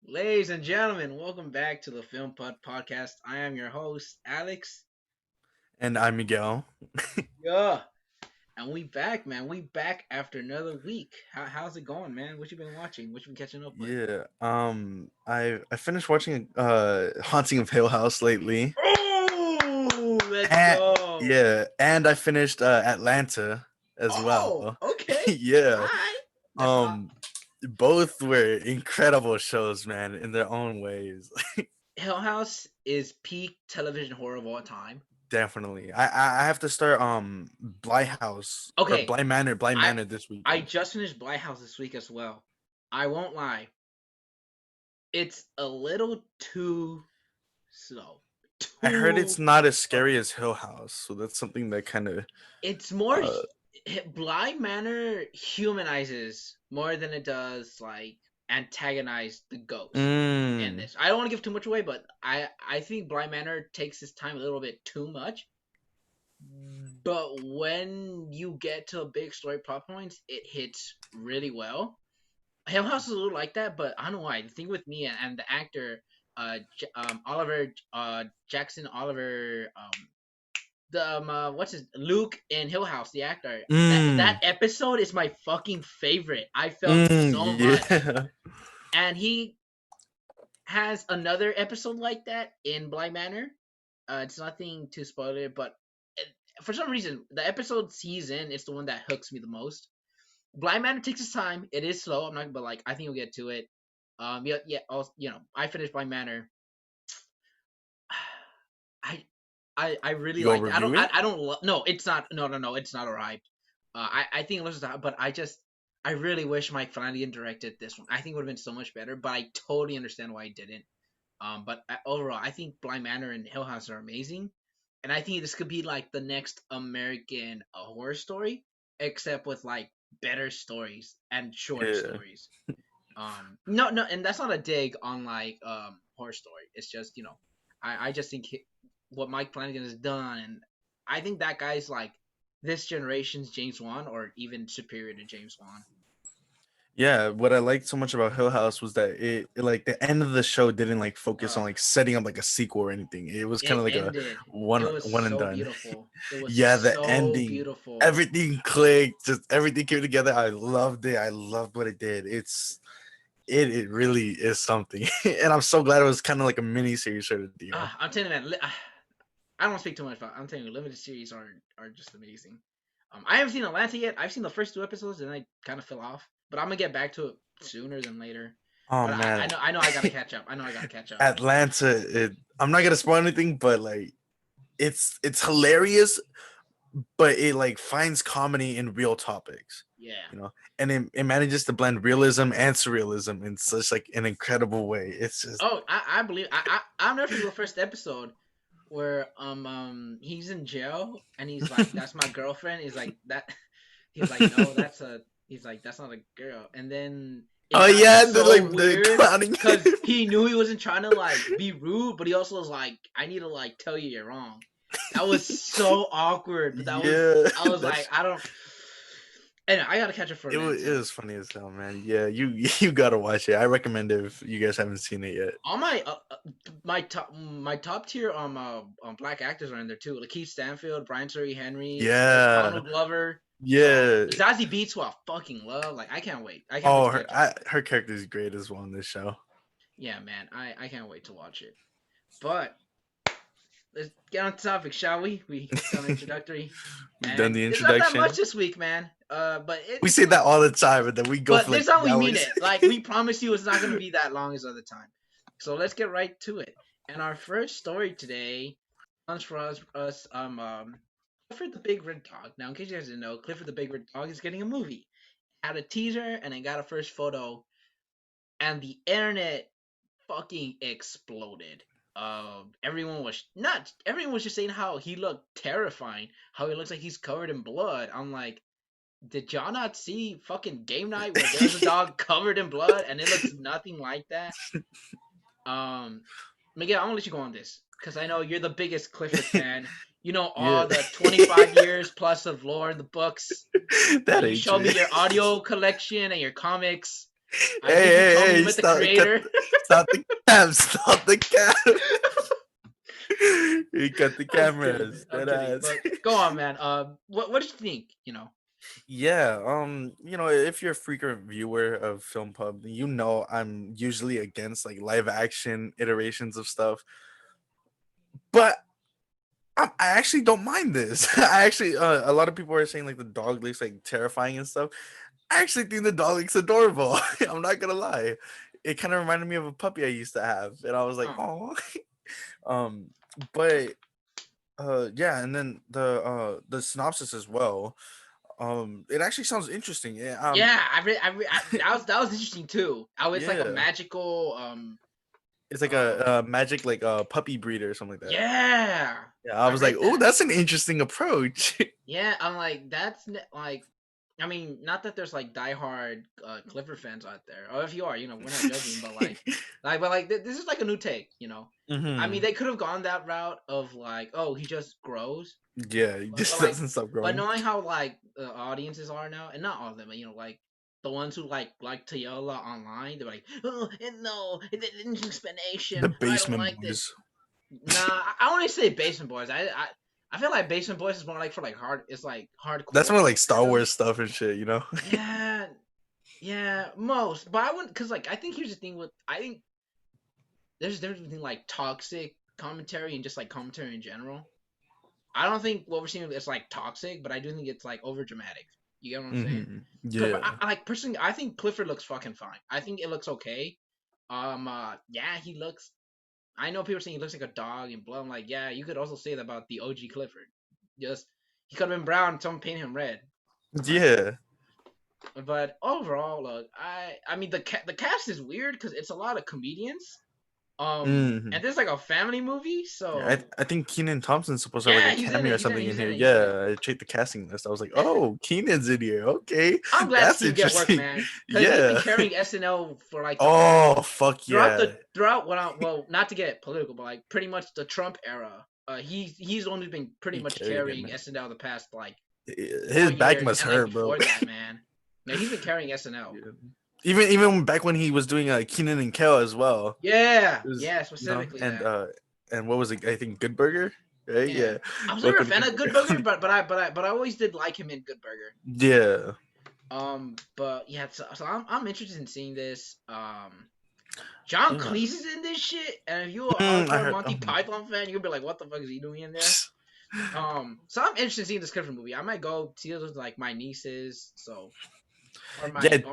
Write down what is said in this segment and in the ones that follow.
Ladies and gentlemen, welcome back to the Film Pod Podcast. I am your host, Alex. And I'm Miguel. Yeah, and we back, man. We back after another week. How's it going, man? What you been watching? What you been catching up with? Yeah. I finished watching Haunting of Hill House lately. Oh, let's And go. and I finished Atlanta as Oh, well. okay. All Yeah. right. That's Um both were incredible shows, man, in their own ways. Hill House is peak television horror of all time. Definitely. I have to start Okay, Blind I Manor this I weekend. just finished Bly House this week as well. I won't lie, it's a little too slow. I heard it's Too not as scary fucking. as Hill House, so that's something that kind of It's more uh Blind Manor humanizes more than it does like antagonize the ghost in mm, this. I don't want to give too much away, but I think Blind Manor takes his time a little bit too much. But when you get to big story plot points, it hits really well. Hill House is a little like that, but I don't know why. The thing with me and the actor, Oliver, Jackson Oliver, the what's his Luke in Hill House, the actor. That mm, episode is my fucking favorite. I felt so much, yeah. and he has another episode like that in Blind Manor. It's nothing to spoil it, but for some reason, the episode he's in is the one that hooks me the most. Blind Manor takes its time. It is slow. I'm not, but like I think we'll get to it. Yeah, yeah. Also, I finished Blind Manor. I, I really You liked it. overview it? I don't. No, it's not. No, no, no. It's not alright. I think it was, but I really wish Mike Flanagan directed this one. I think it would have been so much better. But I totally understand why he didn't. But overall, I think Blind Manor and Hill House are amazing, and I think this could be like the next American horror story, except with like better stories and shorter Yeah. stories. No, no, and that's not a dig on like horror story. It's just I just think what Mike Flanagan has done, and I think that guy's like this generation's James Wan, or even superior to James Wan. Yeah, what I liked so much about Hill House was that like the end of the show didn't like focus on Uh, like setting up like a sequel or anything. It was kind it of like a ended. It one was one and so done. beautiful. It was Yeah, the so ending, beautiful. everything clicked, just everything came together. I loved it. I loved what it did. It really is something, and I'm so glad it was kind of like a mini series sort of deal. I'm telling you, man. I don't speak too much about. I'm telling you, limited series are just amazing. I haven't seen Atlanta yet. I've seen the first two episodes, and I kind of fell off. But I'm gonna get back to it sooner than later. Oh But I man, know I gotta catch up. I know I gotta catch up. Atlanta. I'm not gonna spoil anything, but like it's hilarious, but it like finds comedy in real topics, Yeah. you know, and it manages to blend realism and surrealism in such like an incredible way. It's just Oh, I believe I'll never forget the first episode where he's in jail and he's like, "That's my girlfriend." He's like that. He's like, "No, that's a." He's like, "That's not a girl." And then it oh got yeah, and then so like the weird clowning. because he knew he wasn't trying to like be rude, but he also was like, "I need to like tell you you're wrong." That was so awkward, but that was Yeah, I was like, that's I don't. And I gotta catch up for it Atlanta. was funny as hell, man. Yeah, you gotta watch it. I recommend it if you guys haven't seen it yet. All my top tier black actors are in there too. Like Keith Stanfield, Brian Tyree Henry, Yeah, Donald Glover, yeah. Zazie Beetz, who I fucking love. Like I can't wait. I can't wait to catch up. Her character is great as well in this show. Yeah, man. I can't wait to watch it. But let's get on topic, shall we? We done introductory, We've done and the there's not that much introduction. this week, man. But We it's say not. that all the time, and then we go But for like this time we mean hours. it. Like we promise you, it's not gonna be that long as other time. So let's get right to it. And our first story today comes for us Clifford the Big Red Dog. Now, in case you guys didn't know, Clifford the Big Red Dog is getting a movie. Had a teaser and then got a first photo, and the internet fucking exploded. Everyone was not. Everyone was just saying how he looked terrifying. How he looks like he's covered in blood. I'm like, did y'all not see fucking game night where there's a dog covered in blood and it looks nothing like that? Um, Miguel, I'm gonna let you go on this because I know you're the biggest Clifford fan. You know Yeah, all the 25 years plus of lore in the books. that You ain't showed me true. your audio collection and your comics. I think you told me you Hey! met the creator. Stop the cam! Stop the cam! He cut the I'm kidding. cameras. I'm That kidding. ass. But go on, man. What did you think? Yeah, if you're a frequent viewer of Film Pub, you know I'm usually against like live action iterations of stuff, but I actually don't mind this. I actually, a lot of people are saying like the dog looks like terrifying and stuff. I actually think the dog looks adorable. I'm not gonna lie. It kind of reminded me of a puppy I used to have, and I was like, Oh. oh. um, but yeah, and then the synopsis as well. It actually sounds interesting. Yeah, Yeah, that was interesting too. It's like a yeah. magical It's like um a magic like a puppy breeder or something like that. yeah. Yeah, I I was like, read oh, that. that's an interesting approach. Yeah, I'm like like I mean, not that there's like diehard Clifford fans out there, or if you are, we're not judging, but this is like a new take. I mean, Hmm. they could have gone that route of like, oh, he just grows, Yeah, he but just like, doesn't stop but growing. knowing how like audiences are now, and not all of them, but like the ones who like to yell a lot online, they're like, oh, and no, it didn't The explanation. I don't basement like this. boys. Nah, I want to say Basement Boys. I feel like Basement Boys is more like for like hard. It's like That's hardcore more like Star fandom. Wars stuff and shit, you know? Yeah, yeah, most. But I wouldn't, cause like I think here's the thing with I think there's a difference between like toxic commentary and just like commentary in general. I don't think what we're seeing is like toxic, but I do think it's like over dramatic. You get what I'm saying? Hmm. But Yeah. I like personally, I think Clifford looks fucking fine. I think it looks okay. Yeah, he looks. I know people saying he looks like a dog and blah. I'm like, yeah, you could also say that about the OG Clifford. Just he could have been brown. Someone painted him red. Yeah. But overall, look, I mean the cast is weird because it's a lot of comedians. Hmm. And this is like a family movie, Yeah, so I think Keenan Thompson's supposed to have like yeah, a he's in cameo it. or He's in it. something in He's in here. it. He's in it. Yeah, I checked the casting list. I was like, oh, Keenan's in here. Okay, I'm glad to that's see him get work, interesting. man, because he's been Yeah. carrying SNL for like the past Oh, fuck throughout yeah. the throughout well, not to get political, but like pretty much the Trump era. He's the one who's been pretty He much carried it, carrying man. SNL the past like His back 4 years, must and like hurt, bro. before that, man. No, he's been carrying SNL. Yeah. Even back when he was doing Keenan and Kel as well. Yeah, It was, yeah, specifically that. and what was it? I think Good Burger, right? Yeah, Yeah. I was never a Welcome to fan Good of Good Burger, Burger. but I always did like him in Good Burger. Yeah. But yeah, so I'm interested in seeing this. John Yeah. Cleese is in this shit, and if you're a I hardcore heard. Monty Python fan, you'll be like, "What the fuck is he doing in there?" So I'm interested in seeing this Clifford movie. I might go see it with like my nieces, or Yeah, my it's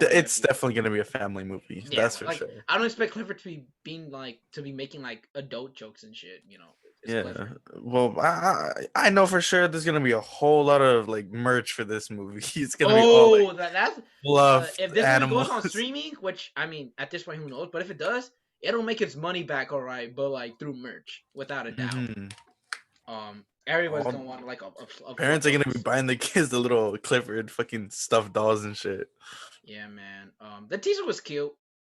nephew. definitely gonna be a family movie. Yeah, That's for like sure. I don't expect Clifford to be making like adult jokes and shit. It's Yeah. Clifford. Well, I know for sure there's gonna be a whole lot of like merch for this movie. It's gonna be all like Oh, that's fluffed if this movie goes on animals. streaming, which I mean, at this point, who knows? But if it does, it'll make its money back, all right. But like through merch, without a doubt. Hmm. Everyone's All gonna want like a parents fuck are of gonna be this. buying the kids the little Clifford fucking stuffed dolls and shit. Yeah, man. The teaser was cute.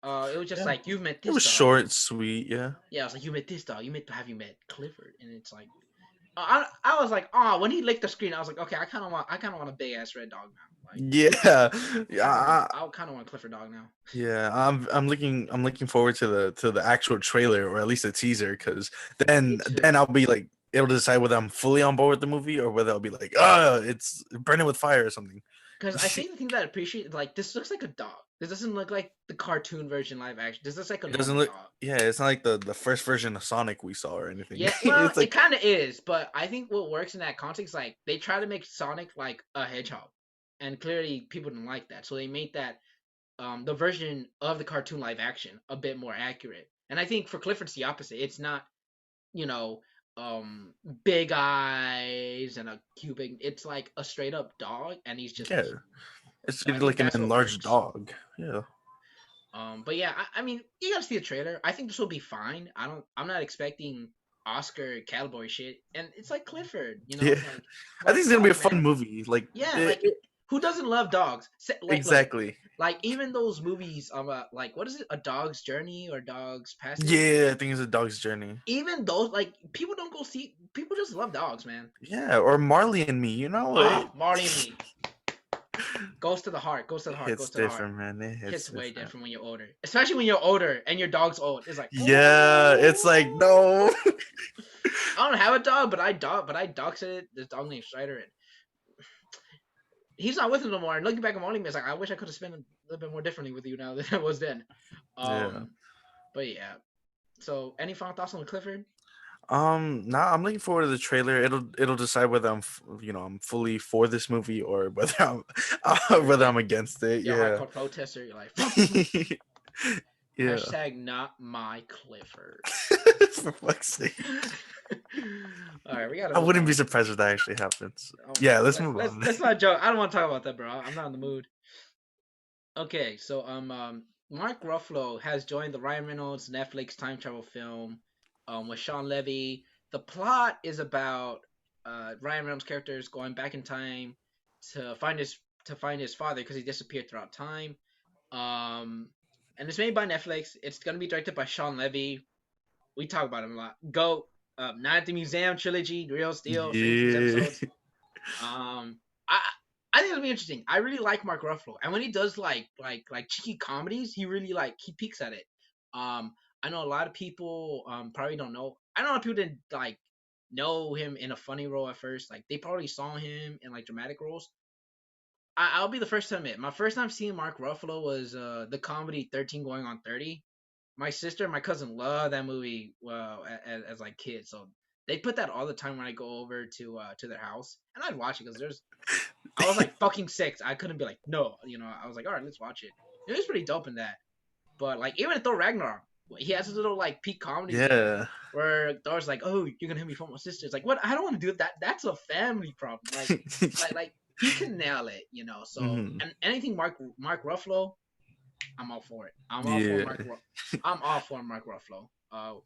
It was just Yeah. like you've met It this was dog. short, sweet, yeah. Yeah, I was like you met this dog. Have you met Clifford? And it's like, I was like, oh, when he licked the screen, I was like, okay, I kind of want a big ass red dog now. Like, Yeah. Yeah. I kind of want a Clifford dog now. Yeah, I'm looking forward to the actual trailer or at least a teaser because Me then too. I'll be like able to decide whether I'm fully on board with the movie or whether I'll be like, oh, it's burning with fire or something. Because I think the thing that I appreciate, like, this looks like a dog. This doesn't look like the cartoon version live action. This looks like a It doesn't normal look, dog. yeah, it's not like the first version of Sonic we saw or anything. Yeah, well, It's it like, kind of is, but I think what works in that context, like, they try to make Sonic like a hedgehog, and clearly people didn't like that, so they made that the version of the cartoon live action a bit more accurate. And I think for Clifford's the opposite. It's not, you know, big eyes and a cubic. It's like a straight up dog, and he's just yeah, cute. it's So I think like an that's what enlarged works. dog. Yeah, But yeah, I mean, you gotta see the trailer. I think this will be fine. I'm not expecting Oscar cowboy shit, and it's like Clifford, yeah. like I think the it's gonna be a dog, fun man. movie. Like, Yeah, like who doesn't love dogs? Like, look, exactly. like even those movies about like what is it, A Dog's Journey or Dog's Passage? Yeah, I think it's a dog's journey. Even those, like, people don't go see. People just love dogs, man. Yeah, or Marley and Me. You know, Ah, Marty and Me. Goes to the heart. Goes to the heart. Hits Goes to the heart. different, man. It hits Hits way different. different when you're older, especially when you're older and your dog's old. It's like, Yeah, it's like oh. no. I don't have a dog, but I dog sit this dog named Strider, and he's not with him no more. And looking back at morning, it's like I wish I could have spent a little bit more differently with you now than I was then. Yeah. Um, but yeah. So, any final thoughts on Clifford? Nah, I'm looking forward to the trailer. It'll decide whether I'm fully for this movie or whether I'm You're whether like I'm against it. you're a Yeah. hardcore protester. You're like, fuck this movie. Yeah. Hashtag not my Clifford. For fuck's sake. All right, we gotta I move wouldn't be on. surprised if that actually happens. Oh my Yeah, god, let's move on. let's not joke. I don't want to talk about that, bro. I'm not in the mood. Okay, so Mark Ruffalo has joined the Ryan Reynolds Netflix time travel film, with Sean Levy. The plot is about Ryan Reynolds' characters going back in time to find his father because he disappeared throughout time. Um, and it's made by Netflix. It's gonna be directed by Sean Levy. We talk about him a lot. Go, Night at the Museum trilogy, Real Steel, Stranger Things Yeah. episodes. I I think it'll be interesting. I really like Mark Ruffalo, and when he does like cheeky comedies, he really he peaks at it. I know a lot of people probably don't know. I know a lot of people didn't know him in a funny role at first. Like they probably saw him in like dramatic roles. I'll be the first to admit, my first time seeing Mark Ruffalo was the comedy 13 Going on 30. My sister and my cousin love that movie, well, as like kids, so they put that all the time when I go over to their house, and I'd watch it because I was like fucking six. I couldn't be like, no, I was like, all right, let's watch it. It was pretty dope in that. But like even in Thor Ragnarok, he has his little like peak comedies there Yeah. where Thor's like, oh, you're gonna hit me for my sister. It's like, what? I don't want to do that. That's a family problem. Like he can nail it. So Hmm. and anything Mark Ruffalo, I'm all for it. Yeah. I'm all for Mark Ruffalo.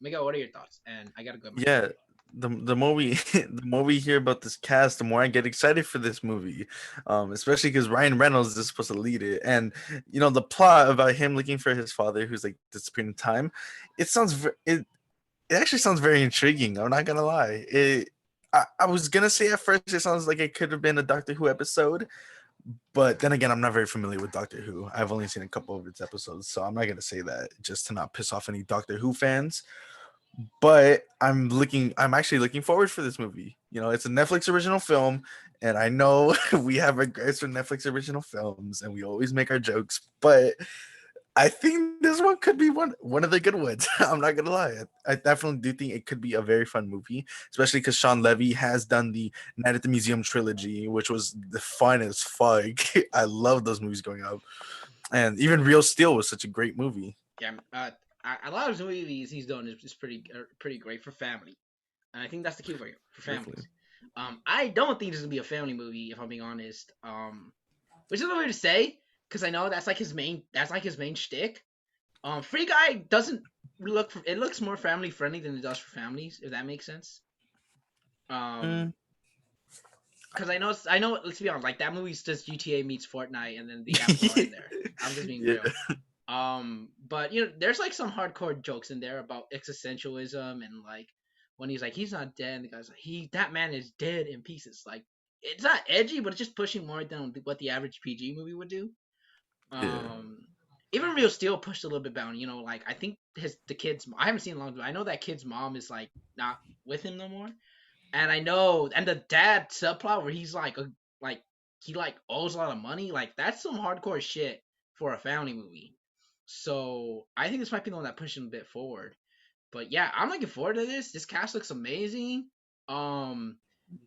Miguel, what are your thoughts? And I gotta go to my Yeah. toilet. The more we the more we hear about this cast, the more I get excited for this movie. Especially because Ryan Reynolds is supposed to lead it, and the plot about him looking for his father who's like disappearing in time. It actually sounds very intriguing. I'm not gonna lie. I was gonna say at first it sounds like it could have been a Doctor Who episode, but then again, I'm not very familiar with Doctor Who. I've only seen a couple of its episodes, so I'm not gonna say that just to not piss off any Doctor Who fans. But I'm actually looking forward for this movie. It's a Netflix original film, and I know we have regrets for Netflix original films, and we always make our jokes, but I think this one could be one of the good ones. I'm not gonna lie. I definitely do think it could be a very fun movie, especially because Sean Levy has done the Night at the Museum trilogy, which was the fun as fuck. I love those movies growing up, and even Real Steel was such a great movie. Yeah, a lot of his movies he's done is pretty great for family, and I think that's the key for Definitely. families. I don't think this is gonna be a family movie if I'm being honest. Which is a weird to say because I know that's like his main shtick. Free Guy doesn't it looks more family friendly than it does for families, if that makes sense. Mm, Um, because I know. Let's be honest, like that movie's just GTA meets Fortnite, and then the apples are in there. I'm just being yeah, real. But there's like some hardcore jokes in there about existentialism and like when he's like he's not dead, and the guy's like that man is dead in pieces. Like it's not edgy, but it's just pushing more than what the average PG movie would do. yeah, Um, Even Real Steel pushed a little bit down. Like I think the kid's I haven't seen it long, but I know that kid's mom is like not with him no more. And I know, and the dad subplot where he's like he like owes a lot of money, like that's some hardcore shit for a family movie. So I think this might be the one that pushed him a bit forward. But yeah, I'm looking forward to this. This cast looks amazing. Um,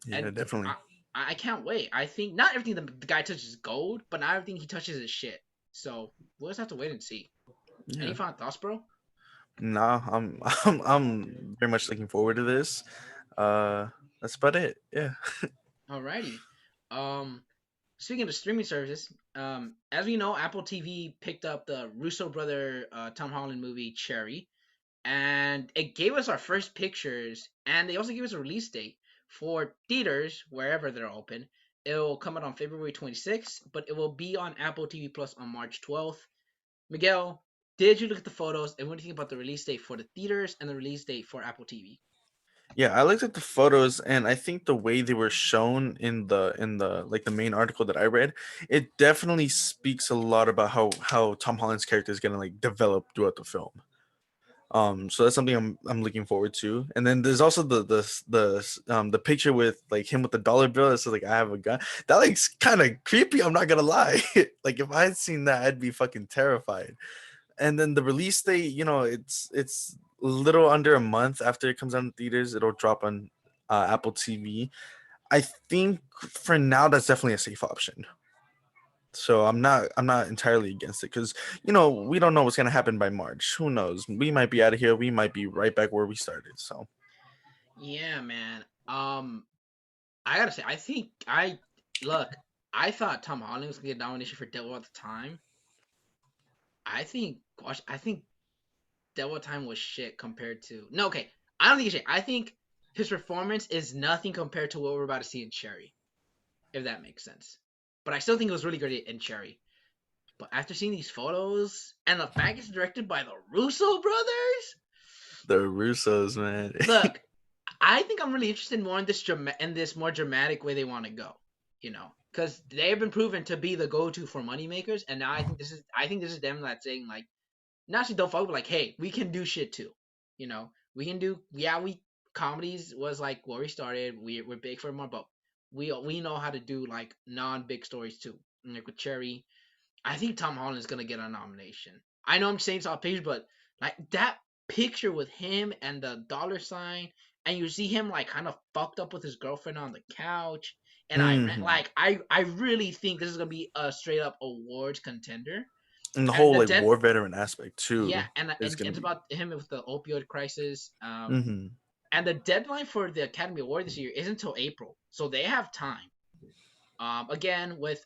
yeah, and definitely. I can't wait. I think not everything the guy touches is gold, but not everything he touches is shit. So we'll just have to wait and see. Any Yeah. final thoughts, bro? Nah, I'm very much looking forward to this. Uh, that's about it. Yeah. Alrighty. Um, Speaking of streaming services, as we know, Apple TV picked up the Russo brother Tom Holland movie Cherry, and it gave us our first pictures, and they also gave us a release date for theaters wherever they're open. It will come out on February 26th, but it will be on Apple TV Plus on March 12th. Miguel, did you look at the photos, and what do you think about the release date for the theaters and the release date for Apple TV? Yeah, I looked at the photos and I think the way they were shown in the like the main article that I read, it definitely speaks a lot about how Tom Holland's character is gonna like develop throughout the film. So that's something I'm looking forward to. And then there's also the picture with like him with the dollar bill. It's like I have a gun. That looks kind of creepy. I'm not gonna lie. Like if I had seen that, I'd be fucking terrified. And then the release date, it's a little under a month after it comes out in theaters. It'll drop on Apple TV. I think for now that's definitely a safe option. So I'm not entirely against it because we don't know what's gonna happen by March. Who knows? We might be out of here. We might be right back where we started. So Yeah, man. I gotta say, I think I look. I thought Tom Holland was gonna get nomination for Devil at the time. I think Devil Time was shit compared to no. Okay, I don't think it's shit. I think his performance is nothing compared to what we're about to see in Cherry, if that makes sense. But I still think it was really good in Cherry. But after seeing these photos and the fact it's directed by the Russo brothers, the Russos, man. look, I think I'm really interested more in this more dramatic way they want to go. Because they have been proven to be the go-to for moneymakers, and now I think this is them that's saying like, not actually don't fuck, but like, hey, we can do shit too. We can do we comedies was like where we started. We're big for more, but we know how to do like non-big stories too. And like with Cherry, I think Tom Holland is gonna get a nomination. I know I'm saying it's off page, but like that picture with him and the dollar sign, and you see him like kind of fucked up with his girlfriend on the couch, and Hmm. I really think this is gonna be a straight up awards contender. And the And whole the like dead, war veteran aspect yeah, too is and gonna it's be. about him with the opioid crisis. Hmm. And the deadline for the Academy Award this year isn't until April, so they have time. Again with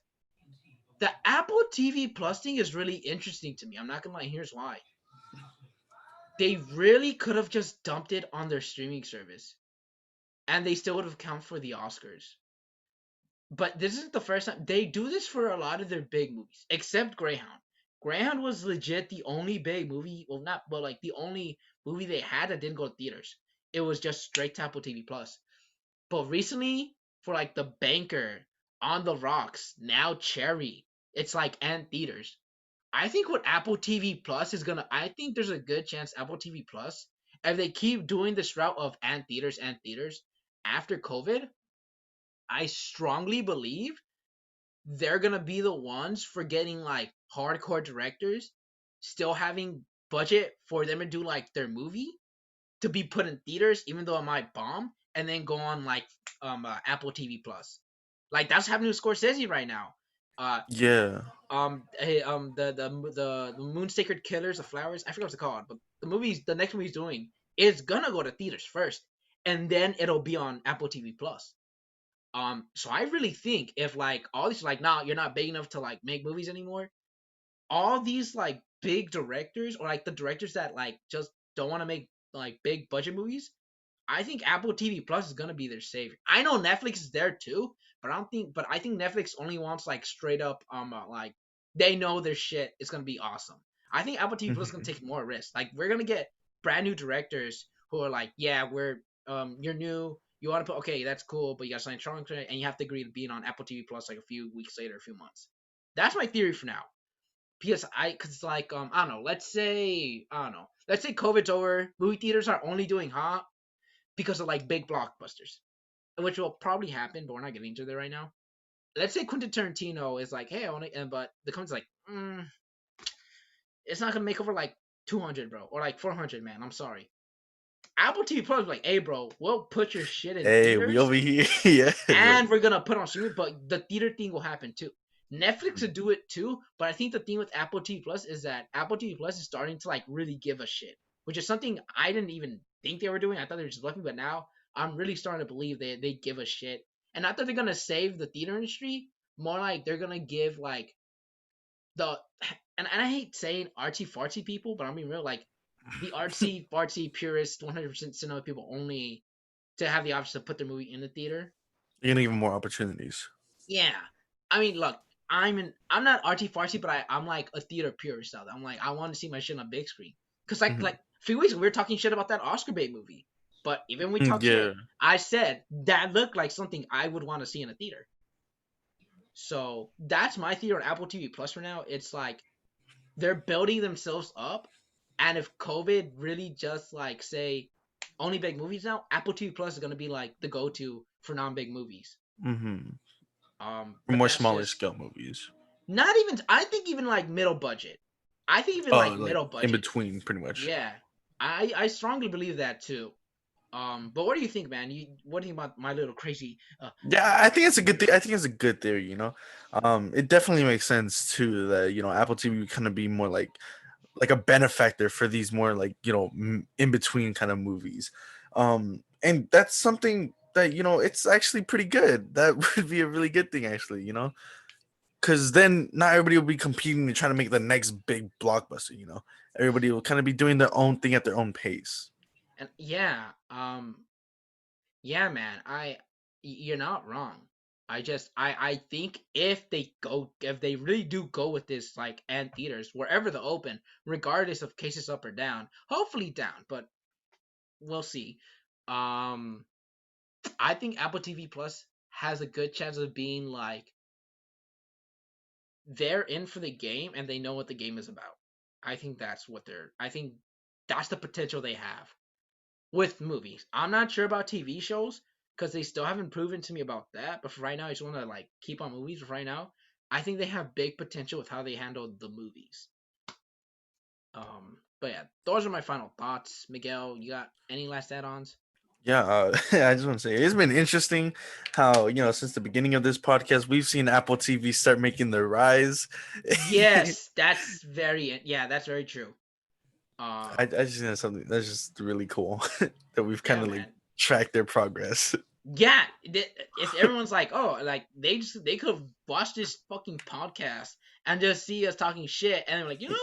the Apple TV Plus thing is really interesting to me. I'm not gonna lie. Here's why. They really could have just dumped it on their streaming service, and they still would have counted for the Oscars. But this isn't the first time they do this for a lot of their big movies, except Greyhound. Greyhound was legit the only big movie, well, not, but like the only movie they had that didn't go to theaters. It was just straight to Apple TV Plus. But recently, for like The Banker, On the Rocks, now Cherry, it's like and theaters. I think what Apple TV Plus is gonna, I think there's a good chance Apple TV Plus, if they keep doing this route of and theaters after COVID, I strongly believe they're gonna be the ones for getting like hardcore directors, still having budget for them to do like their movie to be put in theaters, even though it might bomb, and then go on like Apple TV Plus. Like that's happening with Scorsese right now. Uh, Yeah. the Moon Sacred Killers of Flowers. I forget what it's called, but the next movie he's doing is gonna go to theaters first, and then it'll be on Apple TV Plus. So I really think if like all these like, nah, you're not big enough to like make movies anymore. All these like big directors or like the directors that like just don't want to make like big budget movies, I think Apple TV Plus is gonna be their savior. I know Netflix is there too, but I think Netflix only wants like straight up like they know their shit is gonna be awesome. I think Apple TV Plus is gonna Hmm. take more risks. Like we're gonna get brand new directors who are like, yeah, you're new. You want to put okay, that's cool, but you got to sign strong contract and you have to agree to being on Apple TV Plus like a few weeks later, a few months. That's my theory for now. Because like I don't know. Let's say COVID's over. Movie theaters are only doing hot because of like big blockbusters, which will probably happen, but we're not getting into that right now. Let's say Quentin Tarantino is like, hey, I want to, but the company's like, it's not gonna make over like 200, bro, or like 400, man. I'm sorry. Apple TV Plus is like, hey, bro, we'll put your shit in Hey, we theaters over here. Yeah. and we're gonna put on streaming, but the theater thing will happen too. Netflix Mhm. would do it too, but I think the thing with Apple TV Plus is that Apple TV Plus is starting to like really give a shit, which is something I didn't even think they were doing. I thought they were just looking, but now I'm really starting to believe they give a shit. And not that they're gonna save the theater industry, more like they're gonna give like the and I hate saying artsy fartsy people, but I mean real like the artsy fartsy purist 100% cinema people only to have the option to put their movie in the theater. You're gonna give them more opportunities. Yeah. I mean, look, I'm not artsy fartsy, but I'm like a theater purist now. I'm like I want to see my shit on a big screen. Cause like Hmm. a few weeks ago we were talking shit about that Oscar bait movie. But even we Mm, talk yeah. shit, I said that looked like something I would want to see in a theater. So that's my theory on Apple TV Plus for now. It's like they're building themselves up, and if COVID really just like say only big movies now, Apple TV Plus is gonna be like the go-to for non-big movies. Mm-hmm. But More that's smaller just scale movies. not even. I think even like middle budget. I think even Oh, like like middle in budget. between, pretty much. Yeah, I strongly believe that too. But what do you think, man? What do you think about my little crazy? Yeah, I think it's a good thing. I think it's a good theory. It definitely makes sense too that Apple TV would kind of be more like a benefactor for these more like in between kind of movies, and that's something that it's actually pretty good. That would be a really good thing, actually. Because then not everybody will be competing and trying to make the next big blockbuster. Everybody will kind of be doing their own thing at their own pace. And yeah, yeah, man, you're not wrong. I think if they really do go with this like and theaters wherever they're open, regardless of cases up or down, hopefully down, but we'll see. Um, I think Apple TV Plus has a good chance of being like they're in for the game and they know what the game is about. I think that's what they're. I think that's the potential they have with movies. I'm not sure about TV shows because they still haven't proven to me about that. But for right now, I just want to like keep on movies. For right now, I think they have big potential with how they handle the movies. But yeah, those are my final thoughts. Miguel, you got any last add-ons? Yeah, I just want to say it's been interesting how since the beginning of this podcast we've seen Apple TV start making their rise. Yes, that's very yeah, that's very true. I just think that's something that's just really cool that we've kind Yeah, of like man. tracked their progress. Yeah, if everyone's like, oh, like they could have watched this fucking podcast and just see us talking shit, and they're like, you know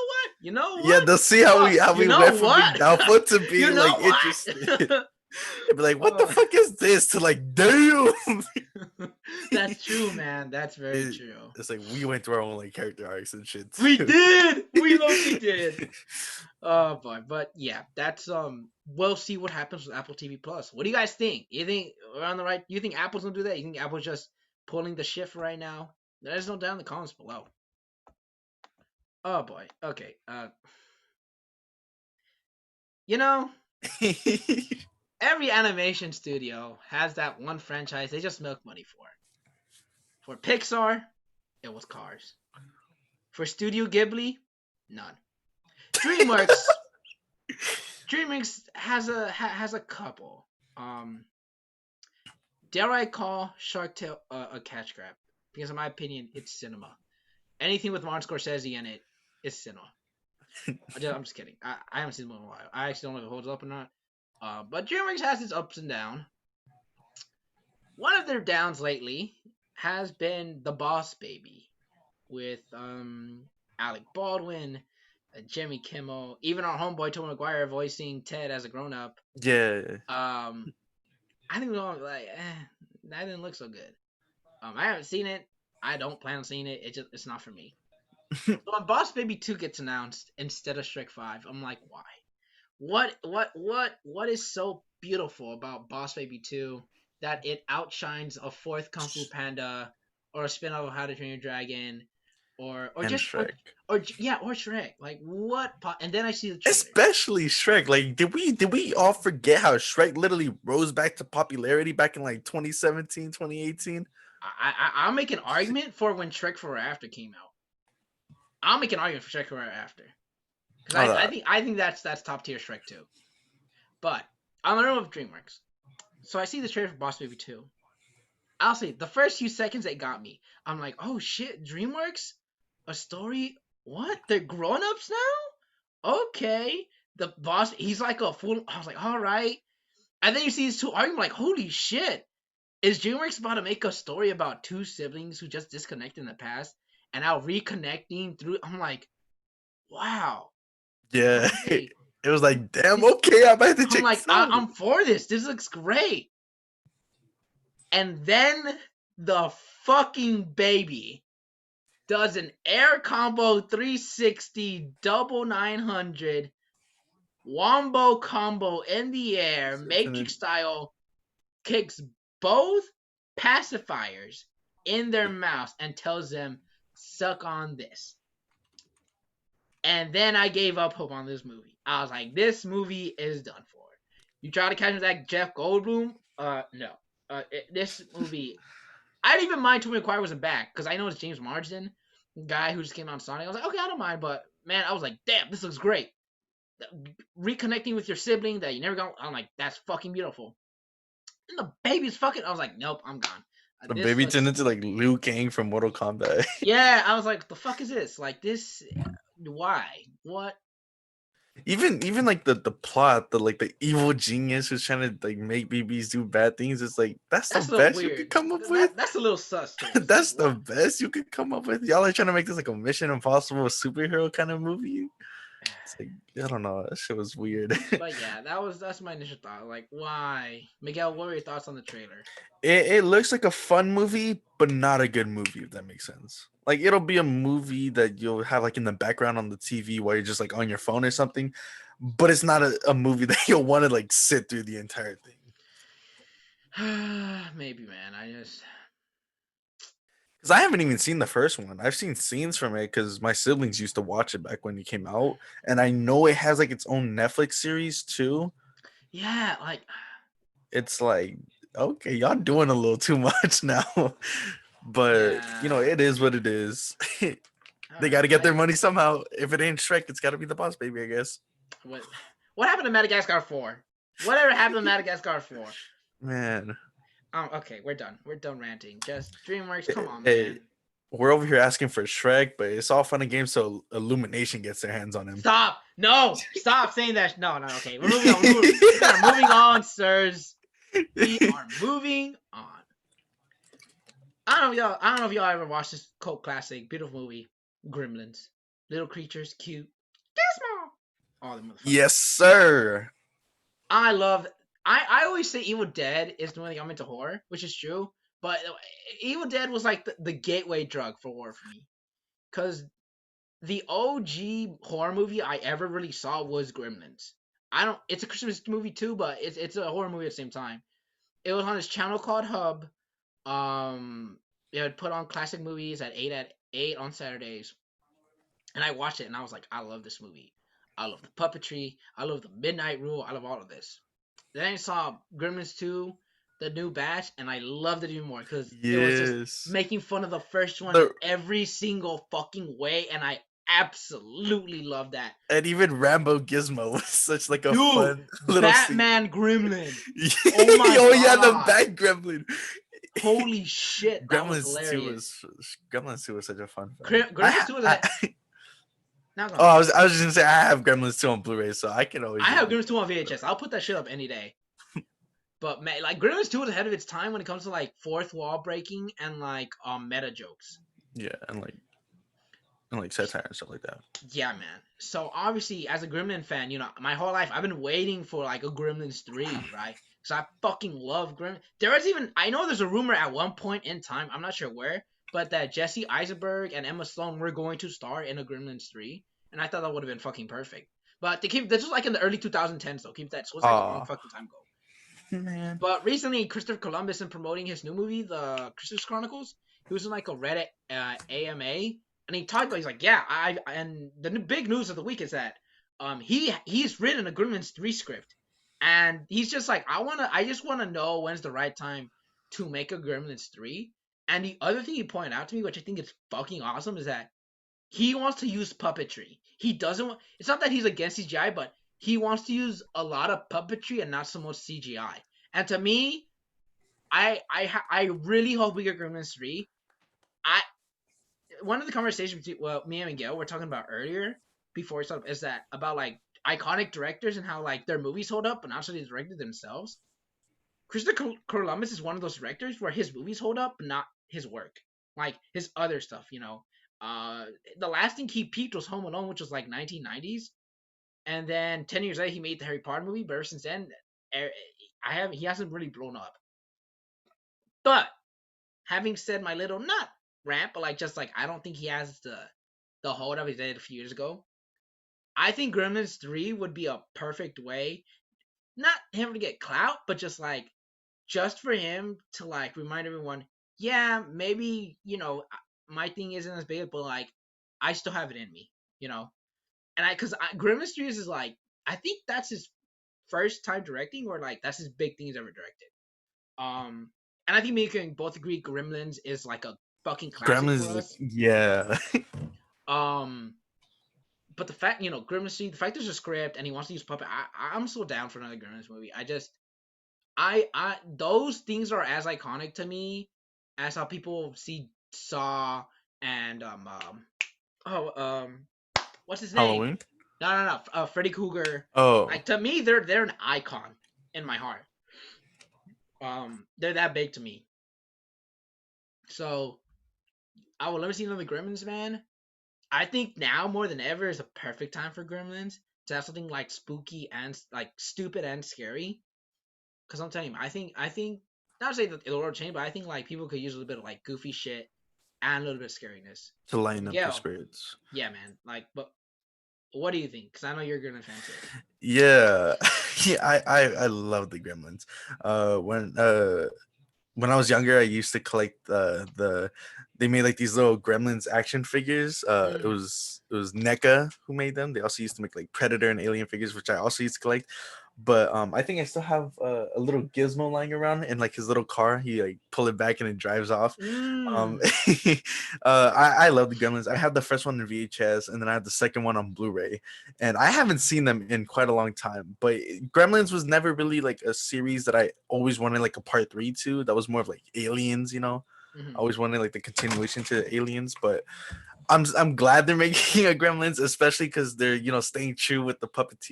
what, Yeah, they'll see how fuck, we you went know from being what, doubtful to you being like know interested. what. They'd be like, "What the Uh, fuck is this?" To like, damn. that's true, man. That's very it, true. it's like we went through our own like character arcs and shit We too. did. We Loki did. Oh boy, but yeah, that's we'll see what happens with Apple TV Plus. What do you guys think? You think we're on the right? You think Apple's gonna do that? You think Apple's just pulling the shift right now? Let us know down in the comments below. Oh boy. Okay. You know, every animation studio has that one franchise they just milk money for. For Pixar, it was Cars. For Studio Ghibli, none. DreamWorks, DreamWorks has a couple. Um, dare I call Shark Tale a catch grab? Because in my opinion, it's cinema. Anything with Martin Scorsese in it is cinema. I'm just kidding. I haven't seen the movie in a while. I actually don't know if it holds up or not. But DreamWorks has its ups and downs. One of their downs lately has been The Boss Baby with Alec Baldwin, Jimmy Kimmel, even our homeboy Tobey Maguire voicing Ted as a grown up. Yeah. I think we all like that didn't look so good. I haven't seen it. I don't plan on seeing it. It's not for me. So when Boss Baby 2 gets announced instead of Shrek 5, I'm like, why? What is so beautiful about Boss Baby 2 that it outshines a fourth Kung Fu Panda or a spin-off of How to Train Your Dragon or And just Shrek. or yeah, or Shrek. Like what and then I see the trailer. Especially Shrek. Like, did we all forget how Shrek literally rose back to popularity back in like 2017, 2018? I'll make an argument for when Shrek Forever After came out. I'll make an argument for Shrek Forever After. Because Oh, I think that's top tier Shrek 2. But I'm gonna know of DreamWorks. So I see the trailer for Boss Baby 2. I'll say the first few seconds it got me. I'm like, oh shit, DreamWorks? A story? What? They're grown-ups now? Okay. The boss, he's like a fool. I was like, alright. And then you see these two arguing, like, holy shit. Is DreamWorks about to make a story about two siblings who just disconnected in the past and now reconnecting through? I'm like, wow. yeah. Okay. It was like, damn, This, okay, I'm about to I'm check like, this out. I'm for this. This looks great. And then the fucking baby does an air combo 360 double 900 Wombo combo in the air, Matrix style, kicks both pacifiers in their mouths and tells them, suck on this. And then I gave up hope on this movie. I was like, this movie is done for. You try to catch me that Jeff Goldblum? No. This movie, I didn't even mind Tobey Maguire wasn't back because I know it's James Marsden, guy who just came out on Sonic. I was like, okay, I don't mind, but man, I was like, damn, this looks great. Reconnecting with your sibling that you never got. I'm like, that's fucking beautiful. And the baby's fucking. I was like, nope, I'm gone. The This baby turned looks. into like Liu Kang from Mortal Kombat. Yeah, I was like, the fuck is this? Like this. Why? What? Even like the plot, the evil genius who's trying to like make babies do bad things. It's like that's the That's a little best you weird. could come up with. That's a little sus to me. That's Like, the what? best you could come up with. Y'all are trying to make this like a Mission Impossible superhero kind of movie. It's like I don't know. That shit was weird. But yeah, that's my initial thought. Like, why? Miguel, what were your thoughts on the trailer? It looks like a fun movie, but not a good movie, if that makes sense. Like it'll be a movie that you'll have like in the background on the TV while you're just like on your phone or something, but it's not a movie that you'll want to like sit through the entire thing. Maybe, man. I just. Because I haven't even seen the first one. I've seen scenes from it because my siblings used to watch it back when it came out, and I know it has like its own Netflix series too. Yeah, like. It's like okay, y'all doing a little too much now. But you know, Yeah. it is what it is. All They got to right. get their money somehow. If it ain't Shrek, it's got to be the Boss Baby, I guess. What? What happened to Madagascar 4? Whatever happened to Madagascar 4? Man, Okay, we're done. We're done ranting. Just DreamWorks, come on, hey, man. we're over here asking for Shrek, but it's all fun and games so Illumination gets their hands on him. Stop! No! Stop saying that. No, no, okay. We're moving on. We are moving on, sirs. We are moving on. I don't know if y'all ever watched this cult classic, beautiful movie, Gremlins. Little creatures, cute. Gizmo! All the motherfuckers. Yes, sir. I love. I always say Evil Dead is the only thing I'm into horror, which is true. But Evil Dead was like the gateway drug for horror for me, because the OG horror movie I ever really saw was Gremlins. I don't. It's a Christmas movie too, but it's a horror movie at the same time. It was on this channel called Hub. It would put on classic movies at 8 on Saturdays, and I watched it and I was like, I love this movie. I love the puppetry. I love the Midnight Rule. I love all of this. Then I saw Gremlins 2, the new batch, and I loved it even more because it was just Yes. making fun of the first one in The, every single fucking way, and I absolutely love that. and even Rambo Gizmo was such like a Dude, fun little scene. Batman Gremlin. Oh my Oh yeah, the god. Bat Gremlin. Holy shit, that was Gremlins 2 hilarious. was Gremlins 2 was such a fun film. Gremlins 2 was a Now Oh, I was just gonna say I have Gremlins 2 on Blu-ray, so I can always. I have Gremlins 2 on VHS. I'll put that shit up any day. But man, like Gremlins 2 was ahead of its time when it comes to like fourth wall breaking and like meta jokes. Yeah, and like satire and stuff like that. Yeah, man. So obviously, as a Gremlin fan, you know, my whole life I've been waiting for like a Gremlins 3, right? Because I fucking love Gremlins. There is even I know there's a rumor at one point in time, I'm not sure where, but that Jesse Eisenberg and Emma Stone were going to star in a Gremlins 3, and I thought that would have been fucking perfect. But they keep this was like in the early 2010s though. Keep that. So it was like a long fucking time ago. Man. But recently, Christopher Columbus, in promoting his new movie, The Christmas Chronicles, he was in like a Reddit AMA, and he talked about. He's like, yeah, and the big news of the week is that he's written a Gremlins 3 script, and he's just like, I just wanna know when's the right time to make a Gremlins 3. And the other thing he pointed out to me, which I think is fucking awesome, is that he wants to use puppetry. He doesn't want. It's not that he's against CGI, but he wants to use a lot of puppetry and not so much CGI. And to me, I really hope we get Gremlins 3. One of the conversations between me and Miguel were talking about earlier before we started is that about like iconic directors and how like their movies hold up, but not so they directed themselves. Christopher Columbus is one of those directors where his movies hold up, but not his work, like his other stuff. You know, the last thing he peaked was Home Alone, which was like 1990s, and then 10 years later he made the Harry Potter movie. But ever since then, he hasn't really blown up. But having said my little not rant, but like just like I don't think he has the hold up he did a few years ago. I think Gremlins 3 would be a perfect way, not him to get clout, but just like just for him to like remind everyone, yeah, maybe my thing isn't as big, but like I still have it in me, you know. And because Gremlins 3 is like I think that's his first time directing, or like that's his big thing he's ever directed. And I think we can both agree Gremlins is like a fucking classic Gremlins for is like, us. yeah. Um, but the fact Gremlins 3, the fact there's a script and he wants to use puppet, I'm so down for another Gremlins movie. I those things are as iconic to me as how people see Saw and oh what's his name? Halloween. No, Freddy Krueger. Oh, Like to me, they're an icon in my heart. They're that big to me. So I would love to see another Gremlins, man. I think now more than ever is a perfect time for Gremlins to have something like spooky and like stupid and scary. Because I'm telling you, I think not to say that the world changed, but I think like people could use a little bit of like goofy shit and a little bit of scariness. to lighten up the Miguel, spirits. yeah, man. Like, but what do you think? Because I know you're a Gremlins fan too. Yeah, yeah. I love the Gremlins. When I was younger, I used to collect they made like these little Gremlins action figures. Mm. It was NECA who made them. They also used to make like Predator and Alien figures, which I also used to collect. But I think I still have a little Gizmo lying around in like his little car. He like pull it back and it drives off. Um, Mm. I love the Gremlins. I have the first one in VHS, and then I have the second one on Blu-ray, and I haven't seen them in quite a long time. But Gremlins was never really like a series that I always wanted like a part 3 to. That was more of like Aliens, you know. I Mm-hmm. always wanted like the continuation to Aliens, but I'm glad they're making a Gremlins, especially because they're staying true with the puppets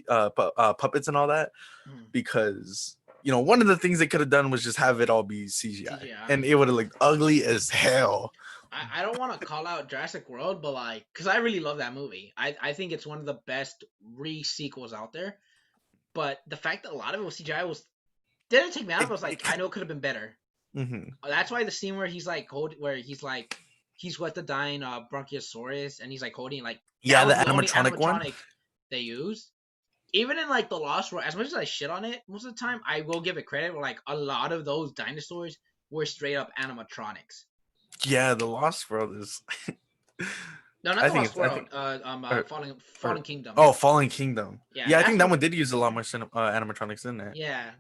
and all that. Mm-hmm. Because one of the things they could have done was just have it all be CGI, and CGI. it would have looked ugly as hell. I don't want to call out Jurassic World, but like, because I really love that movie. I think it's one of the best re sequels out there. But the fact that a lot of it was CGI was didn't take me out. It, But I was like, it, I know it could have been better. mm-hmm. That's why the scene where he's like he's with the dying Bronchiosaurus and he's like holding like that Yeah, the was the only animatronic one. animatronic they used. Even in like the Lost World, as much as I shit on it, most of the time I will give it credit. Where like a lot of those dinosaurs were straight up animatronics. Yeah, the Lost World is. No, not I the think Lost it's. I World. think. Or, Fallen or Kingdom. oh, Fallen Kingdom. Yeah, Yeah, I that's think that what. one did use a lot more animatronics in it. Yeah.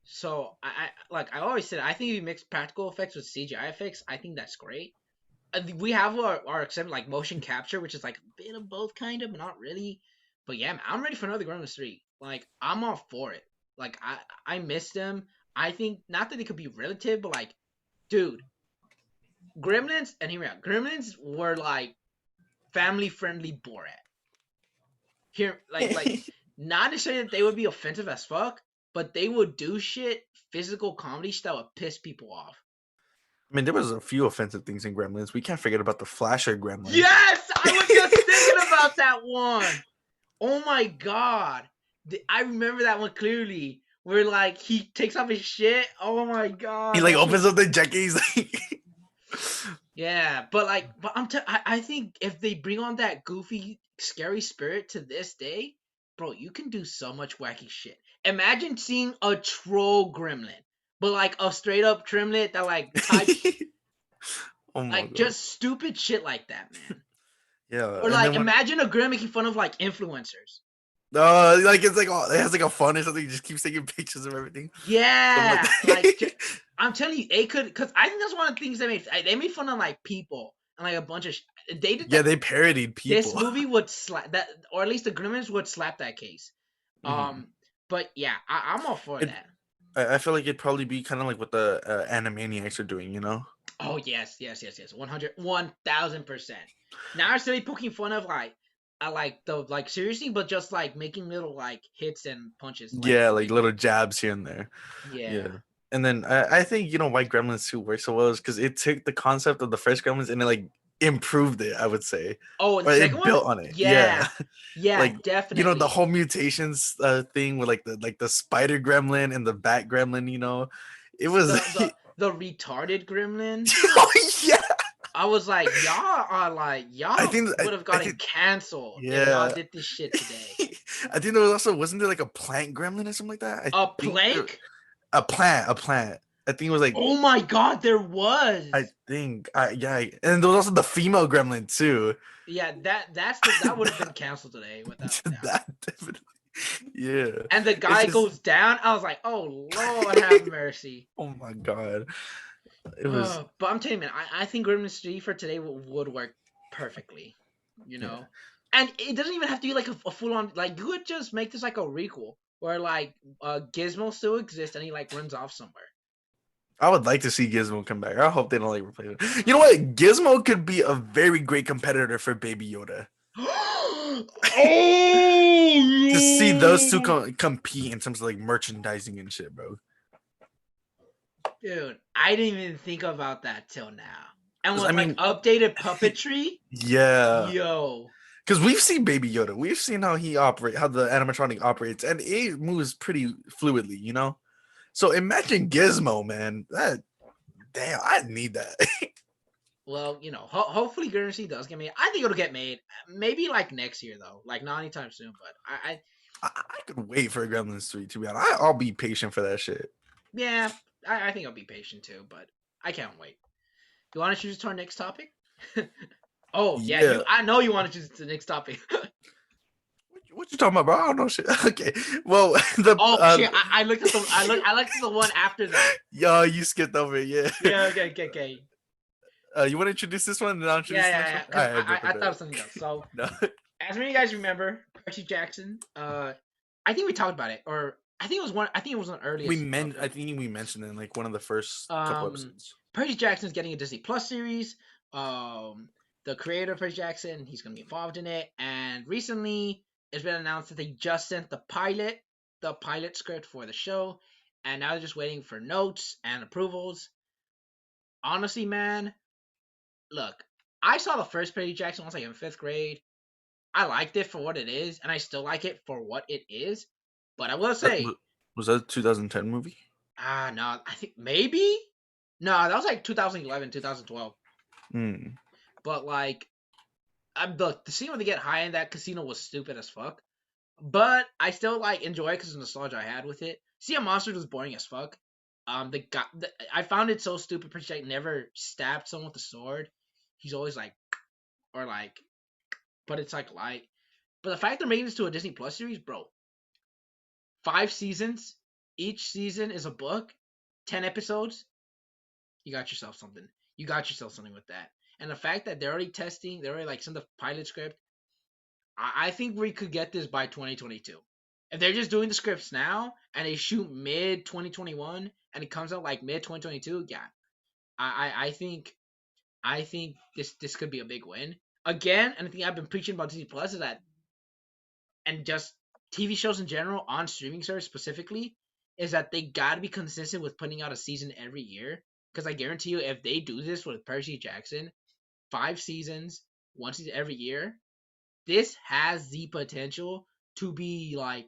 So I always said I think if you mix practical effects with CGI effects, I think that's great. We have our except like motion capture, which is like a bit of both, kind of, but not really. But yeah, man, I'm ready for another Gremlins 3. Like I'm all for it. Like I missed them. I think not that they could be relative, but like, dude, Gremlins and here we are. Gremlins were like family friendly Borat. Here, like not necessarily that they would be offensive as fuck, but they would do shit physical comedy that would piss people off. I mean, there was a few offensive things in Gremlins. We can't forget about the Flasher Gremlin. Yes, I was just thinking about that one. Oh my god, I remember that one clearly. Where like he takes off his shit. Oh my He god, like that shit opens was up the jacket. He's like, yeah. But like, I think if they bring on that goofy, scary spirit to this day, bro, you can do so much wacky shit. Imagine seeing a troll gremlin, but like a straight up trimlet that like types oh my like god. just stupid shit like that, man. Yeah, Or and then like when imagine a gremlin making fun of like influencers. like it's like it has like a font or something. He just keeps taking pictures of everything. Something like Yeah, like that. I'm telling you, they could because I think that's one of the things they made fun of like people and like a bunch of they did Yeah, that. they parodied This people. movie would slap that, or at least the Gremlins would slap that case. hmm But yeah, I'm all for It, that. I feel like it'd probably be kind of like what the Animaniacs are doing, you know? Oh yes, 100, 1000%. Not necessarily poking fun of like, I like the like seriously, but just like making little like hits and punches, like Yeah, like little jabs here and there. yeah. Yeah. And then I think why Gremlins 2 works so well is because it took the concept of the first Gremlins and it like improved it, I would say. Oh, and the Or second it one, built on it. Yeah. yeah, yeah, Like the definitely. whole mutations thing with like the spider gremlin and the bat gremlin, it was The retarded gremlin. oh yeah. I was like, I y'all think would have I gotten think canceled if y'all yeah. did this shit today. I think there was also wasn't there like a plant gremlin or something like that? I A think plank? a plant. I think it was like Oh my god, there I was. think yeah, and there was also the female gremlin too. Yeah, that would have been canceled today without a doubt. That definitely, yeah. And the It's guy just goes down. I was like, oh Lord, have mercy. oh my god, it was But I'm telling you, man, I think Gremlins 3 for today would work perfectly. You yeah. know, and it doesn't even have to be like a full on. Like you could just make this like a requel where like Gizmo still exists and he like runs off somewhere. I would like to see Gizmo come back. I hope they don't like replace it. You know what? Gizmo could be a very great competitor for Baby Yoda. To see those two Oh, compete in terms of like merchandising and shit, bro. dude, I didn't even think about that till now. And 'Cause, I with like mean, updated puppetry, yeah, yo, because we've seen Baby Yoda, we've seen how he operate, how the animatronic operates, and it moves pretty fluidly, you know. So imagine Gizmo, man. That damn, I need that. well, hopefully Guernsey does get made. I think it'll get made. Maybe like next year though, like not anytime soon. But I could wait for Gremlins 3 to be honest. I'll be patient for that shit. yeah, I think I'll be patient too. But I can't wait. You want to choose to our next topic? Oh yeah, Yeah. I know you want to choose the next topic. What you talking about, bro? I don't know shit. Okay. Well, the Oh shit, I looked at I looked at the one after that. yo, you skipped over it, yeah. Yeah, okay. You want to introduce this one, and then I'll introduce the next one. All Because right, bet, I bet, thought bet. of something else. So No, as many of you guys remember, Percy Jackson. I think we talked about it, or I think it was one. I think it was one earliest. I think we mentioned it in like one of the first couple Um, episodes. Percy Jackson's getting a Disney Plus series. Um, the creator of Percy Jackson, he's gonna be involved in it. And recently, it's been announced that they just sent the pilot script for the show, and now they're just waiting for notes and approvals. Honestly, man, look, I saw the first Percy Jackson when I was like in fifth grade. I liked it for what it is, and I still like it for what it is. But I will say, Was that a 2010 movie? no, I think maybe no, that was like 2011, 2012. Hmm. But like, look, the scene where they get high in that casino was stupid as fuck. But I still like enjoy it because the nostalgia I had with it. Sea of Monsters was boring as fuck. I found it so stupid. Percy Jackson never stabbed someone with a sword. He's always like, or like, but it's like light. But the fact they're making this to a Disney Plus series, bro, 5 seasons. Each season is a book, 10 episodes. You got yourself something. You got yourself something with that. And the fact that they're already testing, they're already like sent the pilot script. I think we could get this by 2022. If they're just doing the scripts now and they shoot mid 2021 and it comes out like mid 2022, yeah, I think this could be a big win. Again, and the thing I've been preaching about Disney Plus is that, and just TV shows in general on streaming service specifically, is that they gotta be consistent with putting out a season every year. Because I guarantee you, if they do this with Percy Jackson, 5 seasons, 1 season every year, this has the potential to be like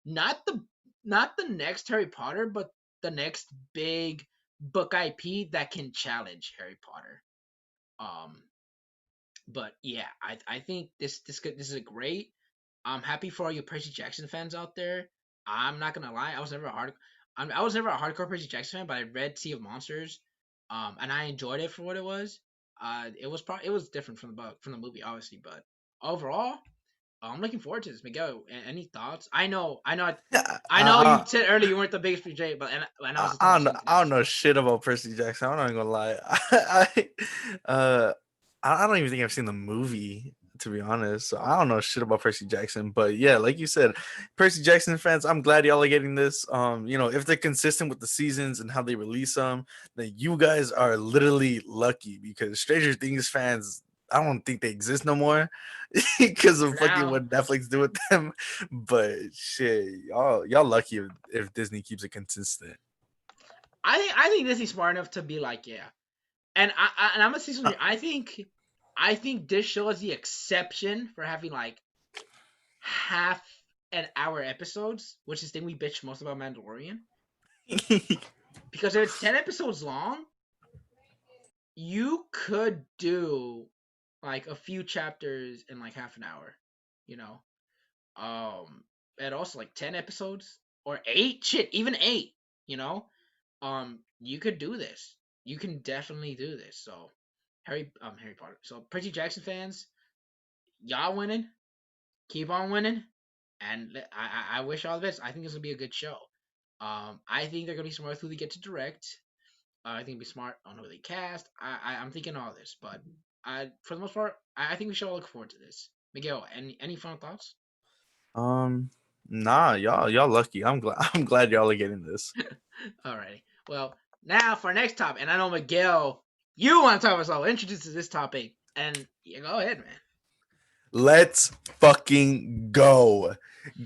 not the not the next Harry Potter, but the next big book IP that can challenge Harry Potter. Um, but yeah, I think this is a great. I'm happy for all you Percy Jackson fans out there. I'm not gonna lie, I was never a hardcore Percy Jackson fan, but I read Sea of Monsters, and I enjoyed it for what it was. It was different from the book, from the movie, obviously, but overall, I'm looking forward to this. Miguel, any thoughts? Yeah, I know you said earlier you weren't the biggest Percy Jackson, but and I was telling I the don't know. same thing. I don't know shit about Percy Jackson. I'm not even gonna lie. Uh, I don't even think I've seen the movie, to be honest. So I don't know shit about Percy Jackson. But yeah, like you said, Percy Jackson fans, I'm glad y'all are getting this. If they're consistent with the seasons and how they release them, then you guys are literally lucky because Stranger Things fans, I don't think they exist no more because of For fucking now, what Netflix do with them. But shit, y'all lucky if Disney keeps it consistent. I think Disney's smart enough to be like, yeah. And I'm gonna say Uh, something. I think this show is the exception for having like half an hour episodes, which is the thing we bitch most about Mandalorian. Because if it's 10 episodes long, you could do like a few chapters in like half an hour, you know. And also like 10 episodes or 8, shit, even 8, you know. You could do this. You can definitely do this. So Harry Potter. So Percy Jackson fans, y'all winning. Keep on winning. And I wish all the best. I think this will be a good show. I think they're gonna be smart who they get to direct. I think it'd be smart on who they cast. I'm thinking all this, but for the most part, I think we should all look forward to this. Miguel, any final thoughts? Um, nah, y'all lucky. I'm glad I'm glad y'all are getting this. Alrighty. Well, now for our next topic, and I know Miguel, you want to talk about, so I'll introduce to this topic, and yeah, go ahead, man. Let's fucking go.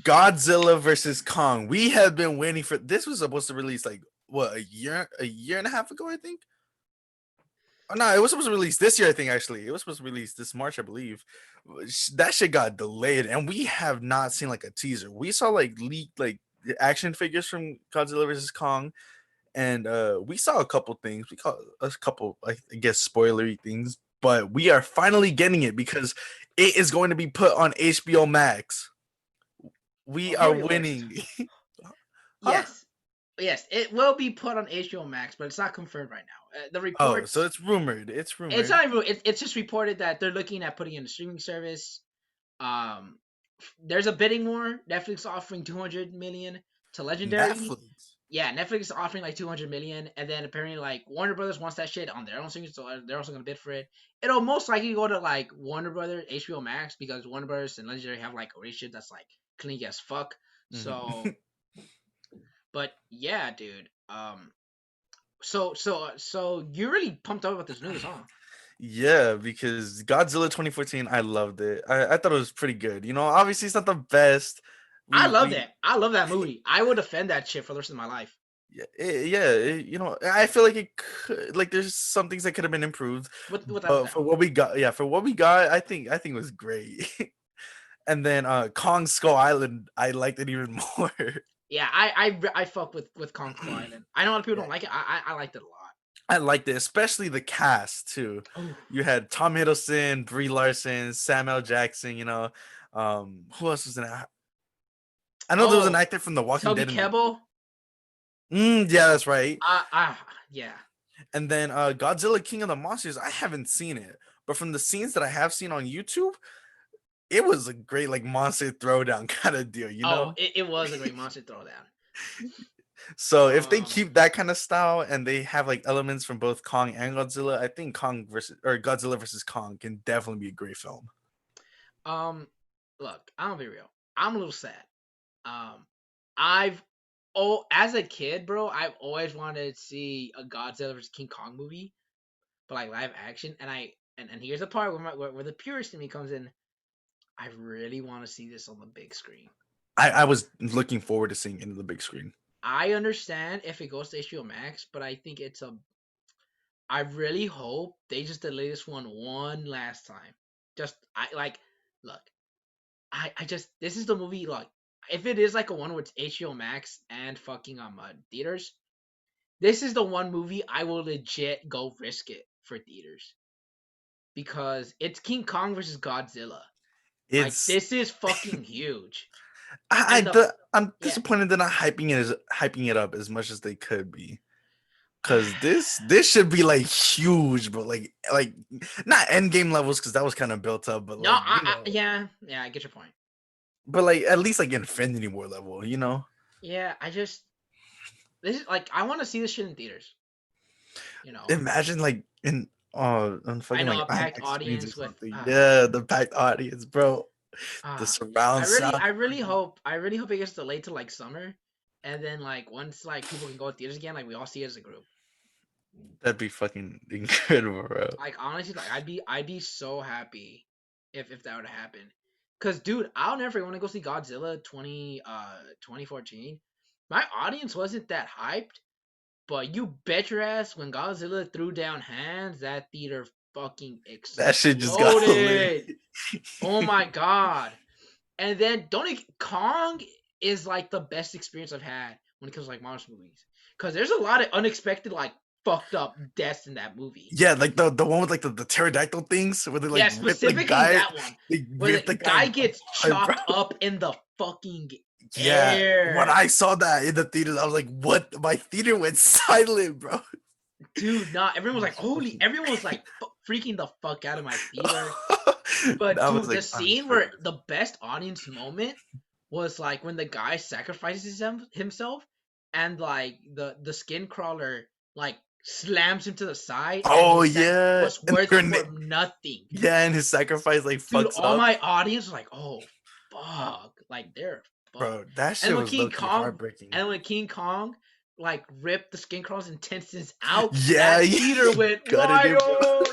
Godzilla versus Kong. We have been waiting for this. Was supposed to release like what, a year and a half ago, I think. Oh, no, it was supposed to release this year, I think. Actually, it was supposed to release this March, I believe. That shit got delayed, and we have not seen like a teaser. We saw like leaked like action figures from Godzilla versus Kong, and we saw a couple things. We caught a couple, I guess, spoilery things, but we are finally getting it because it is going to be put on HBO Max. We Well, are hear me first. winning. Huh? Yes, yes, it will be put on HBO Max, but it's not confirmed right now. The Oh, so reports, it's rumored. It's it's rumored. not even. It's just reported that they're looking at putting in a streaming service. Um, there's a bidding war. Netflix offering 200 million to Legendary. Netflix. Yeah, Netflix is offering like 200 million, and then apparently like Warner Brothers wants that shit on their own streaming, so they're also gonna bid for it. It'll most likely go to like Warner Brothers, HBO Max, because Warner Brothers and Legendary have like a relationship that's like clean as fuck. Mhm. So, but yeah, dude. So you're really pumped up about this news, huh? Yeah, because Godzilla 2014, I loved it. I thought it was pretty good. You know, obviously it's not the best. I We love we that. I love that movie. I would defend that shit for the rest of my life. you know, I feel like it could, like there's some things that could have been improved, Without a but for doubt. what we got, yeah, for what we got, I think it was great. And then Kong Skull Island, I liked it even more. Yeah, I fuck with Kong Skull Island. I know a lot of people Yeah, don't like it. I liked it a lot. I liked it, especially the cast too. Oh, You had Tom Hiddleston, Brie Larson, Samuel Jackson. You know, who else was in it? I know there was an oh, actor from The Walking Toby Dead in it. Kebbell. Yeah, that's right. Yeah. And then Godzilla King of the Monsters, I haven't seen it, but from the scenes that I have seen on YouTube, it was a great like monster throwdown kind of deal, you Oh, know? it was a great monster throwdown. So if they Um, keep that kind of style and they have like elements from both Kong and Godzilla, I think Kong versus or Godzilla versus Kong can definitely be a great film. um, look, I'm gonna be real. I'm a little sad. Um, I've as a kid, bro, I've always wanted to see a Godzilla vs King Kong movie, but like live action. And here's the part where the purist in me comes in. I really want to see this on the big screen. I was looking forward to seeing it in the big screen. I understand if it goes to HBO Max, but I think it's a. I really hope they just delay this one last time. Just I like, look, I just this is the movie. Like, if it is like a one with HBO Max and fucking theaters, this is the one movie I will legit go risk it for theaters because it's King Kong versus Godzilla. Like, It's this is fucking huge, I and the I'm yeah. disappointed they're not hyping it up as much as they could be. Cause this should be like huge, but like not end game levels because that was kind of built up, but No, like you know, yeah, I get your point. but like at least like Infinity War level, you know. Yeah, I just this is like I want to see this shit in theaters. You know, Imagine like in on I fucking know like a packed IMAX screens or audience with something. Yeah, the packed audience, bro. The I surround really sound. I really hope it gets delayed to like summer, and then like once like people can go to theaters again, like we all see it as a group. That'd be fucking incredible, bro. Like honestly, like I'd be so happy if that would happen. Cause dude, I'll never forget when I go see Godzilla 2014. My audience wasn't that hyped, but you bet your ass when Godzilla threw down hands, that theater fucking That shit just got lit. exploded. Oh my god. And then Kong is like the best experience I've had when it comes to like monster movies. Cause there's a lot of unexpected like fucked up deaths in that movie. Yeah, like the one with like the pterodactyl things where they like Yeah, rip the specifically guy, that one they where rip the the guy guy gets apart, bro. chopped up in the fucking Yeah, when air. I saw that in the theaters, I was like, "What?" My theater went silent, bro. Dude, nah, everyone was like, holy, Fucking- everyone was like freaking the fuck out of my theater. But That was dude, the like scene where unforgettable. the best audience moment was like when the guy sacrifices himself and like the skin crawler like slams him to the side and Oh his yeah, was and the worth it for grenade. nothing. Yeah, and his sacrifice like Dude, fucks all up, my audience was like, "Oh, fuck!" Like they're fucked. bro. That And shit when was King low key Kong, heartbreaking. and when King Kong, like ripped the skin crawl's intestines out, Yeah, that yeah, theater went gutted it, bro. wild.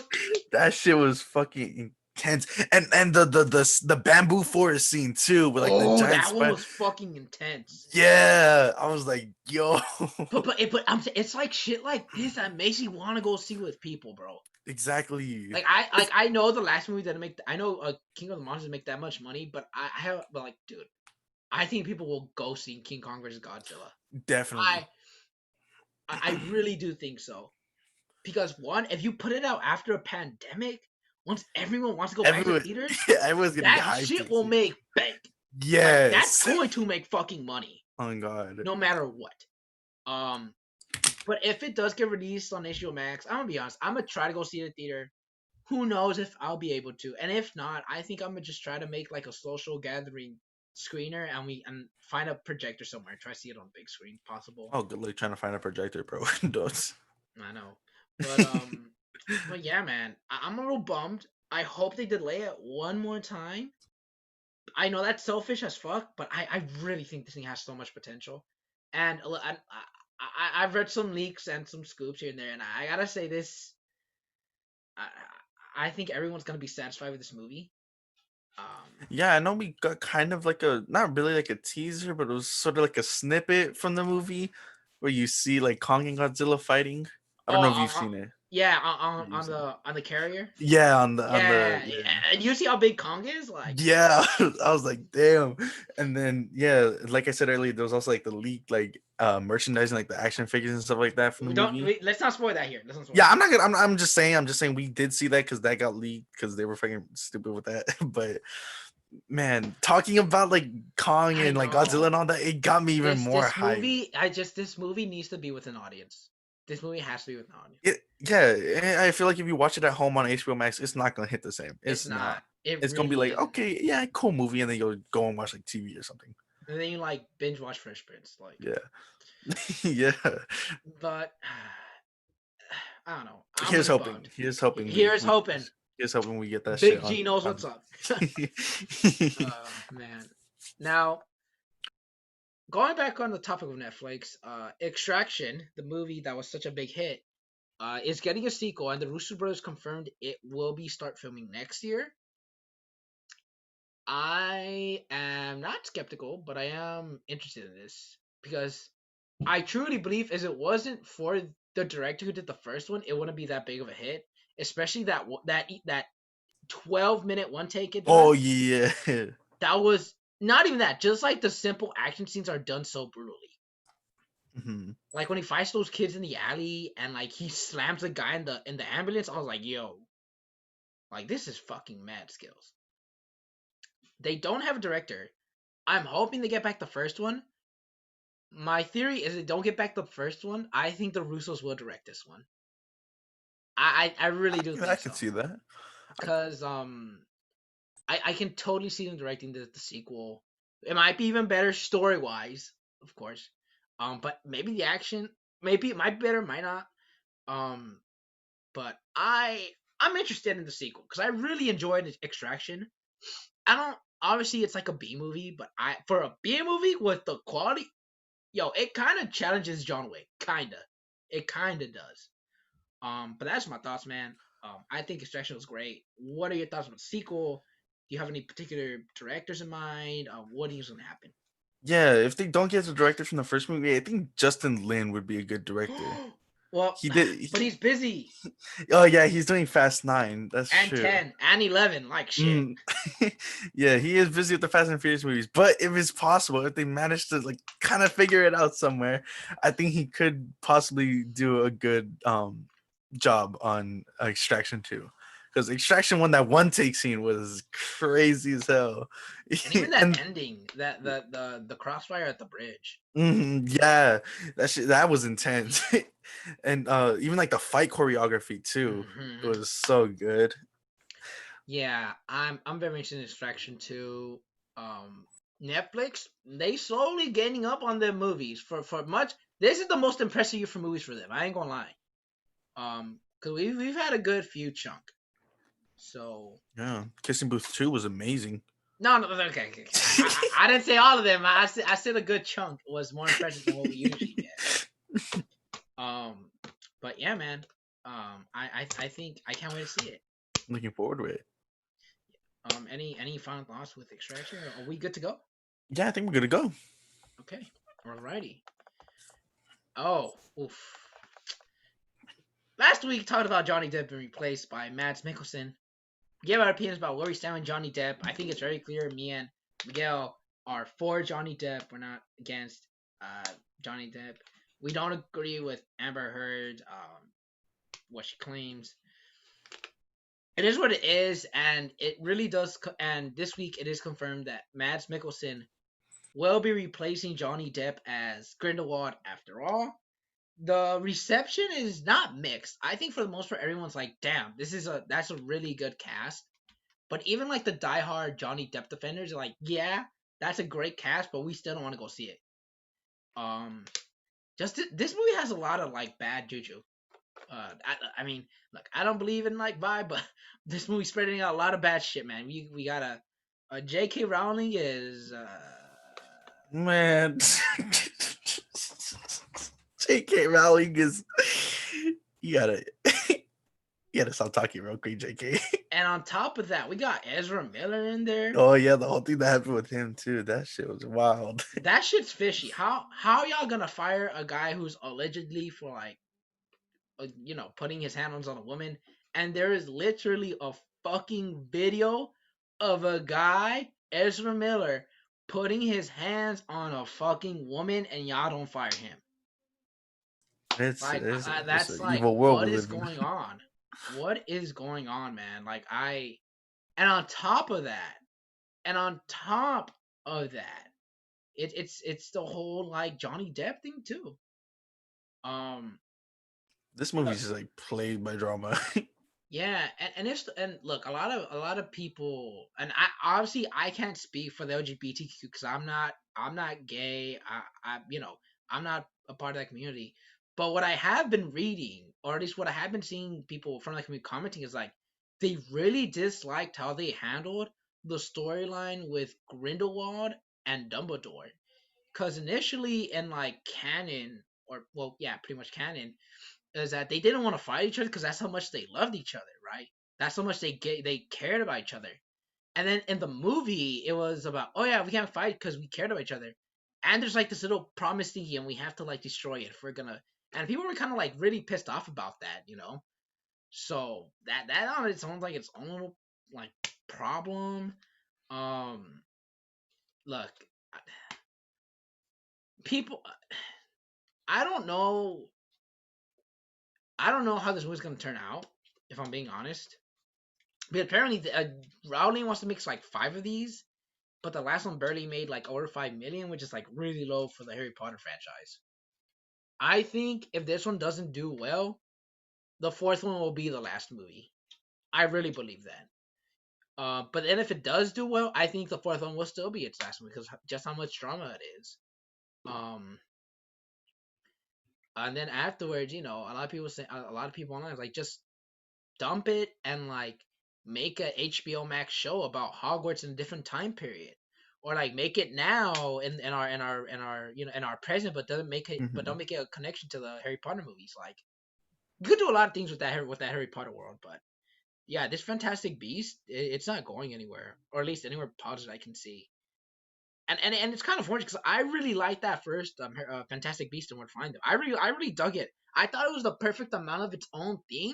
That shit was fucking intense. And the bamboo forest scene too, with like the Oh, giant that one spider. was fucking intense. Yeah, I was like, yo, But I'm saying it's like shit like this that makes you want to go see with people, bro. exactly. I know the last movie that make I know King of the Monsters make that much money, but I have but like dude, I think people will go see King Kong versus Godzilla. Definitely. I I really do think so. Because one, if you put it out after a pandemic, once everyone wants to go back to Everyone, theaters, everyone's gonna be that hyped shit to will see. make bank. Like that's Yes. going to make fucking money, Oh my god. no matter what. Um, but if it does get released on HBO Max, I'm gonna be honest. I'm gonna try to go see it in theater. Who knows if I'll be able to? And if not, I think I'm gonna just try to make like a social gathering screener, and find a projector somewhere. Try to see it on big screen, possible. Oh, good luck trying to find a projector, bro. Don't. I know, but yeah, man, I'm a little bummed. I hope they delay it one more time. I know that's selfish as fuck, but I really think this thing has so much potential. And I've read some leaks and some scoops here and there, and I gotta say this. I, I think everyone's gonna be satisfied with this movie. Um, Yeah, I know we got kind of like a not really like a teaser, but it was sort of like a snippet from the movie where you see like Kong and Godzilla fighting. I oh, don't know if you've seen it. yeah, You've seen it. on the carrier. Yeah, on the Yeah, yeah, yeah. and you see how big Kong is, like. Yeah, I was like, damn. And then yeah, like I said earlier, there was also like the leaked like merchandising, like the action figures and stuff like that from the movie. Let's not spoil that here. Let's not spoil Yeah, that. I'm not gonna. I'm just saying we did see that because that got leaked because they were fucking stupid with that. But man, talking about like Kong I and like Godzilla know. and all that, it got me even more hyped. This movie needs to be with an audience. This movie has to be with an audience. Yeah, I feel like if you watch it at home on HBO Max, it's not gonna hit the same. It's It's not. not. It It's gonna be really like, isn't. okay, yeah, cool movie, and then you'll go and watch like TV or something. And then you like binge watch Fresh Prince, like. Yeah, yeah. But I don't know. I'm Here's really hoping. bummed. Here's hoping Here's we hoping. here's hoping we get that shit Big on. G knows on. what's up. Man. Now, going back on the topic of Netflix, Extraction, the movie that was such a big hit, is getting a sequel, and the Russo brothers confirmed it will be start filming next year. I am not skeptical, but I am interested in this because I truly believe, as it wasn't for the director who did the first one, it wouldn't be that big of a hit. Especially that 12-minute one take it Oh does. yeah. That was not even that. Just like the simple action scenes are done so brutally. Mhm. Like when he fights those kids in the alley and like he slams a guy in the ambulance, I was like, yo, like this is fucking mad skills. They don't have a director. I'm hoping they get back the first one. My theory is they don't get back the first one. I think the Russos will direct this one. I really do I think can so. see that. Cause I can totally see them directing the sequel. It might be even better story wise, of course. But maybe the action, maybe it might be better, might not. Um, but I'm interested in the sequel because I really enjoyed Extraction. I don't obviously it's like a B movie, but I for a B movie with the quality, yo, it kind of challenges John Wick, kinda. It kinda does. But that's my thoughts, man. I think Extraction was great. What are your thoughts on the sequel? Do you have any particular directors in mind? What do you think is gonna happen? Yeah, if they don't get the director from the first movie, I think Justin Lin would be a good director. Well, He did. but he's busy. Oh yeah, he's doing Fast 9. That's And true. 10 and 11, like shit. Mm. Yeah, he is busy with the Fast and Furious movies. But if it's possible, if they manage to like kind of figure it out somewhere, I think he could possibly do a good job on Extraction 2. Because Extraction 1, that one take scene was crazy as hell. And even that And ending, that the crossfire at the bridge. yeah, that was intense. And even like the fight choreography too, it Hmm. was so good. Yeah, I'm very interested in Extraction 2. Netflix, they slowly gaining up on their movies for much. This is the most impressive year for movies for them. I ain't gonna lie. Cause we've had a good few chunk. So Yeah, Kissing Booth 2 was amazing. no, okay. I didn't say all of them. I said a good chunk was more impressive than what we usually get. Um, but yeah, man. I think I can't wait to see it. Looking forward to it. Any final thoughts with Extraction? Or are we good to go? Yeah, I think we're gonna go. Okay, alrighty. Oh, oof. Last week talked about Johnny Depp being replaced by Mads Mikkelsen. Gave our opinions about where we stand with Johnny Depp. I think it's very clear. Me and Miguel are for Johnny Depp. We're not against Johnny Depp. We don't agree with Amber Heard, what she claims. It is what it is, and it really does. And this week, it is confirmed that Mads Mikkelsen will be replacing Johnny Depp as Grindelwald. After all, the reception is not mixed. I think for the most part, everyone's like, "Damn, that's a really good cast." But even like the diehard Johnny Depp defenders are like, "Yeah, that's a great cast, but we still don't want to go see it." Um, this movie has a lot of like bad juju. I mean, look, I don't believe in like vibe, but this movie's spreading out a lot of bad shit, man. We got a J.K. Rowling is Man, J.K. Rowling is. You gotta, you gotta stop talking real quick, J.K. and on top of that, we got Ezra Miller in there. Oh yeah, the whole thing that happened with him too. That shit was wild. That shit's fishy. How y'all gonna fire a guy who's allegedly for like putting his hands on a woman, and there is literally a fucking video of a guy, Ezra Miller, putting his hands on a fucking woman, and y'all don't fire him. Like It's that's an like, evil world we what is live in. going on? What is going on, man? And on top of that, and on top of that, it's the whole like Johnny Depp thing too. Um, This look, movie's just like played by drama. yeah, and look, a lot of people, and I can't speak for the LGBTQ because I'm not gay. I'm not a part of that community. But what I have been reading, or at least what I have been seeing people from that community commenting, is like they really disliked how they handled the storyline with Grindelwald and Dumbledore. Because initially in like canon, or well, yeah, pretty much canon, is that they didn't want to fight each other because that's how much they loved each other, right? That's how much they cared about each other. And then in the movie, it was about, oh yeah, we can't fight because we cared about each other. And there's like this little promise thingy, and we have to like destroy it if we're gonna. And people were kind of like really pissed off about that. So that on its own like its own little like problem. Um, look, people, I don't know, I don't know how this movie's gonna turn out. If I'm being honest, but apparently, Rowling wants to make like 5 of these, but the last one barely made like over 5 million, which is like really low for the Harry Potter franchise. I think if this one doesn't do well, the fourth one will be the last movie. I really believe that. But then if it does do well, I think the fourth one will still be its last movie because just how much drama it is. Um, and then afterwards, a lot of people online like just dump it and like make a HBO Max show about Hogwarts in a different time period, or like make it now in our present, but don't Mhm. make it a connection to the Harry Potter movies. Like you could do a lot of things with that Harry Potter world, but yeah, this Fantastic Beast, it's not going anywhere, or at least anywhere positive I can see. And it's kind of fortunate because I really liked that first Fantastic Beasts and Where to Find Them. I really dug it. I thought it was the perfect amount of its own thing,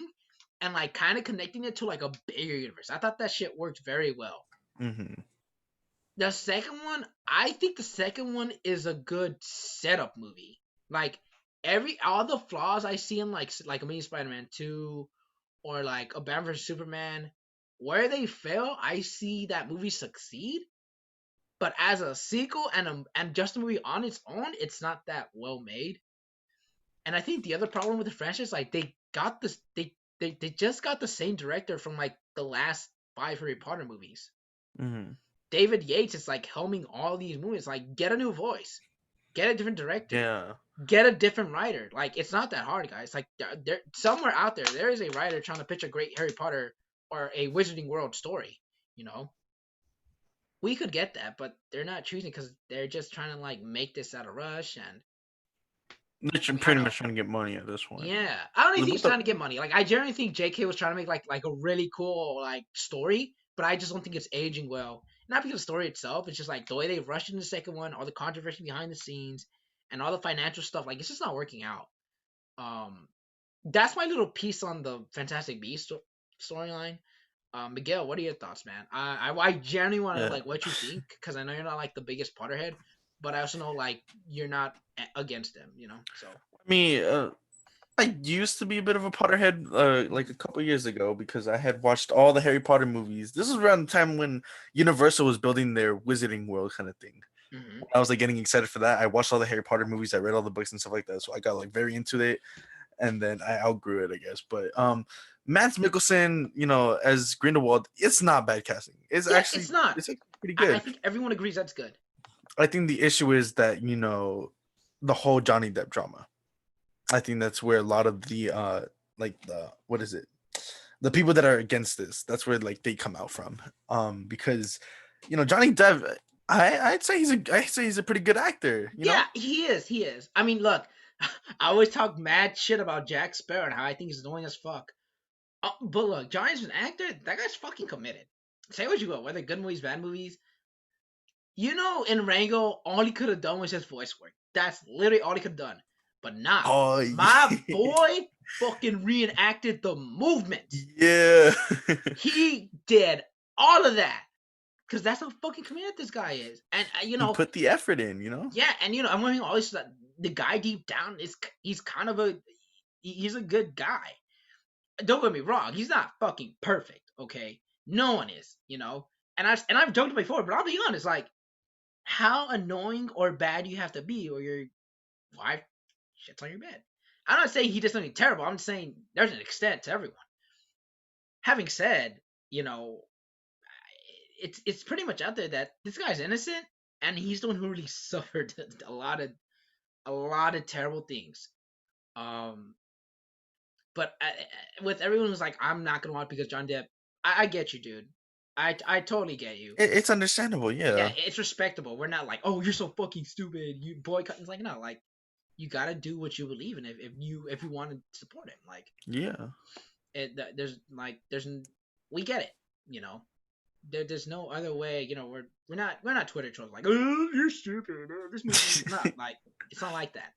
and like kind of connecting it to like a bigger universe. I thought that shit worked very well. Mm-hmm. The second one, I think the second one is a good setup movie. Like all the flaws I see in like Amazing Spider-Man 2 or like a Batman vs Superman, where they fail, I see that movie succeed. But as a sequel and just a movie on its own, it's not that well made. And I think the other problem with the franchise, like they got this, they just got the same director from like the last 5 Harry Potter movies. Mm-hmm. David Yates is like helming all these movies. Like, get a new voice, get a different director, Yeah. get a different writer. Like, it's not that hard, guys. Like, there somewhere out there is a writer trying to pitch a great Harry Potter or a Wizarding World story. You know, we could get that, but they're not choosing because they're just trying to like make this at a rush. And They're I pretty don't. much trying to get money at this point. Yeah, I don't even think With he's the trying to get money. Like, I generally think J.K. was trying to make like a really cool like story, but I just don't think it's aging well. Not because of the story itself, it's just like the way they rushed in the second one, all the controversy behind the scenes, and all the financial stuff. Like, it's just not working out. Um, that's my little piece on the Fantastic Beast storyline. Miguel, what are your thoughts, man? I genuinely want to know yeah. like what you think because I know you're not like the biggest Potterhead, but I also know like you're not against them, you know. So I mean, I used to be a bit of a Potterhead, like a couple years ago, because I had watched all the Harry Potter movies. This was around the time when Universal was building their Wizarding World kind of thing. hmm I was like getting excited for that. I watched all the Harry Potter movies. I read all the books and stuff like that. So I got like very into it, and then I outgrew it, I guess. But Mads Mikkelsen, as Grindelwald, it's not bad casting. yeah, it's not. It's actually pretty I good. think everyone agrees that's good. I think the issue is that the whole Johnny Depp drama. I think that's where a lot of the like the what is it? The people that are against this, that's where like they come out from. Because Johnny Depp, I'd say he's a pretty good actor. Yeah, he is. He is. I mean, look, I always talk mad shit about Jack Sparrow and how I think he's annoying as fuck. But look, Johnny's an actor. That guy's fucking committed. Say what you will, whether good movies, bad movies. In Rango, all he could have done was just voice work. That's literally all he could have done. But nah, Oh my yeah. boy fucking reenacted the movement. Yeah. He did all of that. Because that's how fucking committed this guy is. And, He put the effort in. yeah, and, I'm wondering always that the guy deep down he's kind of he's a good guy. Don't get me wrong, he's not fucking perfect, okay? No one is. And I've joked before, but I'll be honest, like, how annoying or bad you have to be or your wife shits on your bed. I'm not saying he did something terrible. I'm just saying there's an extent to everyone. Having said, you know, it's pretty much out there that this guy's innocent and he's the one who really suffered a lot of terrible things. Um, but with everyone who's like, I'm not gonna watch because John Depp. I get you, dude. I totally get you. It's understandable, Yeah, yeah. it's respectable. We're not like, oh, you're so fucking stupid. You boycott. It's like, no, like you gotta do what you believe in if you want to support him. Like Yeah. there's we get it. You know, there's no other way. We're not Twitter trolls like, oh, you're stupid. This movie not like it's not like that.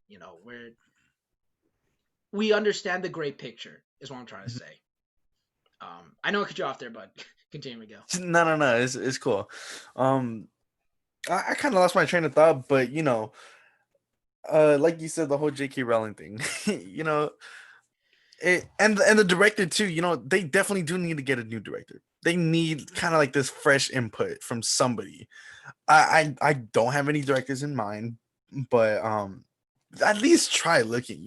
We understand the great picture is what I'm trying to say. I know I cut you off there, but continue to go. No, it's cool. I kind of lost my train of thought, but like you said, the whole J.K. Rowling thing, and the director too. They definitely do need to get a new director. They need kind of like this fresh input from somebody. I don't have any directors in mind, but at least try looking.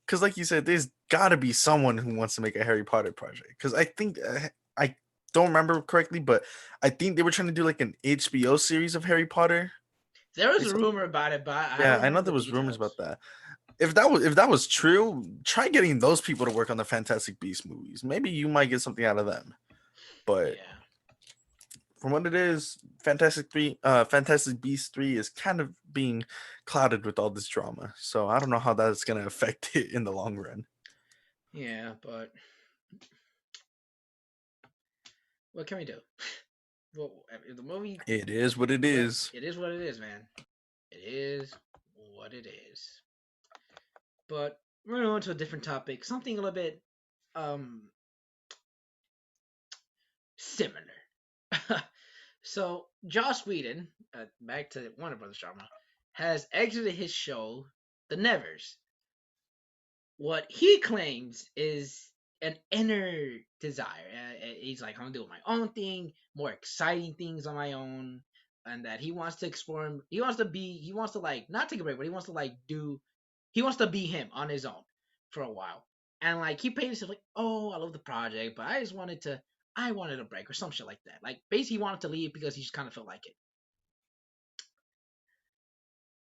Because like you said, there's got to be someone who wants to make a Harry Potter project. Because I think I don't remember correctly, but I think they were trying to do like an HBO series of Harry Potter. There was Or a something. rumor about it, but I Yeah, don't I know remember there the was rumors details. about that. If that was true, try getting those people to work on the Fantastic Beast movies. Maybe you might get something out of them. But Yeah. from what it is, Fantastic Beast 3 is kind of being clouded with all this drama. So I don't know how that's gonna affect it in the long run. Yeah, but what can we do? well, the movie, It is what it well, is. it is what it is, man. It is what it is. But we're going to go into a different topic, something a little bit um similar. So Joss Whedon, back to Warner Brothers drama, has exited his show, The Nevers. What he claims is an inner desire. He's like, I'm doing my own thing, more exciting things on my own, and that he wants to explore. He wants to like not take a break, but he wants to like he wants to be him on his own for a while. And like he painted himself like, oh, I love the project, but I wanted a break or some shit like that. Like basically, he wanted to leave because he just kind of felt like it.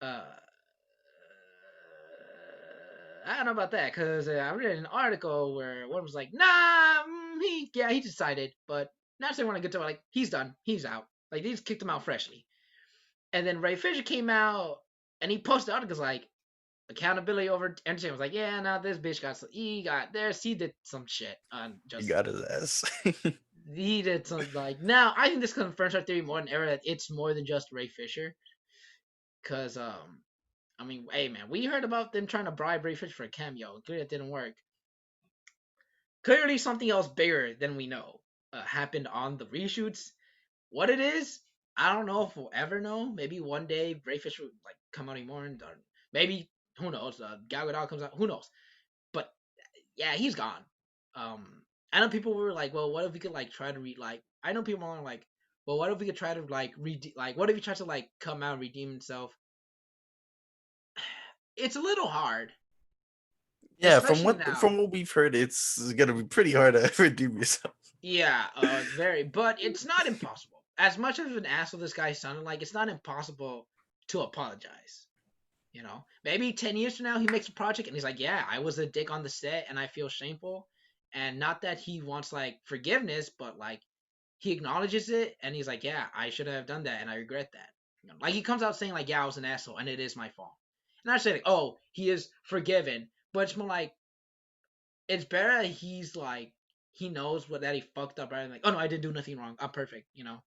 Uh, I don't know about that because I read an article where one was like, "Nah, he decided, but not saying when I get to it, like he's done, he's out, like they just kicked him out freshly." And then Ray Fisher came out and he posted articles like accountability over entertainment. Was like, "Yeah, now this bitch he did some shit on He Justice got League. his ass. He did some like now. I think this confirms our theory more than ever that it's more than just Ray Fisher, because I mean, hey man, we heard about them trying to bribe Ray Fisher for a cameo. Clearly, it didn't work. Clearly, something else bigger than we know happened on the reshoots. What it is, I don't know if we'll ever know. Maybe one day Ray Fisher will like come out anymore, and maybe who knows? Gal Gadot comes out. Who knows? But yeah, he's gone. I know people were like, well, what if we could like try to read like? I know people are like, well, what if we could try to like what if he tries to like come out and redeem himself? It's a little hard, Yeah, especially now. from what we've heard, it's gonna be pretty hard to redeem yourself. Yeah, very, but it's not impossible. As much of an asshole this guy sounded like, it's not impossible to apologize. You know, maybe 10 years from now he makes a project and he's like, "Yeah, I was a dick on the set and I feel shameful," and not that he wants like forgiveness, but like he acknowledges it and he's like, "Yeah, I should have done that and I regret that." You know, like he comes out saying like, "Yeah, I was an asshole and it is my fault." And I say like, "Oh, he is forgiven," but it's more like it's better that he's like he knows what that he fucked up rather than like, oh no, I didn't do nothing wrong. I'm perfect, you know.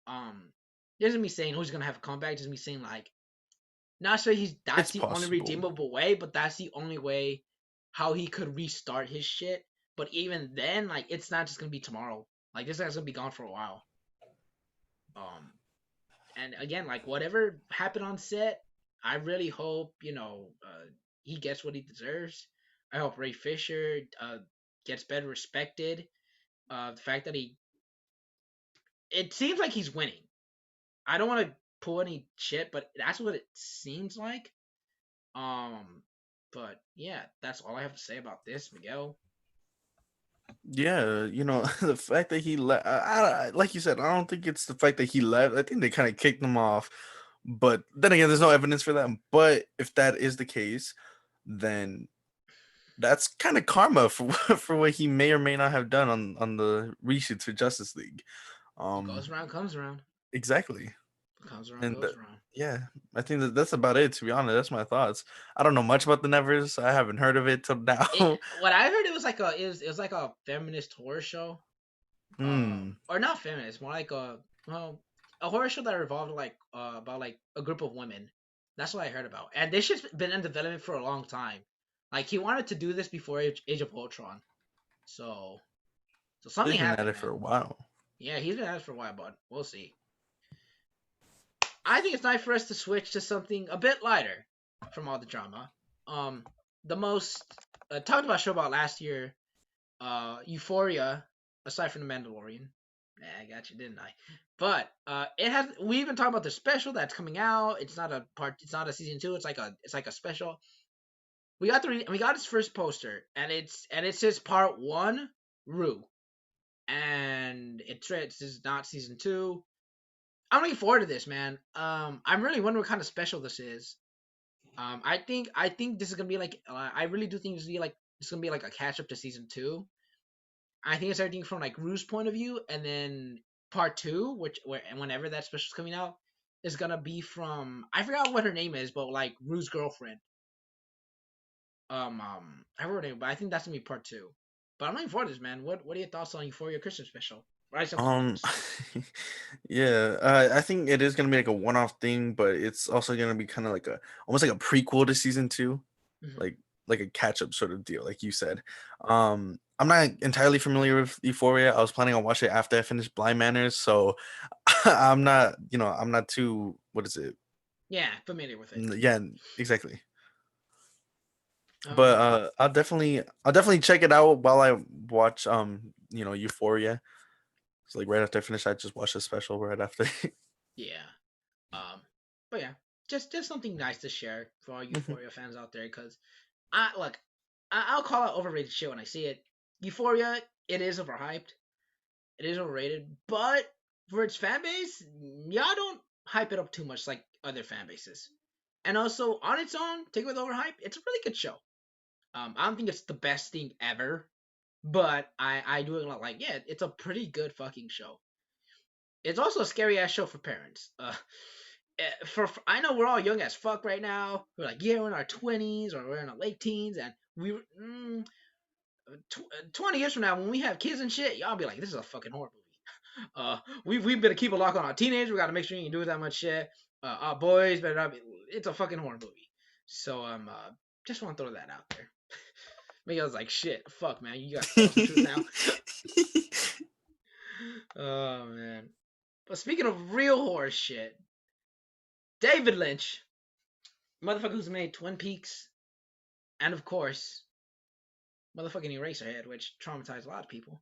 Um this isn't me saying who's gonna have a comeback, just me saying like not sure that's It's the only possible. redeemable way, but that's the only way how he could restart his shit. But even then, like it's not just gonna be tomorrow. Like this guy's gonna be gone for a while. Um and again, like whatever happened on set, I really hope, he gets what he deserves. I hope Ray Fisher gets better respected. The fact that it seems like he's winning. I don't want to pull any shit, but that's what it seems like. Um, but yeah, that's all I have to say about this, Miguel. Yeah, the fact that he left, like you said, I don't think it's the fact that he left. I think they kind of kicked him off. But then again, there's no evidence for that. But if that is the case, then that's kind of karma for for what he may or may not have done on the reshoots for Justice League. What goes Um, around comes around. exactly. What comes around And goes around. yeah, I think that's about it. To be honest, that's my thoughts. I don't know much about the Nevers. I haven't heard of it till It now. what I heard, it was like it was like a feminist horror show. Hmm. Or not feminist, more like a horror show that revolved like about like a group of women. That's what I heard about. And this shit's been in development for a long time. Like he wanted to do this before Age of Ultron. So He's something been at happened, it for man. a while. Yeah, he's been at it for a while, but we'll see. I think it's time for us to switch to something a bit lighter from all the drama. Um, the most talked about show about last year, Euphoria, aside from the Mandalorian. Nah, I got you, didn't I? But it has. We even talked about the special that's coming out. It's not a part. It's not a season two. It's like a special. We got its first poster, and it says part one, Rue, and this is not season two. I'm looking forward to this, man. I'm really wondering what kind of special this is. I think this is gonna be like. I really do think it's gonna be like a catch up to season two. I think it's everything from like Rue's point of view, and then part two, and whenever that special is coming out, is gonna be from I forgot what her name is, but like Rue's girlfriend. I forgot her name, but I think that's gonna be part two. But I'm looking forward to this, man. What are your thoughts on Euphoria Christmas special? Write some Um, comments. yeah, I think it is gonna be like a one-off thing, but it's also gonna be kind of like a almost like a prequel to season two, Hmm. like like a catch-up sort of deal, like you said. I'm not entirely familiar with Euphoria. I was planning on watching it after I finished Blind Manners, so I'm not, I'm not too, what is it? Yeah, familiar with it. Yeah, exactly. But Um, I'll definitely check it out while I watch Euphoria. So like right after I finish, I just watch a special right after. yeah. Um, but yeah, just something nice to share for all Euphoria fans out there. Because I look, I'll call out overrated shit when I see it. Euphoria, it is overhyped. It is overrated, but for its fan base, y'all don't hype it up too much like other fan bases. And also on its own, take it with overhype, it's a really good show. I don't think it's the best thing ever, but I do like, yeah, it's a pretty good fucking show. It's also a scary ass show for parents. For I know we're all young as fuck right now. We're like, yeah, we're in our 20s or we're in our late teens, and 20 years from now when we have kids and shit, y'all be like, this is a fucking horror movie. We've better keep a lock on our teenagers. We gotta make sure you ain't do that much shit. Our boys better not be. It's a fucking horror movie. So just want to throw that out there. Maybe I was like, shit, fuck, man, you gotta tell us the truth now. Oh man. But speaking of real horror shit, David Lynch, motherfucker who's made Twin Peaks, and of course, motherfucking Eraserhead, which traumatized a lot of people,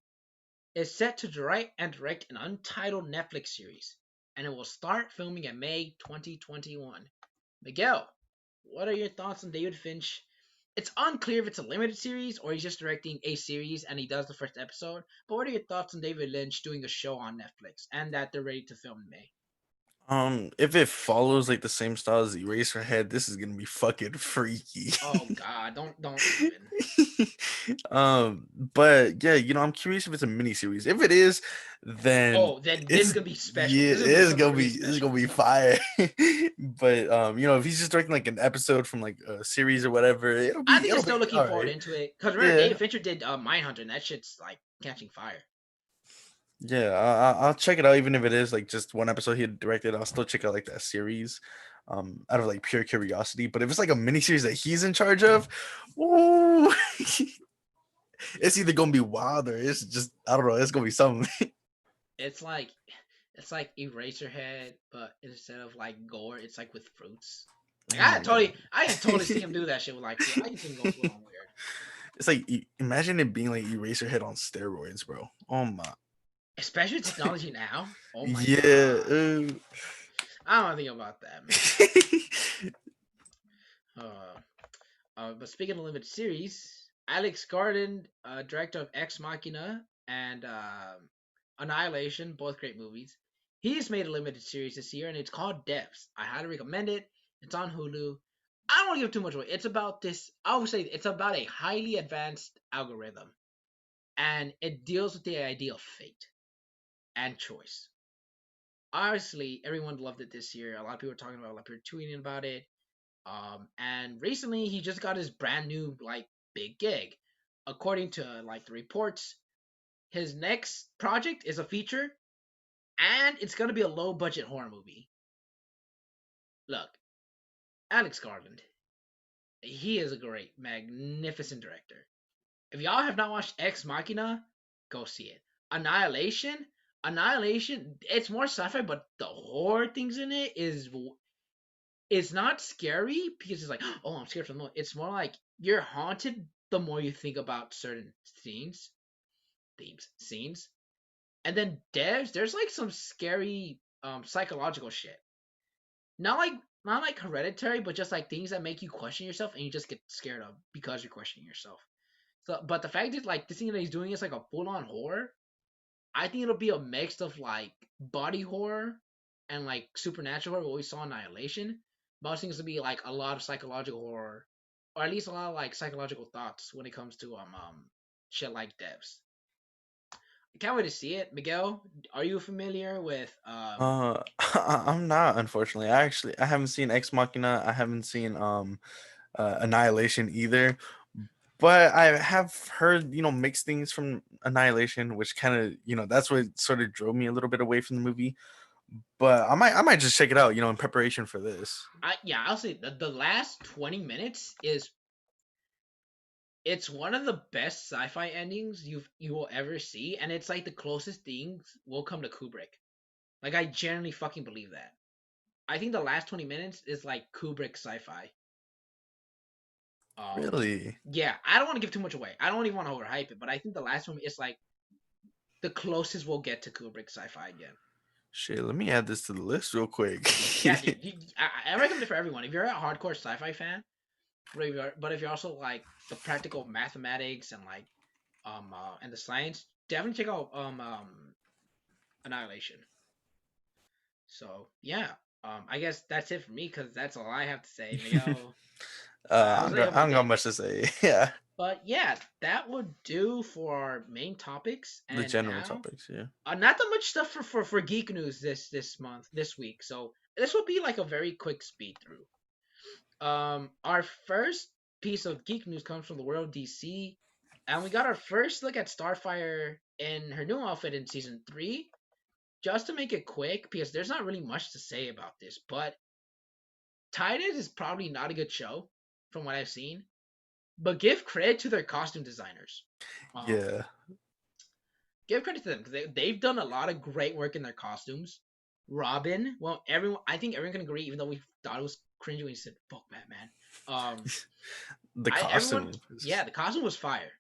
is set to write and direct an untitled Netflix series, and it will start filming in May 2021. Miguel, what are your thoughts on David Finch? It's unclear if it's a limited series or he's just directing a series and he does the first episode. But what are your thoughts on David Lynch doing a show on Netflix and that they're ready to film in May? If it follows like the same style as Eraserhead, this is gonna be fucking freaky. Oh God, don't even. But yeah, I'm curious if it's a mini series. If it is, then Oh, then this is it's gonna be special. yeah, This is gonna be something really it's gonna special. be fire. But if he's just directing like an episode from like a series or whatever, it'll I be think I'm it'll be still looking all forward right. into it because remember Yeah, David Fincher did Mindhunter and that shit's like catching fire. yeah, I'll check it out even if it is like just one episode he directed. I'll still check out like that series, out of like pure curiosity. But if it's like a mini series that he's in charge of, ooh, it's either gonna be wild or it's just I don't know. It's gonna be something. It's like it's like Eraserhead, but instead of like gore, it's like with fruits. Like Oh my god. I had totally see him do that shit with like fruit. I can see him go full on weird. It's like imagine it being like Eraserhead on steroids, bro. Oh my. Especially technology now. Oh my Yeah. god. I don't think about that, man. Uh, but speaking of limited series, Alex Garland, director of Ex Machina and Annihilation, both great movies. He's made a limited series this year, and it's called Devs. I highly recommend it. It's on Hulu. I don't want to give too much away. It's about this. I would say it's about a highly advanced algorithm, and it deals with the idea of fate and choice. Honestly, everyone loved it this year. A lot of people are talking about it. A lot of people are tweeting about it. And recently he just got his brand new like big gig. According to like the reports, his next project is a feature, and it's gonna be a low budget horror movie. Look, Alex Garland, he is a great, magnificent director. If y'all have not watched Ex Machina, go see it. Annihilation, Annihilation, it's more sci-fi, but the horror things in it is it's not scary because it's like, oh, I'm scared from the moon. It's more like you're haunted the more you think about certain scenes. And then there's like some scary psychological shit. Not like not like hereditary, but just like things that make you question yourself and you just get scared of because you're questioning yourself. So, but the fact is, like, this thing that he's doing is like a full on horror. I think it'll be a mix of like body horror and like supernatural horror, what we saw in Annihilation. But things to be like a lot of psychological horror, or at least a lot of like psychological thoughts when it comes to shit like devs. I can't wait to see it. Miguel, are you familiar with I'm not, unfortunately. I haven't seen Ex Machina. I haven't seen Annihilation either. but I have heard, mixed things from Annihilation, which kind of, that's what sort of drove me a little bit away from the movie. But I might just check it out, in preparation for this. I'll say the last 20 minutes is it's one of the best sci-fi endings you will ever see, and it's like the closest things will come to Kubrick. Like I genuinely fucking believe that. I think the last 20 minutes is like Kubrick sci-fi. Um, Really? yeah, I don't want to give too much away. I don't even want to overhype it, but I think the last one is like the closest we'll get to Kubrick sci-fi again. Shit, let me add this to the list real quick. Yeah, dude, I recommend it for everyone. If you're a hardcore sci-fi fan, but if you're also like the practical mathematics and like and the science, definitely check out Annihilation. So yeah, I guess that's it for me because that's all I have to say. Miguel, I how's don't your got, I don't got day, man? much to say. Yeah, But yeah, that would do for our main topics. the And general now, topics. Yeah. not that much stuff for geek news this week. So this will be like a very quick speed through. Our first piece of geek news comes from the world of DC, and we got our first look at Starfire in her new outfit in season 3. Just to make it quick, because there's not really much to say about this, but Titan is probably not a good show from what I've seen. But give credit to their costume designers. Um, Yeah. give credit to them because they've done a lot of great work in their costumes. Robin, well, I think everyone can agree, even though we thought it was cringy when he said "fuck Batman." Um, The everyone, costume. yeah, the costume was fire.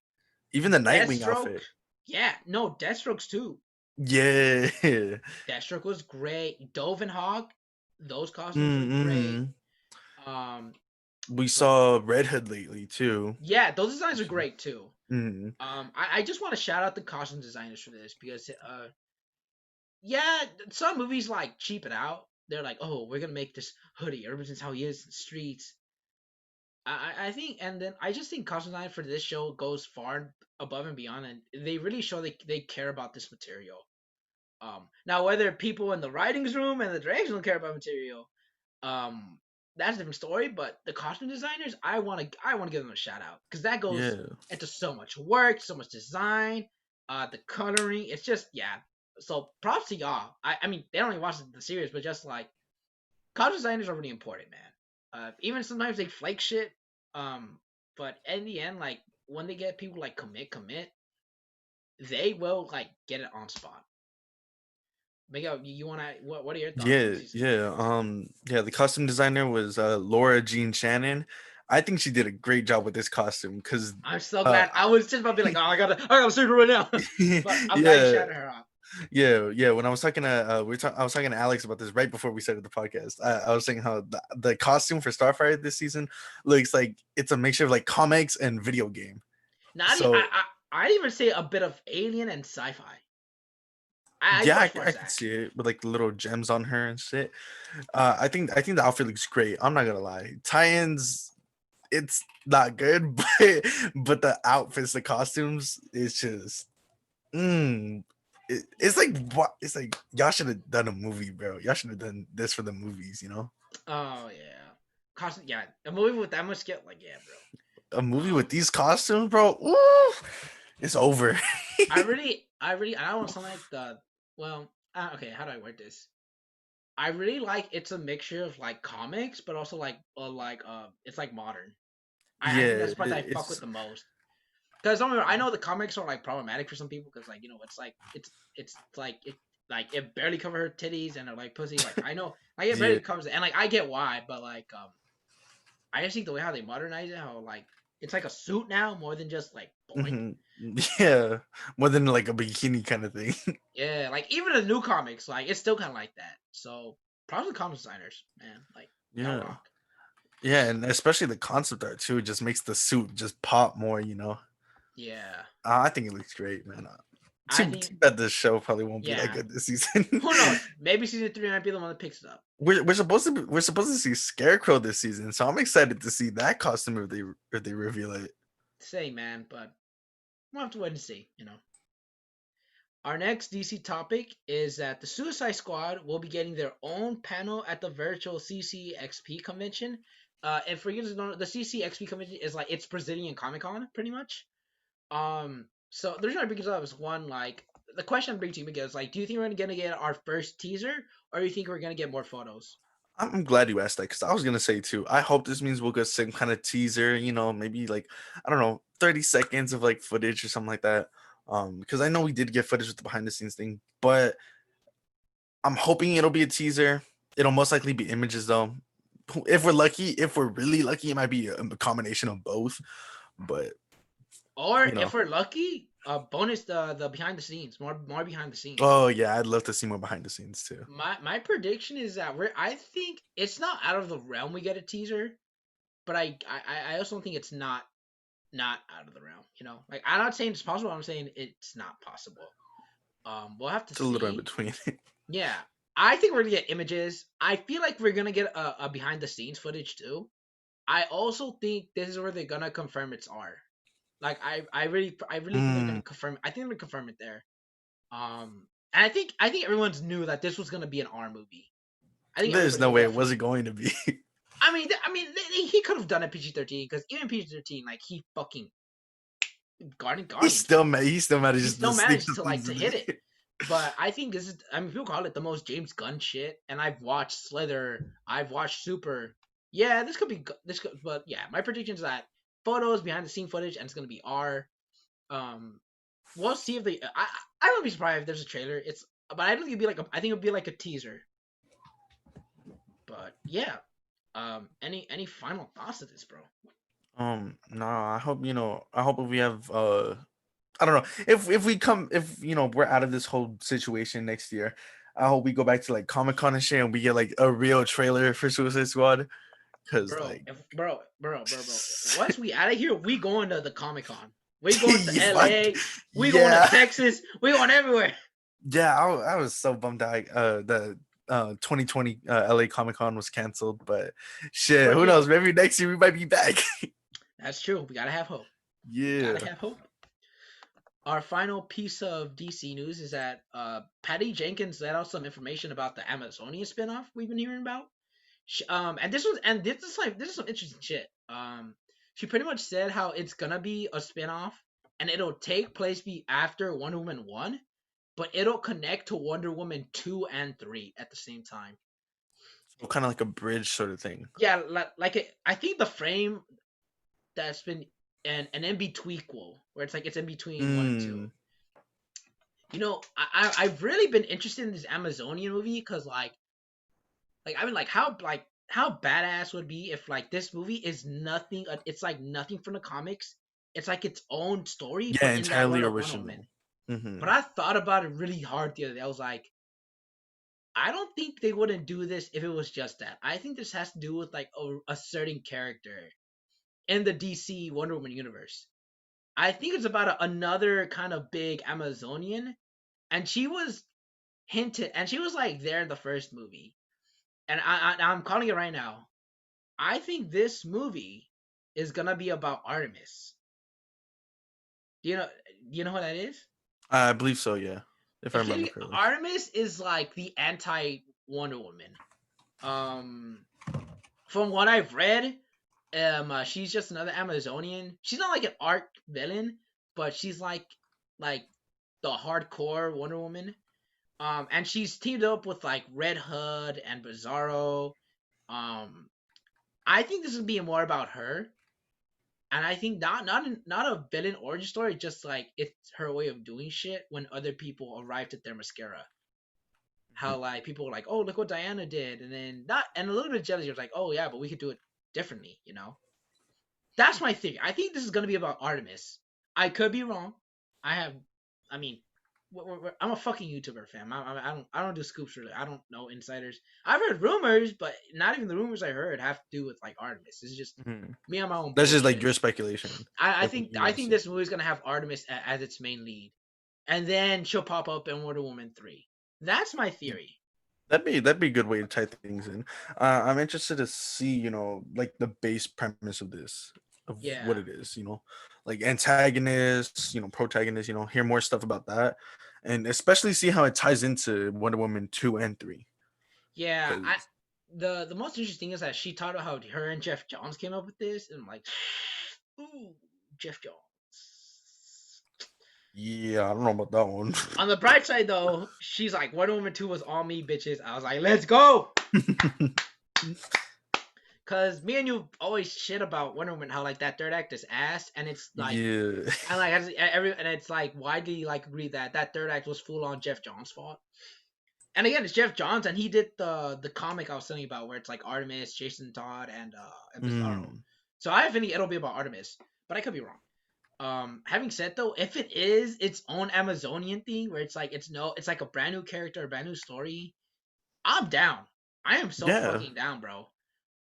Even the Nightwing Deathstroke, outfit. yeah, no, Deathstroke's too. Yeah. Deathstroke was great. Dove and Hawk, those costumes were great. Mm-hmm. Um, We but saw Red Hood lately too. yeah, those designs are great too. Mm-hmm. I just want to shout out the costume designers for this because yeah, some movies like cheap it out. They're like, oh, we're gonna make this hoodie. Everyone since how he is in the streets. I think, and then I just think costume design for this show goes far above and beyond, and they really show they care about this material. Now whether people in the writings room and the direction don't care about material, um, that's a different story. But the costume designers, I want to give them a shout out because that goes Yeah. into so much work, so much design, the coloring. It's just yeah. So props to y'all. I mean they don't even watch the series, but just like costume designers are really important, man. Even sometimes they flake shit. Um, but in the end, like when they get people like commit, they will like get it on spot. Miguel, you wanna what are your thoughts on Yeah, season three? yeah. Yeah, the costume designer was Laura Jean Shannon. I think she did a great job with this costume because I'm so uh glad. I was just about to be like, oh, I gotta see her right now. But I'm glad you yeah, shouted her out. yeah. When I was talking to I was talking to Alex about this right before we started the podcast. I was saying how the costume for Starfire this season looks like it's a mixture of like comics and video game. Not even, So I'd even say a bit of alien and sci-fi. I yeah, go I, as far I as can that. see it with like the little gems on her and shit. I think the outfit looks great. I'm not gonna lie. Tie-ins, it's not good, but the outfits, the costumes, it's just it's like what it's like y'all should have done a movie, bro. Y'all should have done this for the movies. Oh yeah, costume. Yeah, a movie with that much skill, like yeah, A movie bro. with these costumes, bro. Ooh, it's over. I don't want something like the. Well, okay. How do I word this? I really like it's a mixture of like comics, but also it's like modern. I think Yeah, that's the part that I fuck with it's the most. Because I know the comics are like problematic for some people because like it's like it's like it barely cover her titties and her like pussy. Like I know like it yeah. barely covers it, and like I get why, but like I just think the way how they modernize it, how like it's like a suit now more than just like boink. Mhm. Like Yeah, more than like a bikini kind of thing. yeah, like even the new comics, like it's still kind of like that. So probably comic designers, man, like y'all Yeah. rock. Yeah, and especially the concept art too just makes the suit just pop more. Yeah, I think it looks great, man. I Too think bad this show probably won't be that yeah. good this season. Who knows? Maybe season 3 might be the one that picks it up. We're supposed to see Scarecrow this season, so I'm excited to see that costume if they reveal it. Say man, but we'll have to wait and see. Our next DC topic is that the Suicide Squad will be getting their own panel at the virtual CCXP convention. and for you to know, the CCXP convention is like it's Brazilian Comic Con, pretty much. So the reason I bring it up is one, like the question I'm bringing to you again is like, do you think we're gonna get our first teaser, or do you think we're gonna get more photos? I'm glad you asked that because I was gonna say too. I hope this means we'll get some kind of teaser. Maybe like I don't know, 30 seconds of like footage or something like that. Because I know we did get footage with the behind the scenes thing, but I'm hoping it'll be a teaser. It'll most likely be images though. If we're lucky, if we're really lucky, it might be a combination of both. But Or you know, if we're lucky, bonus the behind the scenes, more behind the scenes. oh yeah, I'd love to see more behind the scenes too. My prediction is that I think it's not out of the realm we get a teaser, but I also think it's not out of the realm. Like I'm not saying it's possible. I'm saying it's not possible. We'll have to It's a little in see. between. Yeah, I think we're gonna get images. I feel like we're gonna get a behind the scenes footage too. I also think this is where they're gonna confirm it's R. Like I really think they're Hmm. gonna confirm. I think they're gonna confirm it there. And I think everyone's knew that this was gonna be an R movie. I think There's everybody no way it definitely. wasn't going to be. He could have done a PG-13 because even PG-13, like he fucking He's guardians still it. mad. He still He manages to still sneak managed some to things to in hit it. there. But I think this is. I mean, people call it the most James Gunn shit, and I've watched Slither. I've watched Super. Yeah, this could be this. But yeah, my prediction is that photos, behind the scene footage, and it's gonna be R. Um, we'll see if they. I wouldn't be surprised if there's a trailer. But I don't think it'd be like I think it'd be like a teaser. But yeah. Any final thoughts of this, bro? No, I hope if we have I don't know if we're out of this whole situation next year. I hope we go back to like Comic Con and shit, and we get like a real trailer for Suicide Squad. Cause Bro, like, bro. Once we out of here, we going to the Comic Con. We going to fuck, LA. We going to yeah, Texas. We going everywhere. yeah. I was so bummed out. The 2020 LA Comic Con was canceled, but shit, who knows? Unfortunately, Maybe next year we might be back. that's true. We gotta have hope. Gotta Yeah. have hope. Our final piece of DC news is that Patty Jenkins let out some information about the Amazonian spinoff we've been hearing about. And this is some interesting shit. She pretty much said how it's gonna be a spinoff, and it'll take place be after Wonder Woman 1, but it'll connect to Wonder Woman 2 and 3 at the same time. So kind of like a bridge sort of thing. Yeah, I think the frame that's been an in betweenquel, where it's in between 1 and 2. Mm. I've really been interested in this Amazonian movie because I mean, how badass would it be if like this movie is nothing. It's like nothing from the comics. It's like its own story, Yeah, but in that entirely world of Wonder Woman. original. Hmm. But I thought about it really hard the other day. I was like, I don't think they wouldn't do this if it was just that. I think this has to do with like a certain character in the DC Wonder Woman universe. I think it's about another kind of big Amazonian, and she was hinted, and she was like there in the first movie, and I'm calling it right now. I think this movie is gonna be about Artemis. Do you know? Do you know who that is? I believe so. Yeah, if I remember Okay, correctly. Artemis is like the anti Wonder Woman. Um, from what I've read, she's just another Amazonian. She's not like an arc villain, but she's like the hardcore Wonder Woman. And she's teamed up with like Red Hood and Bizarro. Um, I think this is being more about her, and I think not a villain origin story, just like it's her way of doing shit when other people arrived at their mascara. How like people were like, oh, look what Diana did, and then not and a little bit of jealousy was like, oh yeah, but we could do it differently. That's my theory. I think this is gonna be about Artemis. I could be wrong. I have, I mean, I'm a fucking YouTuber fam. I don't do scoops really. I don't know insiders. I've heard rumors, but not even the rumors I heard have to do with like Artemis. This is just Hmm. me on my own That's just like bullshit. your speculation. I Like what think you I want to think see. this movie's gonna have Artemis as its main lead, and then she'll pop up in Wonder Woman 3. That's my theory. That'd be a good way to tie things in. I'm interested to see, like the base premise of this, of what Yeah, it is, like antagonists, protagonists, hear more stuff about that, and especially see how it ties into Wonder Woman 2 and 3. yeah. Because the most interesting thing is that she talked about how her and Jeff Johns came up with this, and I'm like, ooh, Jeff Johns. Yeah, I don't know about that one. On the bright side, though, she's like, Wonder Woman 2 was all me, bitches. I was like, let's go! Because me and you always shit about Wonder Woman, how, like, that third act is ass, and it's like, Yeah. and like, and it's like widely, like, agreed that that third act was full on Jeff Johns' fault. And again, it's Jeff Johns, and he did the comic I was telling you about, where it's like Artemis, Jason Todd, and Bizarro. Mm. So I have a feeling it'll be about Artemis, but I could be wrong. Having said though, if it is its own Amazonian thing, where it's like a brand new character, a brand new story, I'm down. I am so Yeah. fucking down, bro.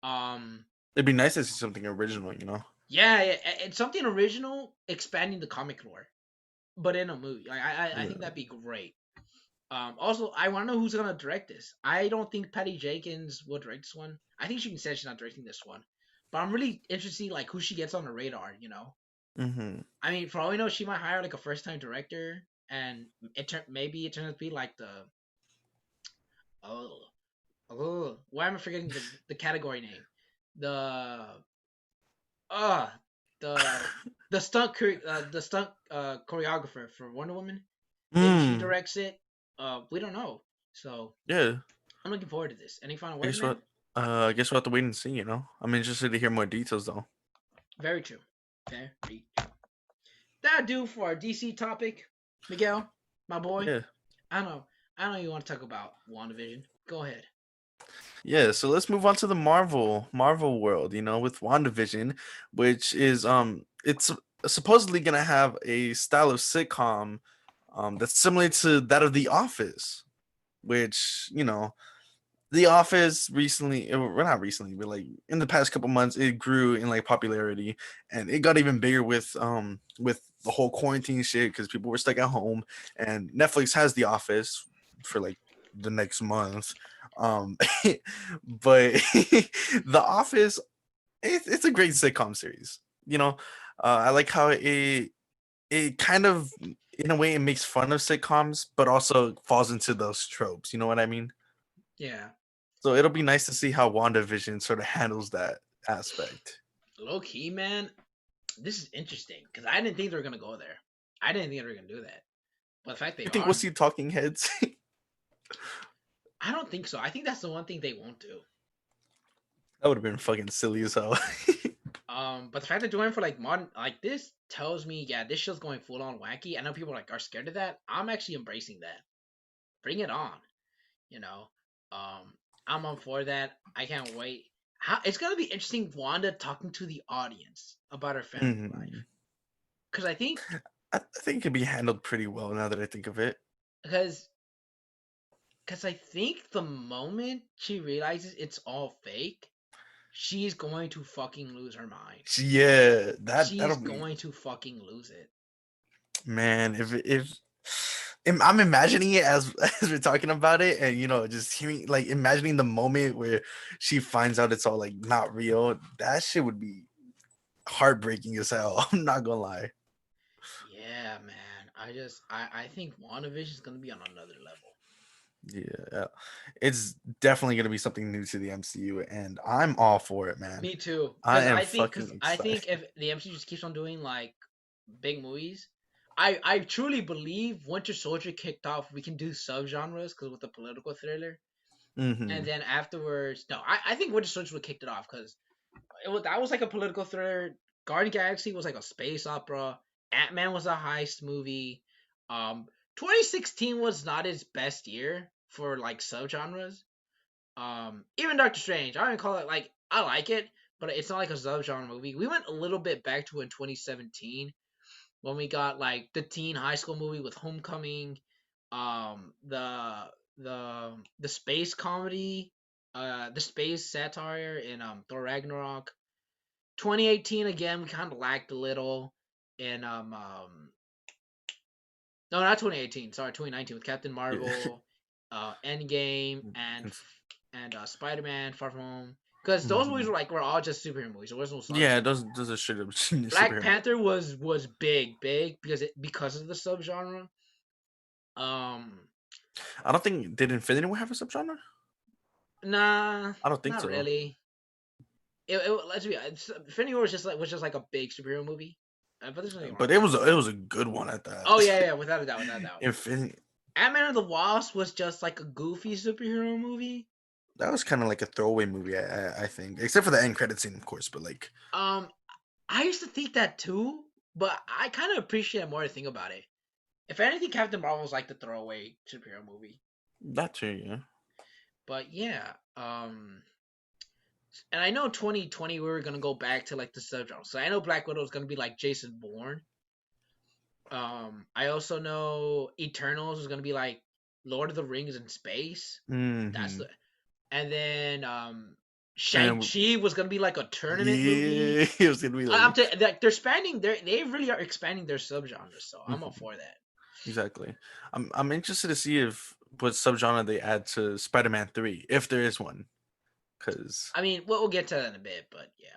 Um, It'd be nice to see something original, you know? yeah, it's something original, expanding the comic lore, but in a movie. Like, I think Yeah. that'd be great. Also, I want to know who's gonna direct this. I don't think Patty Jenkins will direct this one. I think she said she's not directing this one, but I'm really interested, like, who she gets on the radar. You know, Mm-hmm. I mean, for all we know, she might hire like a first time director, and maybe it turns out to be like the oh why am I forgetting the category name? The uh the the stunt choreographer for Wonder Woman. Maybe she Mm. directs it. We don't know. So Yeah. I'm looking forward to this. Any final I words, guess man? what I guess we'll have to wait and see, you know? I'm interested to hear more details though. Very true. Very true. That'll do for our DC topic. Miguel, my boy. Yeah. I know. I know you want to talk about WandaVision. Go ahead. Yeah, so let's move on to the Marvel world, you know, with WandaVision, which is it's supposedly gonna have a style of sitcom that's similar to that of The Office, which, you know, The Office recently, well, not recently, but like in the past couple months, it grew in like popularity, and it got even bigger with the whole quarantine shit because people were stuck at home, and Netflix has The Office for like the next month. Um, but The Office, it's a great sitcom series. You know, I like how it kind of in a way it makes fun of sitcoms, but also falls into those tropes. You know what I mean? Yeah. So it'll be nice to see how WandaVision sort of handles that aspect. Low key, man. This is interesting because I didn't think they were gonna go there. I didn't think they were gonna do that. But the fact they You think we'll are, see talking heads? I don't think so. I think that's the one thing they won't do. That would have been fucking silly as hell. But the fact they're doing it for like modern, like, this tells me, yeah, this show's going full on wacky. I know people like are scared of that. I'm actually embracing that. Bring it on. You know, um, I'm on for that. I can't wait. How it's gonna be interesting, Wanda talking to the audience about her family Mhm. life. Because I think, I think it could be handled pretty well now that I think of it. because because I think the moment she realizes it's all fake, she's going to fucking lose her mind. Yeah, She's that'll be, going to fucking lose it. man. If I'm imagining it as as we're talking about it, and you know, just hearing like imagining the moment where she finds out it's all like not real. That shit would be heartbreaking as hell. I'm not gonna lie. Yeah, man. I think WandaVision is gonna be on another level. Yeah, it's definitely gonna be something new to the MCU, and I'm all for it, man. Me too. I am Because fucking I excited. think if the MCU just keeps on doing like big movies, I truly believe Winter Soldier kicked off. We can do subgenres because with the political thriller, and Hmm. then afterwards, no, I think Winter Soldier would kicked it off because that was like a political thriller. Guardian Galaxy was like a space opera. Ant Man was a heist movie. 2016 was not his best year for like subgenres. Even Doctor Strange, I don't call it like, I like it, but it's not like a subgenre movie. We went a little bit back to in 2017 when we got like the teen high school movie with Homecoming, the space comedy, the space satire in Thor Ragnarok. 2018 again, we kind of lacked a little in no, not 2018, sorry, 2019 with Captain Yeah. Marvel, Endgame, And and Spider-Man Far From Home, because those movies mhm. were all just superhero movies. There was no Yeah, subgenre. those are straight up Black superhero. Panther was big because of the subgenre. Um, I don't think did Infinity War have a subgenre? Nah, I don't think not so. really. Let's be honest. Infinity War was just like a big superhero movie. But there's nothing wrong But with that. it was a good one at that. Oh yeah, without a doubt, without a doubt. Infinity, Ant-Man and the Wasp was just like a goofy superhero movie. that was kind of like a throwaway movie, I think, except for the end credit scene, of course. But like, Um, I used to think that too, but I kind of appreciate more to think about it. If anything, Captain Marvel was like the throwaway superhero movie. that too, yeah. But yeah, and I know 2020 we were gonna go back to like the subgenre. So I know Black Widow is gonna be like Jason Bourne. I also know Eternals is gonna be like Lord of the Rings in space. That's Mm-hmm. the and then And Shang-Chi was gonna be like a tournament movie. yeah, it was gonna be I'm like like they're expanding they really are expanding their subgenres, so I'm all mhm, for that. exactly. I'm interested to see if what subgenre they add to Spider-Man 3, if there is one. Cause I mean, we'll get to that in a bit, but yeah.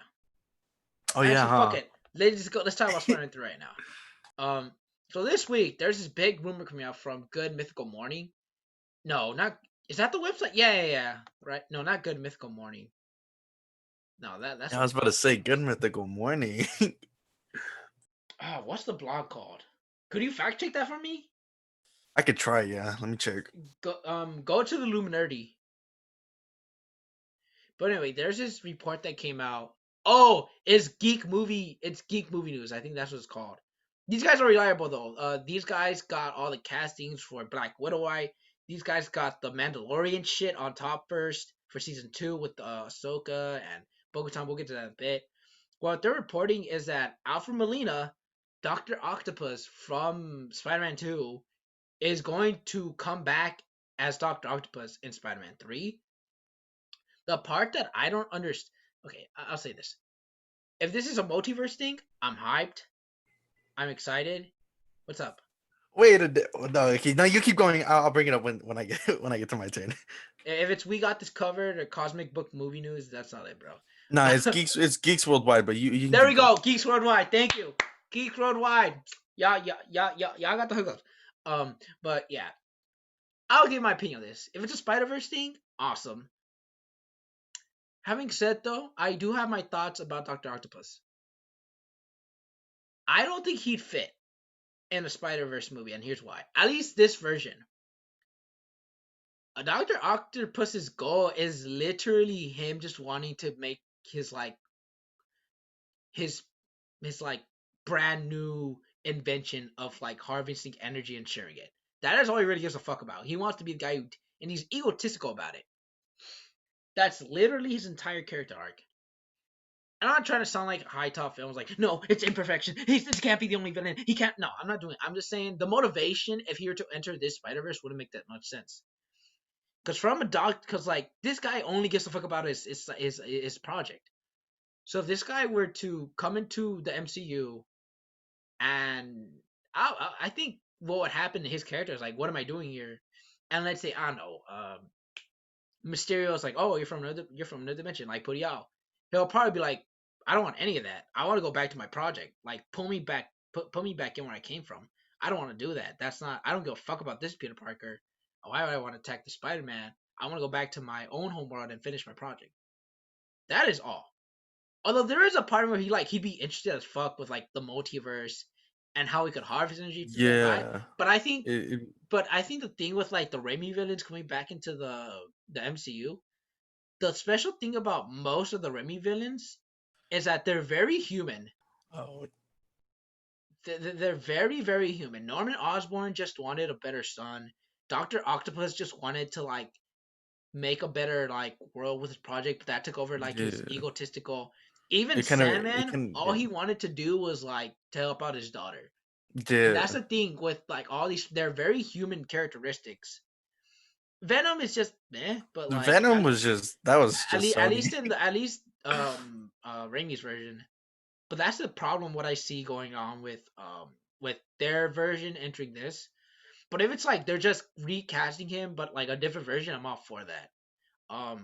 oh yeah, Actually, fuck huh? it. Let's go. Let's talk about Spider-Man 3 right now. So this week there's this big rumor coming out from Good Mythical Morning. No, not is that the website? Yeah. Right? No, not Good Mythical Morning. No, that's I a was about to blog. say Good Mythical Morning. Oh, what's the blog called? Could you fact check that for me? I could try, yeah. Let me check. Go to the Luminardi. But anyway, there's this report that came out. Oh, it's Geek Movie News. I think that's what it's called. These guys are reliable though. These guys got all the castings for Black Widow. These guys got the Mandalorian shit on top first for season 2 with Ahsoka and Bo-Katan. We'll get to that in a bit. What they're reporting is that Alfred Molina, Doctor Octopus from Spider-Man 2, is going to come back as Doctor Octopus in Spider-Man 3. The part that I don't understand. Okay, I'll say this. If this is a multiverse thing, I'm hyped. I'm excited. What's up? Wait no, okay, no, you keep going. I'll bring it up when I get when I get to my turn. If it's we got this covered or Cosmic Book Movie News, that's not it, bro. No, it's geeks worldwide, but you can There keep we going. go. Geeks Worldwide. Thank you. Geeks Worldwide. Y'all got the hookups. But yeah, I'll give my opinion on this. If it's a Spider Verse thing, awesome. Having said though, I do have my thoughts about Doctor Octopus. I don't think he'd fit in a Spider Verse movie, and here's why. At least this version. A Doctor Octopus's goal is literally him just wanting to make his his his brand new invention of like harvesting energy and sharing it. That is all he really gives a fuck about. He wants to be the guy who, and he's egotistical about it. That's literally his entire character arc. I'm not trying to sound like high top films, like, no, it's imperfection. This can't be the only villain. He can't. No, I'm not doing it. I'm just saying the motivation, if he were to enter this Spider Verse, wouldn't make that much sense. Because from a dog, because like this guy only gives a fuck about his project. So if this guy were to come into the MCU, and I think what would happen to his character is like, what am I doing here? And let's say I don't know, Mysterio's like, oh, you're from another dimension, like put out. He'll probably be like, I don't want any of that. I want to go back to my project. Like pull me back, put me back in where I came from. I don't want to do that. That's not. I don't give a fuck about this Peter Parker. Why would I want to attack the Spider Man? I want to go back to my own homeworld and finish my project. That is all. Although there is a part where he'd be interested as fuck with like the multiverse and how he could harvest energy to get by. Yeah. But I think It, but I think the thing with like the Raimi villains coming back into the MCU, the special thing about most of the Raimi villains is that they're very human. oh, They're very very human. Norman Osborn just wanted a better son. Doctor Octopus just wanted to like make a better like world with his project, but that took over like his yeah. egotistical. Even It kind of it Sandman, can all yeah. he wanted to do was like to help out his daughter. And that's Yeah. the thing with like all these, they're very human characteristics. Venom is just but like Venom was just that was just at Sony. least in the at least Raimi's version. But that's the problem what I see going on with their version entering this. But if it's like they're just recasting him but like a different version, I'm all for that.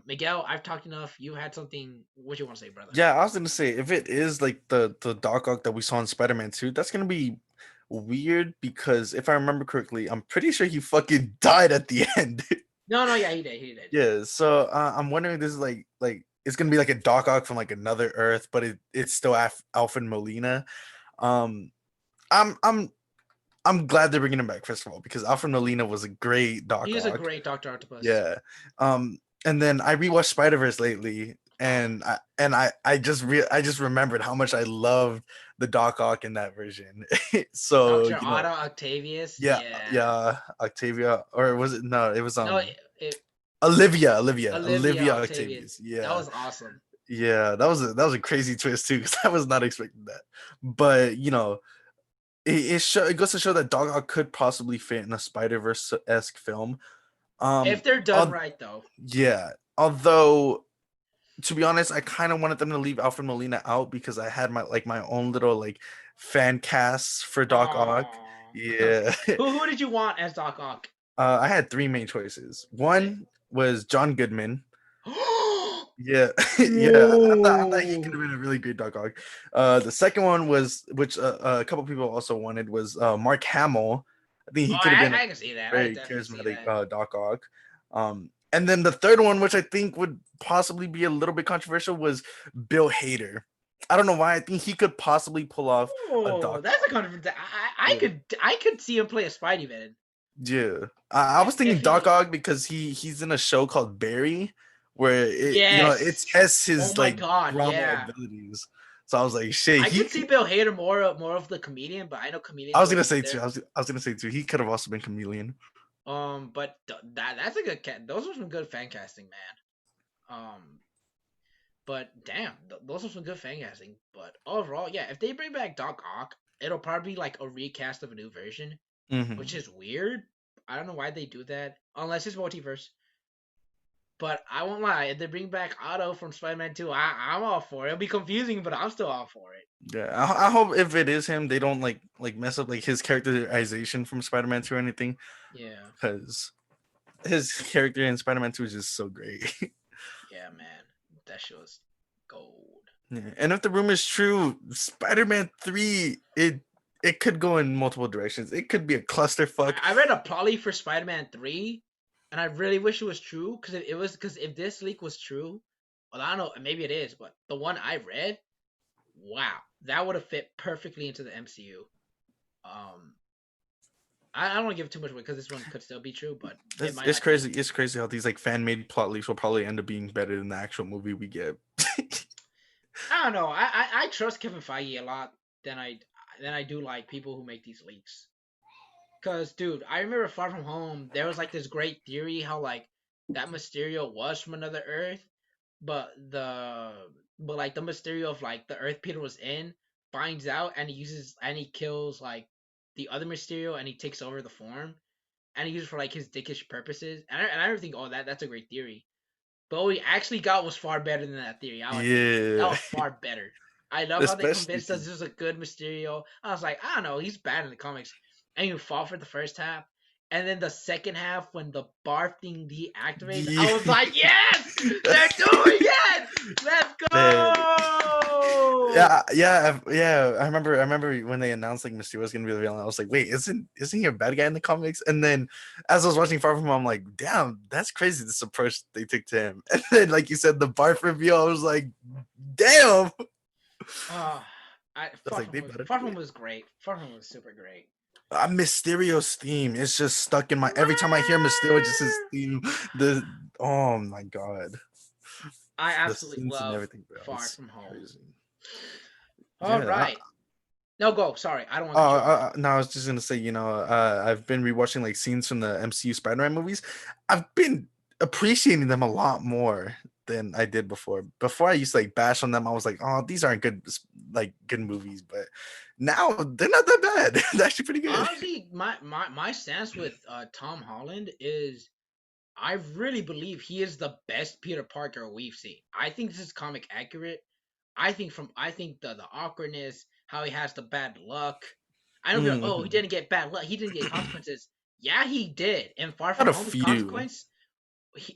Miguel, I've talked enough. You had something what you want to say, brother? Yeah, I was gonna say if it is like the Doc Ock that we saw in Spider-Man 2, that's gonna be weird because if I remember correctly, I'm pretty sure he fucking died at the end. No, yeah, he did. He did. Yeah, so I'm wondering if this is like it's gonna be like a Doc Ock from like another Earth, but it's still Alfred Molina. Um, I'm I'm I'm glad they're bringing him back first of all because Alfred Molina was a great Doc He is a Ock. great Doctor Octopus. Yeah. And then I rewatched Spider-Verse lately, Oh, and I just remembered how much I loved the Doc Ock in that version. So Doctor Otto Octavius. yeah, Yeah. yeah, Octavia, or was it? No, it was No, Olivia Olivia Octavius. Octavius. That Yeah, was awesome. yeah, that was a crazy twist too because I was not expecting that. But it goes to show that Doc Ock could possibly fit in a Spider Verse esque film. If they're done I'll, right, though. yeah. Although to be honest, I kind of wanted them to leave Alfred Molina out because I had my own little like fan casts for Doc Ock. Oh. Yeah. Who did you want as Doc Ock? I had three main choices. One was John Goodman. Yeah, yeah. I thought he could have Whoa. been a really great Doc Ock. The second one was, which a couple people also wanted, was Mark Hamill. I think he Oh, could have been a I can see that. I very definitely see charismatic that. Doc Ock. And then the third one, which I think would possibly be a little bit controversial, was Bill Hader. I don't know why. I think he could possibly pull off a Oh, Doc that's a Ock. controversy. I Yeah. could see him play a Spidey villain. Yeah, I was thinking If Doc he Ock because he's in a show called Barry, where it Yes. tests Oh his my like God, drama yeah. abilities. So I was like, shit, I he could see could. Bill Hader more of the comedian, but I know I comedians was wouldn't gonna fit say too. there. I was gonna say too. He could have also been Chameleon. But that's a good those are some good fan casting, man. But damn, those are some good fan casting. But overall, yeah, if they bring back Doc Ock, it'll probably be like a recast of a new version, which Hmm. is weird. I don't know why they do that, unless it's multiverse. But I won't lie, if they bring back Otto from Spider-Man 2, I'm all for it. It'll be confusing, but I'm still all for it. Yeah, I hope if it is him, they don't like mess up like his characterization from Spider-Man 2 or anything, Yeah, because his character in Spider-Man 2 is just so great. yeah, man, that show's gold. Yeah. And if the rumor is true, Spider-Man 3, it could go in multiple directions. It could be a clusterfuck. I read a poly for Spider-Man 3, and I really wish it was true because if this leak was true, well, I don't know, maybe it is, but the one I read, wow, that would have fit perfectly into the MCU. Um, I don't want to give too much away because this one could still be true, but it might It's not be. crazy. It's crazy how these like fan-made plot leaks will probably end up being better than the actual movie we get. I don't know. I trust Kevin Feige a lot than I do like people who make these leaks. Cause dude, I remember Far From Home. There was like this great theory how like that Mysterio was from another Earth, but like the Mysterio of like the Earth Peter was in finds out and he kills like the other Mysterio and he takes over the form and he uses it for like his dickish purposes. And I don't think that's a great theory. But what we actually got was far better than that theory. I'll admit that Yeah, was far better. I love how they especially convinced us this was a good Mysterio. I was like, I don't know, he's bad in the comics, and you fall for the first half, and then the second half when the barf thing deactivates, yeah. I was like, yes, they're doing it. Let's Man. go. Yeah. I remember when they announced like Mysterio was gonna be the villain. I was like, wait, isn't he a bad guy in the comics? And then as I was watching Far From Home, I'm like, damn, that's crazy. This approach they took to him. And then, like you said, the barf reveal, I was like, damn. Uh, That's like they better Far do From Home it. was great. Far From Home was super great. Mysterio's theme is just stuck in my. Every time I hear Mysterio, just his theme. The Oh my god, I the absolutely synths and love everything, bro. Far It's From Home. crazy. All Yeah. right. No, go. Sorry, I don't want Oh, to cut you off. no, I was just gonna say, I've been rewatching like scenes from the MCU Spider-Man movies. I've been appreciating them a lot more than I did before. Before I used to like bash on them. I was like, oh, these aren't good movies. But now they're not that bad. They're actually pretty good. Honestly, my stance with Tom Holland is I really believe he is the best Peter Parker we've seen. I think this is comic accurate. I think the awkwardness, how he has the bad luck. I don't be like, oh, he Mhm. didn't get bad luck. He didn't get consequences. Yeah, he did. And Far Not From a Home, his few. consequence.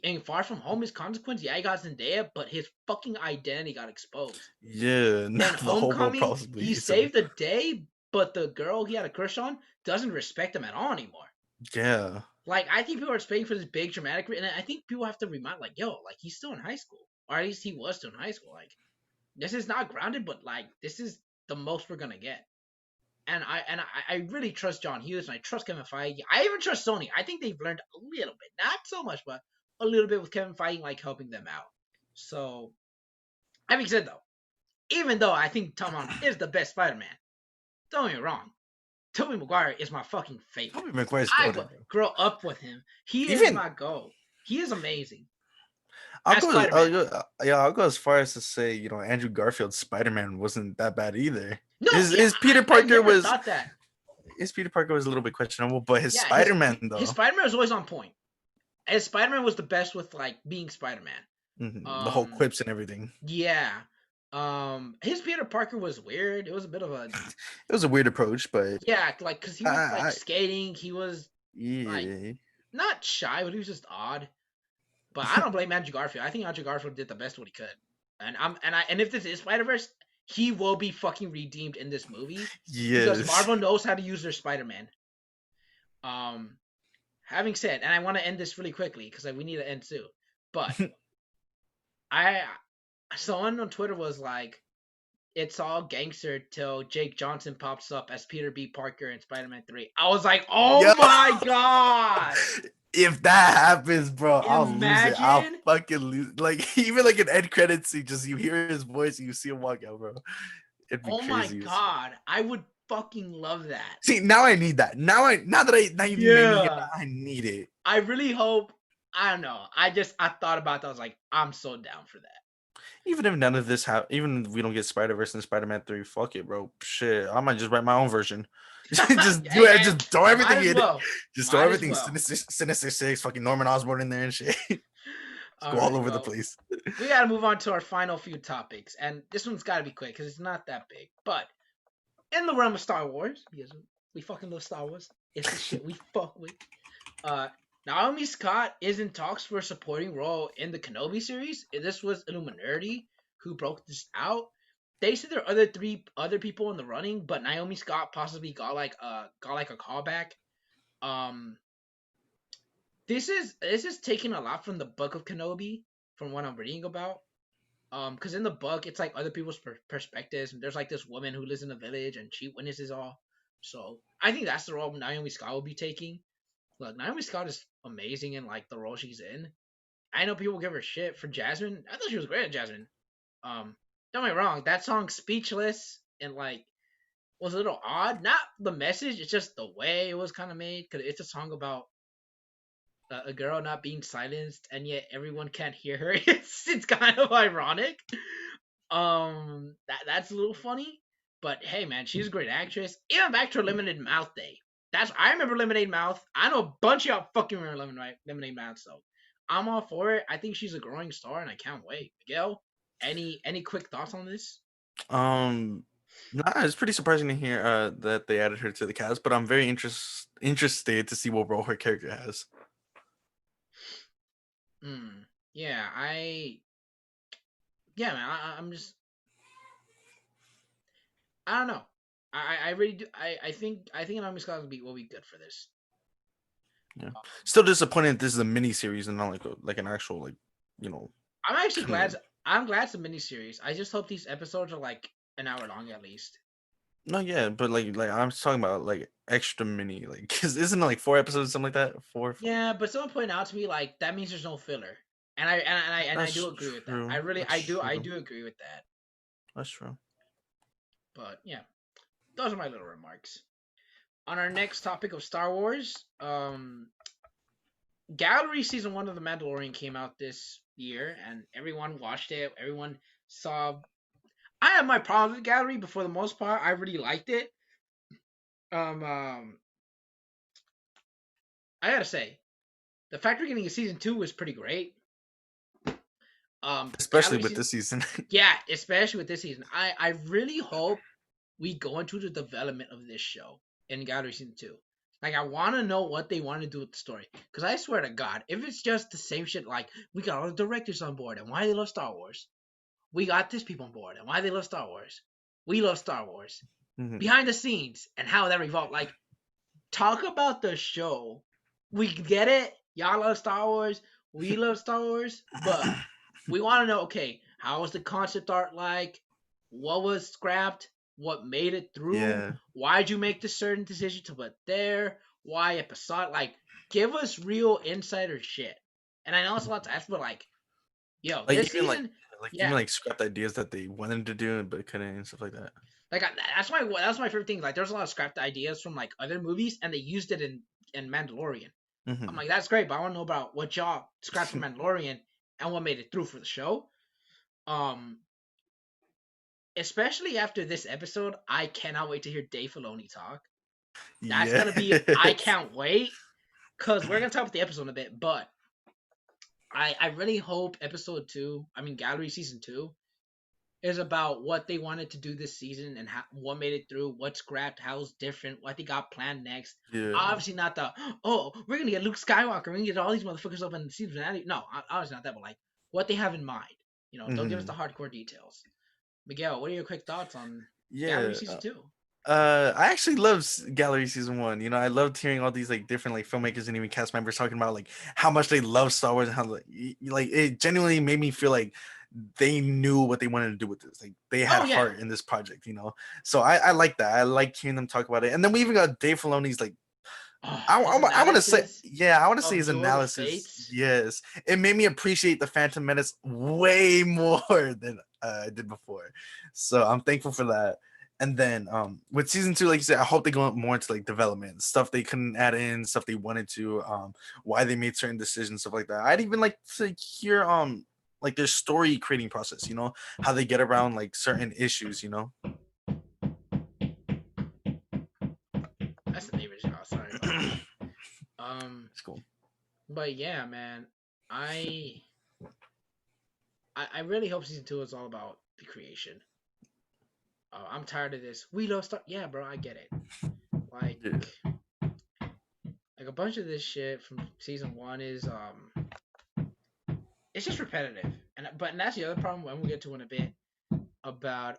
And Far From Home, his consequence. Yeah, he got Zendaya, but his fucking identity got exposed. Yeah, And not the hobo Homecoming, possibly. he So saved the day, but the girl he had a crush on doesn't respect him at all anymore. yeah. Like, I think people are expecting for this big dramatic, and I think people have to remind, like, yo, like, he's still in high school, or at least he was still in high school. Like, this is not grounded, but like, this is the most we're gonna get. And I really trust John Hughes, and I trust Kevin Feige. I even trust Sony. I think they've learned a little bit, not so much, but a little bit with Kevin Feige, like helping them out. So, having said though, even though I think Tom Holland is the best Spider-Man, don't get me wrong, Tobey Maguire is my fucking favorite. Tobey Maguire's I goated, would bro. grow up with him. He is Even my goat. He is amazing I'll as go, Spider-Man. yeah, I'll go as far as to say, Andrew Garfield's Spider-Man wasn't that bad either. No, His yeah, his Peter I Parker never was thought that. his Peter Parker was a little bit questionable, but his Yeah, Spider-Man his though, Spider-Man was always on point. His Spider-Man was the best with like being Spider-Man. the whole Um, quips and everything. yeah. His Peter Parker was weird. It was a bit of a It was a weird approach, but yeah, like because he was like I skating. He was like yeah, not shy, but he was just odd. But I don't blame Andrew Garfield. I think Andrew Garfield did the best what he could. And if this is Spider Verse, he will be fucking redeemed in this movie because yes. Marvel knows how to use their Spider Man. Um, having said, and I want to end this really quickly because we need to end soon. But I someone on Twitter was like, "It's all gangster till Jake Johnson pops up as Peter B. Parker in Spider-Man 3." I was like, "Oh Yo, my god!" if that happens, bro, I'll lose it. I'll Imagine. fucking lose. Like even like an end credit scene, just you hear his voice, and you see him walk out, bro. It'd be Oh my crazy. god. I would fucking love that. See, now I need that. Now you made me hear Yeah. that, I need it. I really hope. I don't know. I thought about that. I was like, I'm so down for that. Even if none of this even if we don't get Spider Verse and Spider Man 3, fuck it, bro. Shit, I might just write my own version. Just do Hey, it. hey, Just throw might everything as in. well. Just throw Might as everything. well. Sinister Six, fucking Norman Osborn in there and shit. Just All go all right. over the Well, place. we got to move on to our final few topics. And this one's got to be quick because it's not that big. But in the realm of Star Wars, because we fucking love Star Wars, it's the shit we fuck with. Uh, Naomi Scott is in talks for a supporting role in the Kenobi series. This was Illuminati who broke this out. They said there are three other people in the running, but Naomi Scott possibly got like a callback. Um, this is taking a lot from the Book of Kenobi, from what I'm reading about. Because in the book, it's like other people's perspectives, and there's like this woman who lives in a village, and she witnesses all. So I think that's the role Naomi Scott will be taking. Look, Naomi Scott is amazing in like the role she's in. I know people give her shit for Jasmine. I thought she was great at Jasmine. Don't get me wrong, that song "Speechless" and like was a little odd. Not the message, it's just the way it was kind of made. Cause it's a song about a girl not being silenced, and yet everyone can't hear her. It's kind of ironic. That's a little funny. But hey, man, she's a great actress. Even back to her Lemonade Mouth day. I remember Lemonade Mouth. I know a bunch of y'all fucking remember Lemonade Mouth. So I'm all for it. I think she's a growing star, and I can't wait. Miguel, any quick thoughts on this? Um, nah, it's pretty surprising to hear that they added her to the cast, but I'm very interested to see what role her character has. Yeah, yeah, man. I'm just I don't know. I really do. I think Naomi Scott will be good for this. Yeah, still disappointed. This is a mini series and not like an actual you know I'm actually kind of. glad. I'm glad it's a miniseries. I just hope these episodes are like an hour long at least. No, yeah, but like I'm talking about like extra mini, like because isn't it like 4 episodes, something like that? Four. Yeah, but someone pointed out to me like that means there's no filler, and I do That's agree with that. I true. really That's I true. do agree with that. That's true. But yeah, those are my little remarks. On our next topic of Star Wars, Gallery season 1 of The Mandalorian came out this year, and everyone watched it. Everyone saw. I have my problems with Gallery, but for the most part, I really liked it. Um, um, I gotta say, the fact we're getting a season 2 was pretty great. Especially Gallery with season, this season. yeah, especially with this season. I really hope we go into the development of this show in Gallery season 2. Like, I want to know what they want to do with the story. Because I swear to God, if it's just the same shit, like, we got all the directors on board and why they love Star Wars. We got this people on board and why they love Star Wars. We love Star Wars. Mhm. Behind the scenes and how that revolved. Like, talk about the show we get it. Y'all love Star Wars. We love Star Wars, but we want to know. Okay, how was the concept art like? What was scrapped? What made it through? Yeah. Why'd you make this certain decision to put there? Why episode? Like, give us real insider shit. And I know it's a lot to ask, but like, yo, Like this even season, even yeah, like scrapped ideas that they wanted to do but couldn't and stuff like that. like that's my favorite thing. Like, there's a lot of scrapped ideas from like other movies, and they used it in Mandalorian. I'm Hmm. like, that's great, but I want to know about what y'all scrapped from Mandalorian and what made it through for the show. Um, Especially after this episode, I cannot wait to hear Dave Filoni talk. That's gonna be, I Yes. can't wait, cause we're gonna talk about the episode in a bit, but I really hope episode two, I mean Gallery season two, is about what they wanted to do this season and how, what made it through, what's scrapped, how's different, what they got planned next. Yeah. Obviously not the, oh, we're gonna get Luke Skywalker, we're gonna get all these motherfuckers up in the season finale. No, obviously not that, but like what they have in mind. Don't give us the Hmm. hardcore details. Miguel, what are your quick thoughts on Gallery Yeah. season two? I actually love Gallery season one. You know, I loved hearing all these like different like filmmakers and even cast members talking about like how much they love Star Wars and how like it genuinely made me feel like they knew what they wanted to do with this. Like they had Oh yeah. heart in this project. You know, so I like that. I like hearing them talk about it. And then we even got Dave Filoni's like Oh, I, his I want to say, analysis yeah, I want to say of his Duel of the analysis. Fates. Yes, it made me appreciate the Phantom Menace way more than I did before. So I'm thankful for that. And then with season two, like you said, I hope they go more into like development stuff they couldn't add in, stuff they wanted to, why they made certain decisions, stuff like that. I'd even like to hear like their story creating process. You know, how they get around like certain issues. You know. That's the neighbor's house. Sorry about that. It's cool. But yeah, man, I I really hope season two is all about the creation. I'm tired of this. We love Star. Yeah, bro, I get it. Like Yeah. like a bunch of this shit from season one is it's just repetitive. And that's the other problem when we get to in a bit about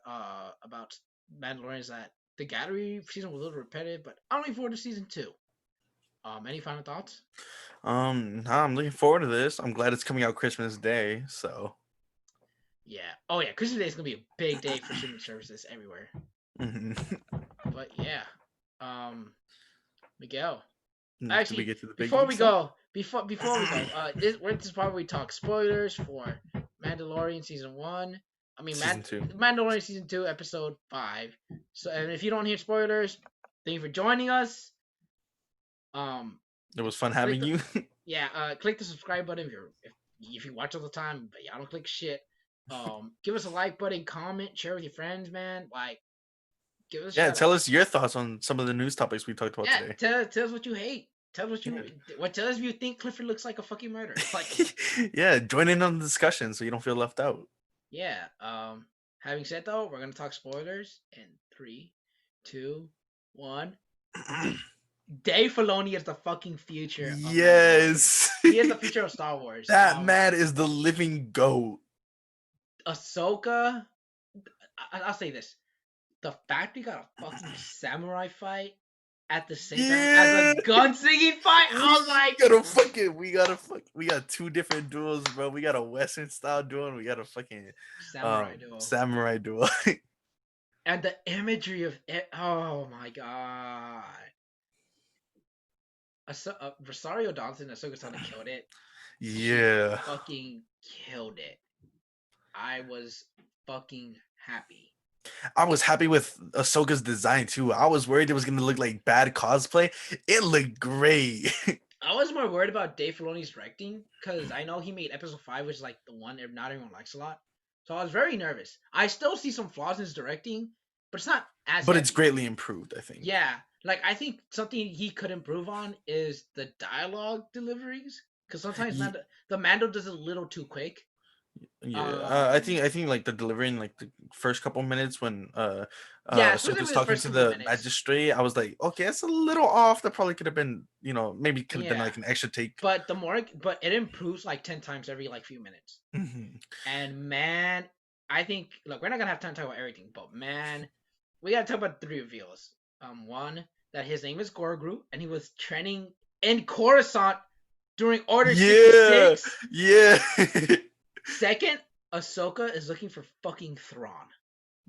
Mandalorian is that the Gallery season was a little repetitive, but I'm looking forward to season two. Any final thoughts? Nah, I'm looking forward to this. I'm glad it's coming out Christmas Day. So. Yeah. Oh yeah, Christmas Day is gonna be a big day for streaming services everywhere. Mhm. But yeah, um, Miguel. Do we Actually, get to the big league stuff? before we go, this is probably talk spoilers for Mandalorian season one. I mean, Season two. Mandalorian season two, episode 5. So, and if you don't hear spoilers, thank you for joining us. Um, It was fun click having the you. click the subscribe button if you watch all the time, but y'all don't click shit. Give us a like button, comment, share with your friends, man. Like, give us a Yeah, shout tell out. us your thoughts on some of the news topics we talked about Yeah, today. tell us what you hate. Tell us Yeah. tell us if you think Clifford looks like a fucking murderer. Like, Yeah, join in on the discussion so you don't feel left out. yeah. Having said though, we're gonna talk spoilers in 3, 2, 1. Dave Filoni is the fucking future of Mandalorian. Yes. He is the future of Star Wars. That man is the living goat. Ahsoka. I'll say this: the fact we got a fucking samurai fight at the same time as a Yeah. gunsinging fight, I was like, We got two different duels, bro. We got a Western style duel and we got a fucking samurai duel. samurai duel. And the imagery of it, oh my god. Rosario Dawson and Ahsoka Tano killed it. She Yeah. fucking killed it. I was fucking happy. I was happy with Ahsoka's design too. I was worried it was gonna look like bad cosplay. It looked great. I was more worried about Dave Filoni's directing because I know he made episode 5, which is like the one that not everyone likes a lot. So I was very nervous. I still see some flaws in his directing, but it's not as But it's heavy. greatly improved, I think. Yeah, like I think something he could improve on is the dialogue deliveries because sometimes Ye- The Mando does it a little too quick. Yeah, Um, I think like the delivery in like the first couple minutes when yeah, Ahsoka's specifically the talking first to couple of the minutes. magistrate, I was like, okay, it's a little off. That probably could have been, you know, maybe could have been Yeah, like an extra take. but it improves like 10 times every like few minutes. Mhm. And man, I think look, we're not gonna have time to talk about everything, but man, we gotta talk about 3 reveals. One that his name is Gorgru, and he was training in Coruscant during Order Yeah, 66. yeah. Second, Ahsoka is looking for fucking Thrawn.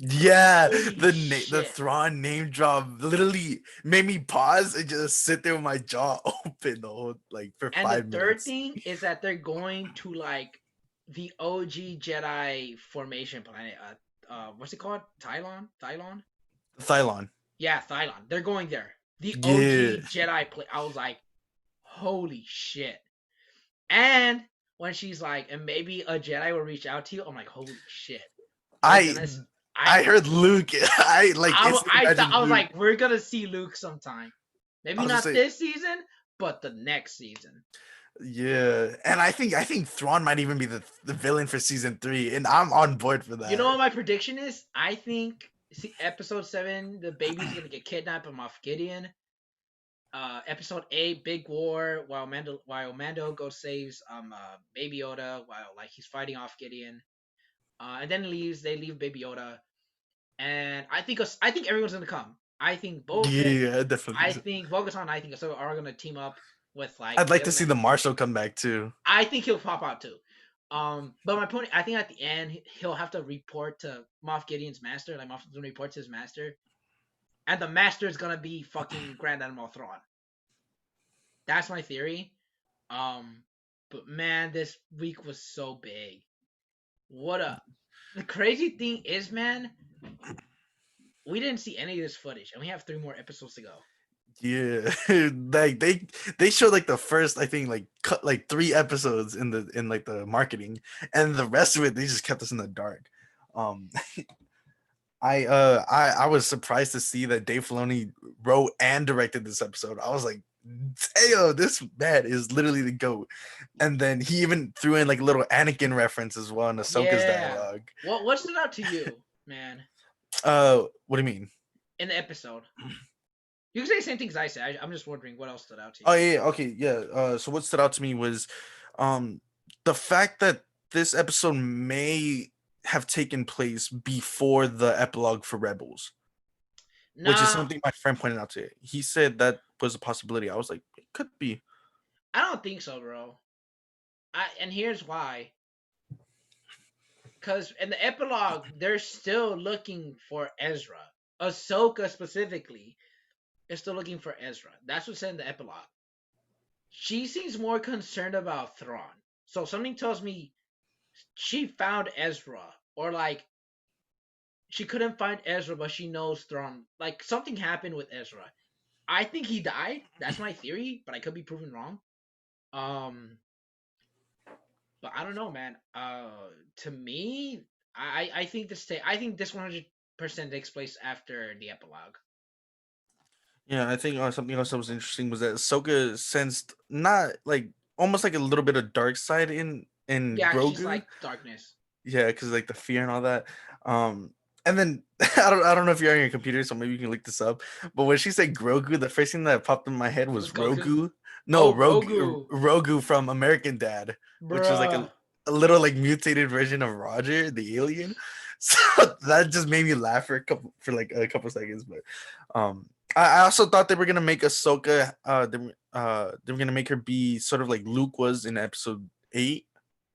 Yeah, Holy the shit. Thrawn name drop literally made me pause and just sit there with my jaw open the whole like for And the 5 minutes. third thing is that they're going to like the OG Jedi formation planet. What's it called? Thylon? Thylon. Yeah, Thylon. They're going there. The Yeah. OG Jedi play. I was like, holy shit. And when she's like, and maybe a Jedi will reach out to you, I'm like, holy shit. We're I gonna. I heard Luke. I like instantly I thought imagined I was Luke. like, we're gonna see Luke sometime. I Maybe was gonna not say, this season, but the next season. yeah. And I think Thrawn might even be the villain for season 3, and I'm on board for You know that. what my prediction is? I think see episode 7, the baby's gonna get kidnapped by Moff Gideon. Episode 8, Big War, while Mando goes saves Baby Yoda while like he's fighting off Gideon. And then they leave Baby Yoda. And I think everyone's gonna come. I think Boba Fett, Yeah, definitely. I think Bo-Katan, I think Ahsoka are gonna team up with like I'd the like other to see the men. Marshal come back too. I think he'll pop out too. But my point, I think at the end he'll have to report to Moff Gideon's master, like Moff gonna report to his master, and the master is gonna be fucking Grand Admiral Thrawn. That's my theory. Um, but man, this week was so big. What a The crazy thing is, man, we didn't see any of this footage, and we have 3 more episodes to go. Yeah, like they showed like the first I think like cut like 3 episodes in like the marketing, and the rest of it they just kept us in the dark. Um, I was surprised to see that Dave Filoni wrote and directed this episode. I was like, damn, this man is literally the goat. And then he even threw in like a little Anakin reference as well in Ahsoka's Yeah. dialogue. What stood out to you, man, What do you mean? in the episode? You can say the same things I said. I'm just wondering what else stood out to Oh you. yeah, okay, yeah. So what stood out to me was, um, the fact that this episode may have taken place before the epilogue for Rebels, which is Nah, something my friend pointed out to me. He said that was a possibility. I was like, it could be. I don't think so, bro. And here's why. Because in the epilogue, they're still looking for Ezra. Ahsoka specifically is still looking for Ezra. That's what's in the epilogue. She seems more concerned about Thrawn. So something tells me she found Ezra, or like she couldn't find Ezra, but she knows Thrawn. Like something happened with Ezra. I think he died. That's my theory, but I could be proven wrong. Um, but I don't know, man. To me, I think I think this 100% takes place after the epilogue. Yeah, I think something else that was interesting was that Ahsoka sensed not like almost like a little bit of dark side in Yeah, she's Grogu. like darkness. Yeah, because like the fear and all that. And then I don't know if you're on your computer, so maybe you can look this up. But when she said Grogu, the first thing that popped in my head Was was Goku? Rogu. No, Oh, Grogu, Rogu from American Dad, which was like bruh. a little like mutated version of Roger, the alien. So that just made me laugh for like a couple seconds. But I also thought they were gonna make Ahsoka. They were gonna make her be sort of like Luke was in episode 8.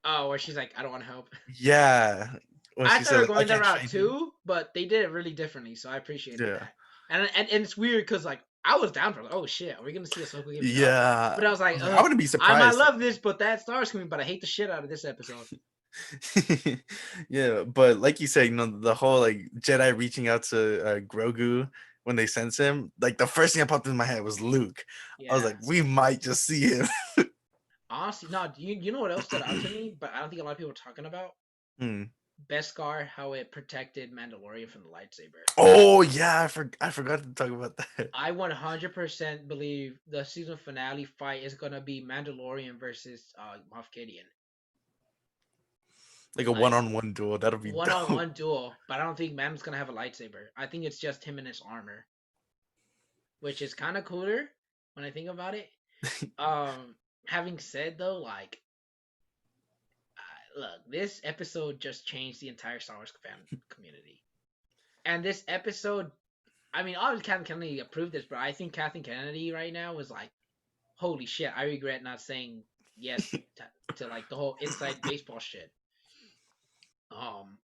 Oh, where she's like, I don't want to help. Yeah, when I she thought they said were like, "I going that can't route train him." too, but they did it really differently, so I appreciated Yeah, that. And it's weird because like I was down for like, oh shit, are we gonna see Ahsoka get beat up? yeah. But I was like, I wouldn't be I might surprised. love this, but that Star Screaming, but I hate the shit out of this episode. Yeah, but like you said, the whole like Jedi reaching out to Grogu when they sense him, like the first thing that popped in my head was Luke. I was Yeah. like, we might just see him. Honestly, no, you know what else stood out to me, but I don't think a lot of people are talking about? Hmm. Beskar, how it protected Mandalorian from the lightsaber. Oh yeah, I forgot to talk about that. I 100% believe the season finale fight is gonna be Mandalorian versus Moff Gideon. Like a Like one-on-one duel. That'll be one on dope. one duel, but I don't think Mam's gonna have a lightsaber. I think it's just him in his armor, which is kind of cooler when I think about it. Having said though, like, look, this episode just changed the entire Star Wars fan community, and this episode, I mean, obviously Kathleen Kennedy approved this, but I think Kathleen Kennedy right now was like, holy shit, I regret not saying yes to like the whole inside baseball shit.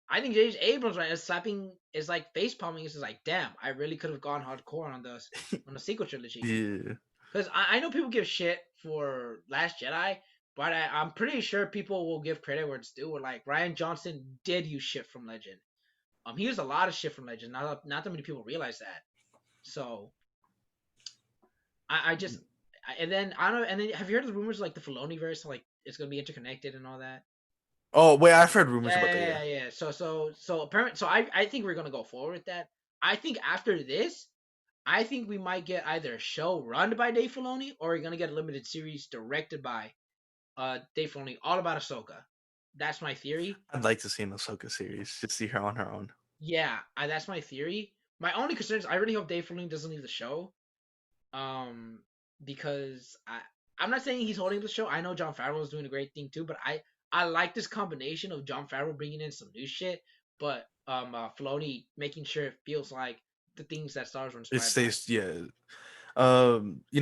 I think J.J. Abrams right is slapping is like face palming. Is like, damn, I really could have gone hardcore on the sequel trilogy. Yeah. Because I know people give shit for Last Jedi, but I'm pretty sure people will give credit where it's due. Where like Ryan Johnson did use shit from Legend. He used a lot of shit from Legend. Not that many people realize that. So I just and then I don't know. And then have you heard the rumors like the Filoni verse, like it's gonna be interconnected and all that? Oh wait, I've heard rumors about that. Yeah, Yeah. yeah, yeah. So apparently, so I think we're gonna go forward with that. I think after this, I think we might get either a show run by Dave Filoni or we're gonna get a limited series directed by Dave Filoni, all about Ahsoka. That's my theory. I'd like to see an Ahsoka series. Just see her on her own. Yeah, that's my theory. My only concern is I really hope Dave Filoni doesn't leave the show. Um, because I'm not saying he's holding the show. I know Jon Favreau is doing a great thing too, but I like this combination of Jon Favreau bringing in some new shit, but Filoni making sure it feels like the things that Star Wars were It inspired by. stays, yeah.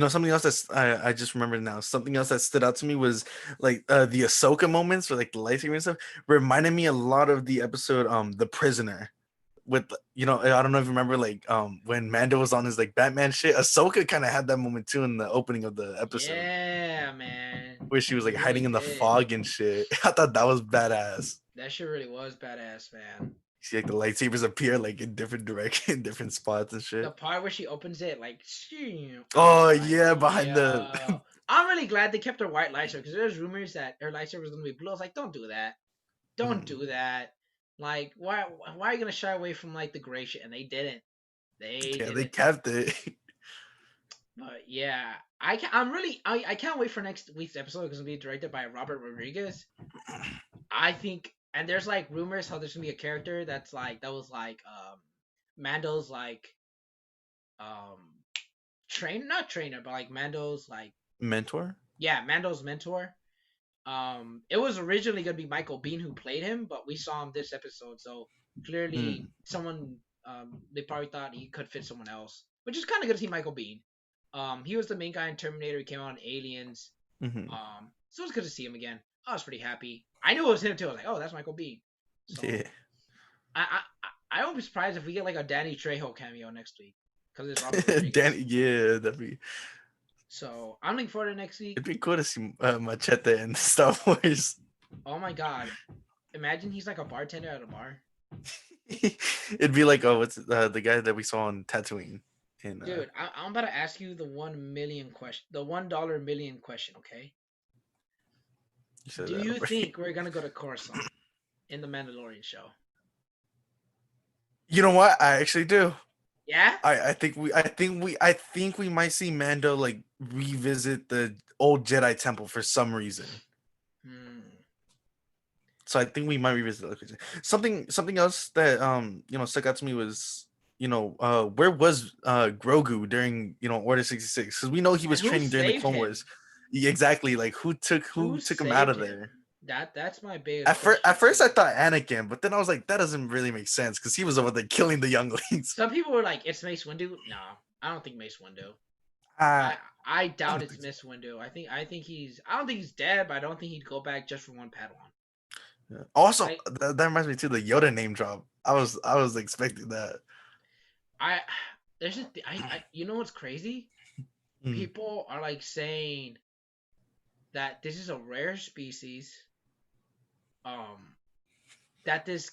Something else that's I just remembered now. Something else that stood out to me was like the Ahsoka moments or like the lightsaber and stuff reminded me a lot of the episode The Prisoner. With I don't know if you remember like when Mando was on his like Batman shit. Ahsoka kind of had that moment too in the opening of the episode Yeah, man, where she was he like really hiding in the did. fog and shit. I thought that was badass. That shit really was badass, man. See like the lightsabers appear like in different direction, different spots and The shit. part where she opens it, like, I was Oh like, yeah, behind the yo. I'm really glad they kept her white lightsaber because there's rumors that her lightsaber was gonna be blue. I was like, don't do that. Don't do that. Like, why are you gonna shy away from like the gray shit? And they didn't. They yeah, they didn't. kept it. But yeah, I can't wait for next week's episode because it'll be directed by Robert Rodriguez. I think, and there's like rumors how there's gonna be a character that was like Mando's like um not trainer, but like Mando's like Mentor. yeah, Mando's mentor. It was originally gonna be Michael Biehn who played him, but we saw him this episode, so clearly Mm. someone they probably thought he could fit someone else, which is kind of good to see Michael Biehn. He was the main guy in Terminator. He came out in Aliens. Mm-hmm. So it was good to see him again. I was pretty happy. I knew it was him too. I was like, oh, that's Michael Biehn. So Yeah. I won't be surprised if we get like a Danny Trejo cameo next week because it's Robert Rodriguez. Danny, yeah, So I'm looking forward to next week. it'd be cool to see Machete in Star Wars. Oh my god. Imagine he's like a bartender at a bar. It'd be like what's the guy that we saw on Tatooine in Dude, I'm about to ask you the 1 million question, the $1 million question, okay? you said Do that you already. think we're gonna go to Coruscant in the Mandalorian show? You know what? I actually do. Yeah? I think we might see Mando like revisit the old Jedi temple for some reason. Hmm. So I think we might revisit that. Something else that stuck out to me was where was Grogu during Order 66, because we know he And was who training during the saved Clone him? Wars. Yeah, exactly, like Who who took him out saved of him? there? That's my biggest At question first I too. thought Anakin, but then I was like, that doesn't really make sense because he was over there killing the younglings. Some people were like, it's Mace Windu. No, I don't think Mace Windu. uh, I I doubt don't it's think so. Mace Windu. I don't think he's dead, but I don't think he'd go back just for one Padawan. Yeah. Also, Like that reminds me too, the Yoda name drop. I was expecting that. I there's just you know what's crazy? Mm. People are like saying that this is a rare species. Um, that this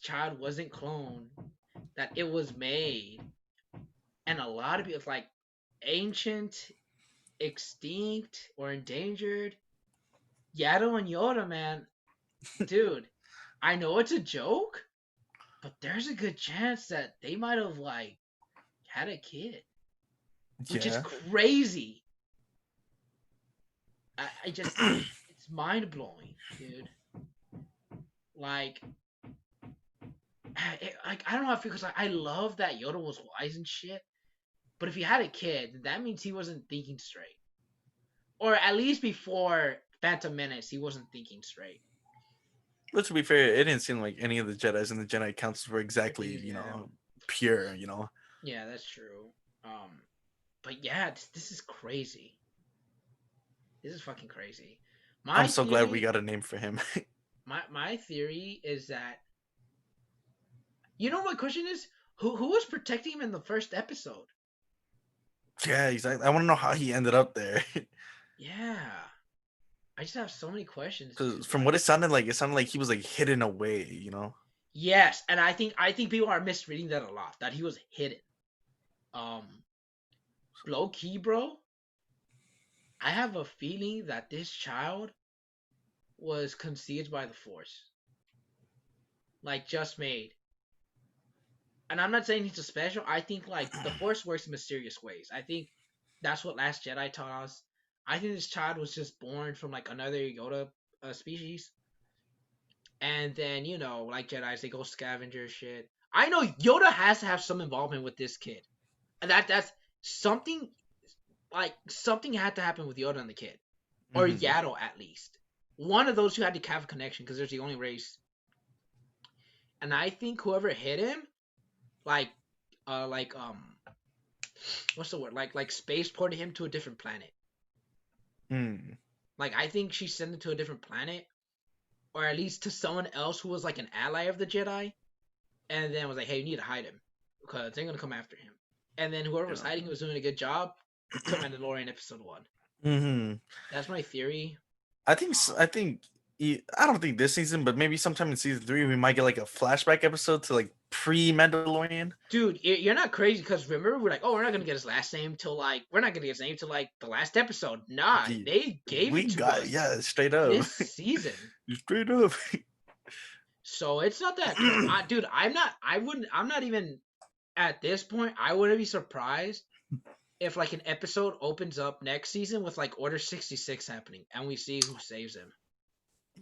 child wasn't cloned, that it was made, and a lot of people it's like ancient, extinct, or endangered. Yaddle and Yoda, man, dude. I know it's a joke, but there's a good chance that they might have like had a kid, which is Yeah. crazy. I just it's mind blowing, dude. Like, like I don't know how I feel because I love that Yoda was wise and shit. But if he had a kid, that means he wasn't thinking straight, or at least before Phantom Menace, he wasn't thinking straight. But to be fair, it didn't seem like any of the Jedi's in the Jedi Councils were I exactly, think yeah, pure. yeah, that's true. But yeah, this is crazy. This is fucking crazy. I'm My so glad we theory, got a name for him. my theory is that you know what question is? Who was protecting him in the first episode? Yeah, exactly. I want to know how he ended up there. Yeah. I just have so many questions, Because dude. from what it sounded like he was like hidden away. Yes, and I think people are misreading that a lot. That he was hidden. Um, Low key, bro. I have a feeling that this child was conceived by the Force, like just made. And I'm not saying he's a special. I think like the Force works in mysterious ways. I think that's what Last Jedi taught us. I think this child was just born from like another Yoda species, and then like Jedi's, they go scavenger shit. I know Yoda has to have some involvement with this kid, and that's something like something had to happen with Yoda and the kid, or Hmm. Yaddle at least. One of those two had to have a connection because there's the only race. And I think whoever hit him, like, like what's the word? Like spaceported him to a different planet. Mm. Like I think she sent him to a different planet, or at least to someone else who was like an ally of the Jedi, and then was like, "Hey, you need to hide him because they're gonna come after him." And then whoever was Yeah. hiding was doing a good job to Mandalorian episode 1. Hmm. That's my theory. I think I don't think this season, but maybe sometime in season 3 we might get like a flashback episode to like pre Mandalorian. Dude, you're not crazy because remember we're like, oh, we're not gonna get his last name till like we're not gonna get his name till like the last episode. Nah, they gave We it to got, us yeah, straight up. this season, Straight up. so it's not that crazy. Dude, I'm not. I wouldn't. I'm not even at this point. I wouldn't be surprised if like an episode opens up next season with like Order 66 happening, and we see who saves him.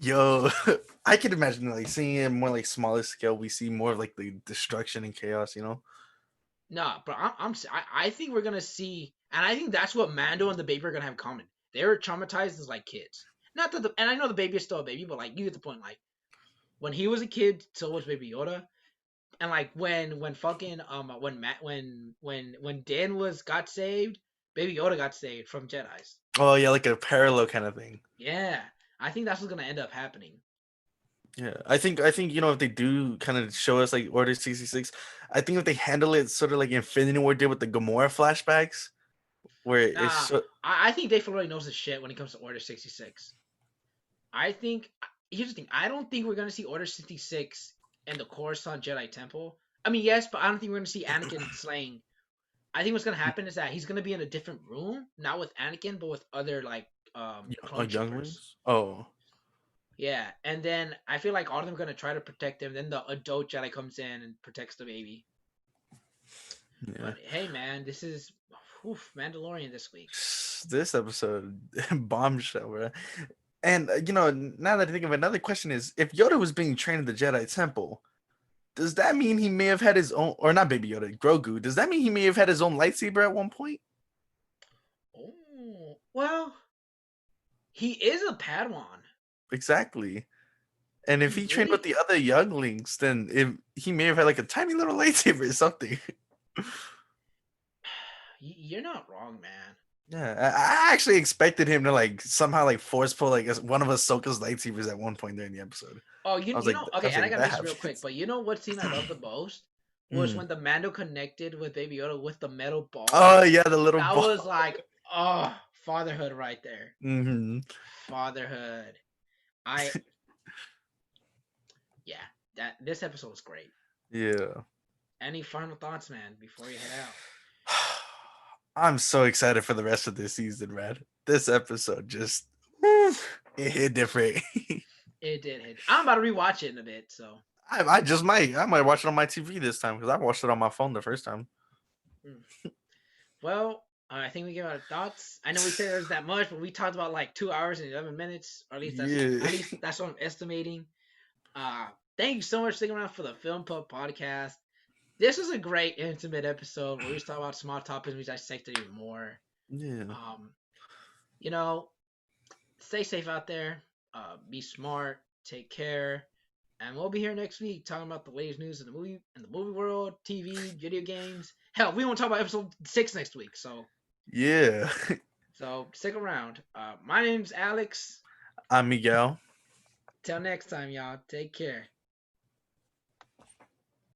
Yo, I could imagine like seeing it more like smaller scale. We see more of like the destruction and chaos. Nah, but I think we're gonna see, and I think that's what Mando and the baby are gonna have in common. They were traumatized as like kids. Not that and I know the baby is still a baby, but like you get the point. Like when he was a kid, so was Baby Yoda, and like when fucking when Matt when Dan got saved, Baby Yoda got saved from Jedi's. Oh yeah, like a parallel kind of thing. Yeah, I think that's what's gonna end up happening. Yeah, I think if they do kind of show us like Order 66, I think if they handle it sort of like Infinity War did with the Gamora flashbacks, where it's Nah, I think Dave Filoni knows his shit when it comes to Order 66. I think here's the thing. I don't think we're gonna see Order 66 and the Coruscant Jedi Temple. I mean, yes, but I don't think we're gonna see Anakin slaying. I think what's gonna happen is that he's gonna be in a different room, not with Anakin, but with other like clone troopers. younglings. Oh Yeah, and then I feel like all of them are gonna try to protect him. Then the adult Jedi comes in and protects the baby. yeah, But hey, man, this is Mandalorian this week. this episode bombshell, bro. And now that I think of it, another question is, if Yoda was being trained in the Jedi Temple, does that mean he may have had his own, or not Baby Yoda, Grogu? Does that mean he may have had his own lightsaber at one point? Oh well, he is a Padawan. Exactly. And if He he trained with really, the other younglings, then he may have had like a tiny little lightsaber or something. you're not wrong, man. Yeah, I actually expected him to like somehow like force pull like one of Ahsoka's lightsabers at one point during the episode. Oh, I was you like, know, I okay, was and I like, got that this real quick, happens. but you know what scene I love the most was Mm. when the Mando connected with Baby Yoda with the metal ball. Oh yeah, the little That ball. was like, oh, fatherhood right there. Hmm. Fatherhood. I Yeah, that this episode was great. Yeah. Any final thoughts, man, before you head out? I'm so excited for the rest of this season, man. This episode just whew, it hit different. It did hit. I'm about to rewatch it in a bit, so. I might watch it on my TV this time because I watched it on my phone the first time. Hmm. Well, I think we gave our thoughts. I know we said there's that much, but we talked about like 2 hours and 11 minutes, or Yeah. at least that's what I'm estimating. Uh, Thank you so much for sticking around for the Film Pub podcast. This was a great intimate episode where we just talk about small topics we dissected even more. Yeah. Um, you know, stay safe out there. Be smart. Take care. And we'll be here next week talking about the latest news in the movie world, TV, video games. Hell, we won't talk about episode 6 next week. So Yeah. So stick around. My name's Alex. I'm Miguel. Till next time, y'all. Take care.